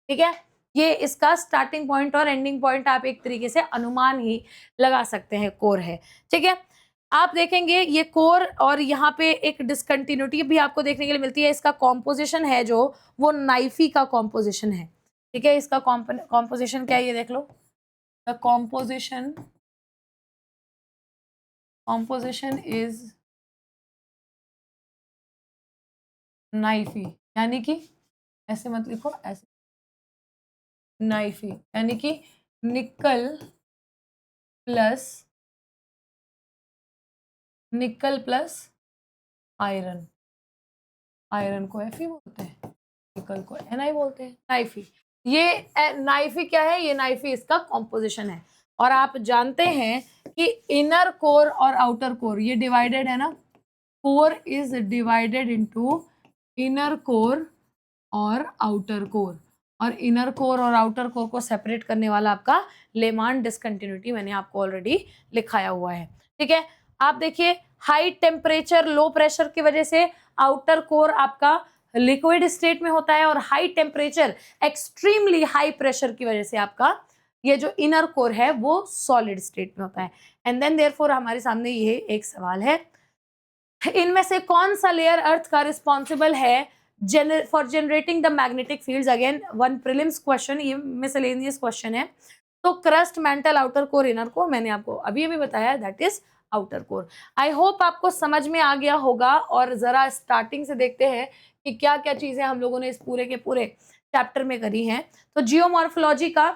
Speaker 1: ठीक है। ये इसका स्टार्टिंग पॉइंट और एंडिंग पॉइंट आप एक तरीके से अनुमान ही लगा सकते हैं, कोर है, ठीक है। आप देखेंगे ये कोर और यहाँ पे एक डिसकंटिन्यूटी भी आपको देखने के लिए मिलती है। इसका कॉम्पोजिशन है जो वो नाइफी का कॉम्पोजिशन है, ठीक है। इसका कॉम्पोजिशन क्या है ये देख लो, द कॉम्पोजिशन इज नाइफी, यानी कि ऐसे मत लिखो, ऐसे नाइफी यानी कि निकल प्लस आयरन, आयरन को Fe बोलते हैं, निकल को Ni बोलते हैं, नाइफी। ये नाइफी क्या है, ये नाइफी इसका कॉम्पोजिशन है। और आप जानते हैं कि इनर कोर और आउटर कोर ये डिवाइडेड है ना, core is divided into inner core और आउटर कोर, और इनर कोर और आउटर कोर को सेपरेट करने वाला आपका लेमान डिसकंटिन्यूटी मैंने आपको ऑलरेडी लिखाया हुआ है, ठीक है। आप देखिए हाई टेम्परेचर लो प्रेशर की वजह से आउटर कोर आपका लिक्विड स्टेट में होता है, और high temperature extremely high pressure की वजह से आपका ये जो इनर कोर है वो सॉलिड स्टेट में होता है। एंड देन देयरफॉर हमारे सामने ये एक सवाल है, इनमें से कौन सा लेयर अर्थ का रिस्पॉन्सिबल है for generating the magnetic fields. Again one prelims question, ये मिसलेनियस क्वेश्चन है। तो crust, mental, outer core, inner core, मैंने आपको अभी अभी बताया that is outer core. I hope आपको समझ में आ गया होगा। और जरा स्टार्टिंग से देखते हैं कि क्या क्या चीजें हम लोगों ने इस पूरे के पूरे चैप्टर में करी हैं। तो जियोमॉर्फोलॉजी का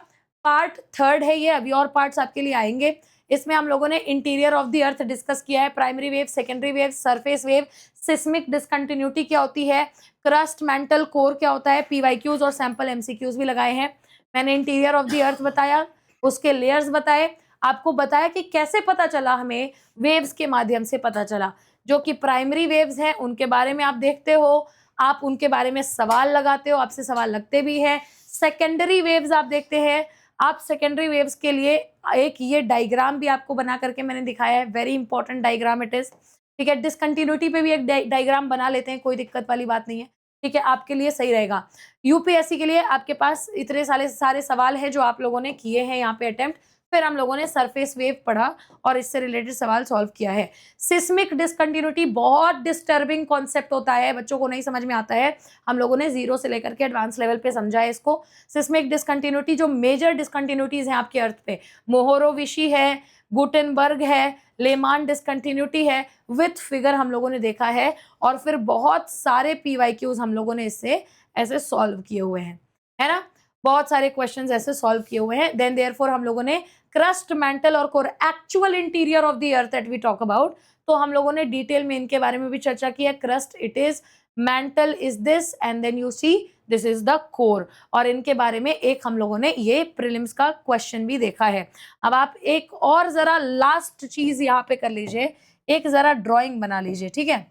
Speaker 1: पार्ट 3 है ये, अभी और पार्ट्स आपके लिए आएंगे। इसमें हम लोगों ने interior of the earth discuss किया है, primary wave, secondary wave, surface wave, seismic discontinuity क्या होती है, क्रस्ट, मेंटल, कोर क्या होता है, पीवाईक्यूज और सैंपल एमसीक्यूज भी लगाए हैं। मैंने इंटीरियर ऑफ द अर्थ बताया, उसके लेयर्स बताए, आपको बताया कि कैसे पता चला, हमें वेव्स के माध्यम से पता चला। जो कि प्राइमरी वेव्स हैं उनके बारे में आप देखते हो, आप उनके बारे में सवाल लगाते हो, आपसे सवाल लगते भी हैं। सेकेंडरी वेव्स आप देखते हैं, आप सेकेंडरी वेव्स के लिए एक ये डायग्राम भी आपको बना करके मैंने दिखाया है, very important diagram it is, ठीक है। डिसकंटिन्यूटी पे भी एक डायग्राम बना लेते हैं, कोई दिक्कत वाली बात नहीं है, ठीक है, आपके लिए सही रहेगा। यूपीएससी के लिए आपके पास इतने सारे सवाल हैं जो आप लोगों ने किए हैं यहाँ पे अटेम्प्ट, फिर हम लोगों ने सरफेस वेव पढ़ा और इससे रिलेटेड सवाल सॉल्व किया है। सिस्मिक डिसकंटिन्यूटी बहुत डिस्टर्बिंग कॉन्सेप्ट होता है, बच्चों को नहीं समझ में आता है, हम लोगों ने जीरो से लेकर के एडवांस लेवल पे समझा है इसको। सिस्मिक डिसकंटिन्यूटी जो मेजर डिसकंटिन्यूटीज हैं आपके अर्थ पे, मोहोरोविशी है, गुटेनबर्ग है, लेमान डिसकंटिन्यूटी है, विथ फिगर हम लोगों ने देखा है, और फिर बहुत सारे पीवाईक्यूज हम लोगों ने इससे ऐसे सॉल्व किए हुए हैं, है ना, बहुत सारे क्वेश्चंस ऐसे सॉल्व किए हुए हैं। देन देयरफॉर हम लोगों ने क्रस्ट, मेंटल और core, actual interior of the earth that we talk about, तो हम लोगों ने डिटेल में इनके बारे में भी चर्चा की है। Crust it is, mantle is this, and then you see this is the core, और इनके बारे में एक हम लोगों ने ये प्रीलिम्स का क्वेश्चन भी देखा है। अब आप एक और जरा लास्ट चीज यहाँ पे कर लीजिए, एक जरा ड्राइंग बना लीजिए, ठीक है।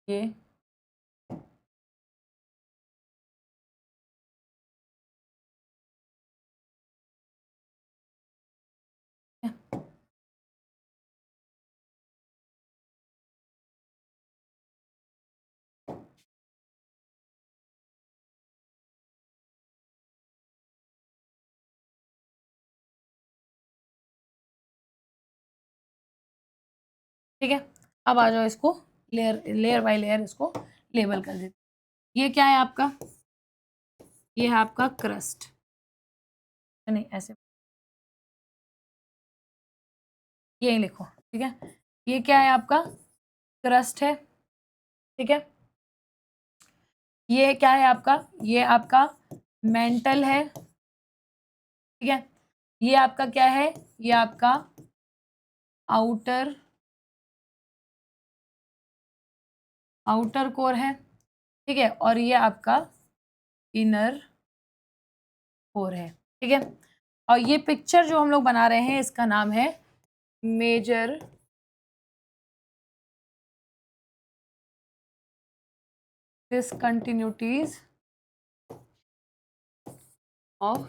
Speaker 1: ये ठीक है, अब आ जाओ, इसको लेयर बाय लेयर इसको लेबल कर देते। ये क्या है आपका, ये है आपका क्रस्ट, नहीं ऐसे यही लिखो, ठीक है। ये क्या है आपका क्रस्ट है, ठीक है। ये क्या है आपका, ये आपका मेंटल है, ठीक है। ये आपका क्या है, ये आपका आउटर कोर है, ठीक है। और ये आपका इनर कोर है, ठीक है। और ये पिक्चर जो हम लोग बना रहे हैं इसका नाम है मेजर डिसकंटिन्यूटीज ऑफ,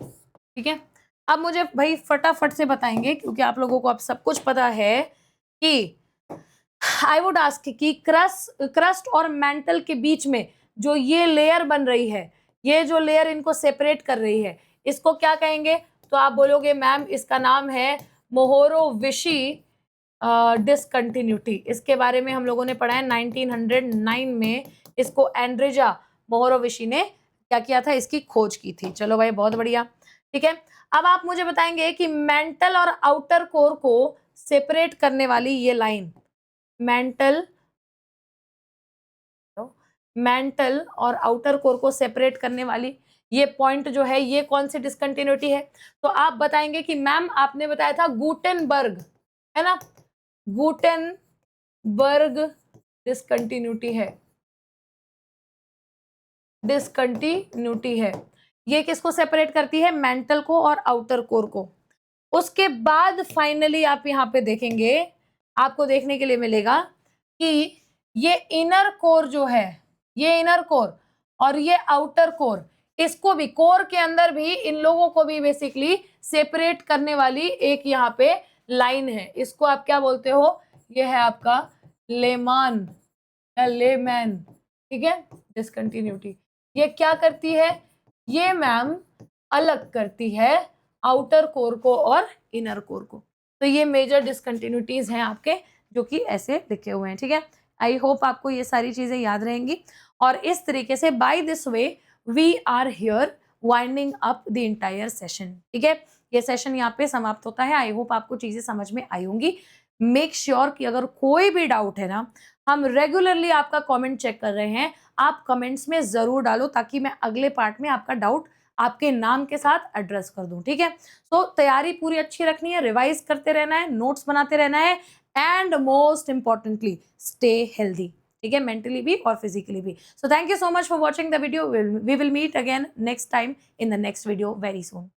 Speaker 1: ठीक है। अब मुझे भाई फटाफट से बताएंगे, क्योंकि आप लोगों को अब सब कुछ पता है कि आई वुड आस्क कि क्रस्ट और मेंटल के बीच में जो ये लेयर बन रही है, ये जो लेयर इनको सेपरेट कर रही है, इसको क्या कहेंगे? तो आप बोलोगे मैम इसका नाम है मोहोरोविशी डिसकंटिन्यूटी। इसके बारे में हम लोगों ने पढ़ा है 1909 में, इसको एंड्रिजा मोहोरोविशी ने क्या किया था, इसकी खोज की थी। चलो भाई बहुत बढ़िया, ठीक है। अब आप मुझे बताएंगे कि मेंटल और आउटर कोर को सेपरेट करने वाली ये लाइन, मेंटल और आउटर कोर को सेपरेट करने वाली ये पॉइंट जो है, ये कौन सी डिसकंटिन्यूटी है? तो आप बताएंगे कि मैम आपने बताया था गुटेनबर्ग, है ना, गुटेनबर्ग डिसकंटिन्यूटी है, डिसकंटिन्यूटी है। ये किसको सेपरेट करती है? मेंटल को और आउटर कोर को। उसके बाद फाइनली आप यहाँ पे देखेंगे, आपको देखने के लिए मिलेगा कि ये इनर कोर जो है, ये इनर कोर और ये आउटर कोर, इसको भी, कोर के अंदर भी इन लोगों को भी बेसिकली सेपरेट करने वाली एक यहाँ पे लाइन है। इसको आप क्या बोलते हो? ये है आपका लेमान या लेमैन, ठीक है, डिसकंटिन्यूटी। ये क्या करती है? ये मैम अलग करती है आउटर कोर को और इनर कोर को। तो ये मेजर डिसकंटिन्यूटीज हैं आपके, जो कि ऐसे लिखे हुए हैं, ठीक है। आई होप आपको ये सारी चीजें याद रहेंगी। और इस तरीके से by this way we are here winding up the entire session, ठीक है। ये सेशन यहाँ पे समाप्त होता है। आई होप आपको चीजें समझ में आई होंगी। मेक श्योर कि अगर कोई भी डाउट है ना, हम रेगुलरली आपका कमेंट चेक कर रहे हैं, आप कमेंट्स में जरूर डालो, ताकि मैं अगले पार्ट में आपका डाउट आपके नाम के साथ एड्रेस कर दूं, ठीक है। तो तैयारी पूरी अच्छी रखनी है, रिवाइज करते रहना है, नोट्स बनाते रहना है, and most importantly stay healthy, ठीक है, मेंटली भी और फिजिकली भी। So thank you so much for watching the video. We will meet again next time in the next video very soon.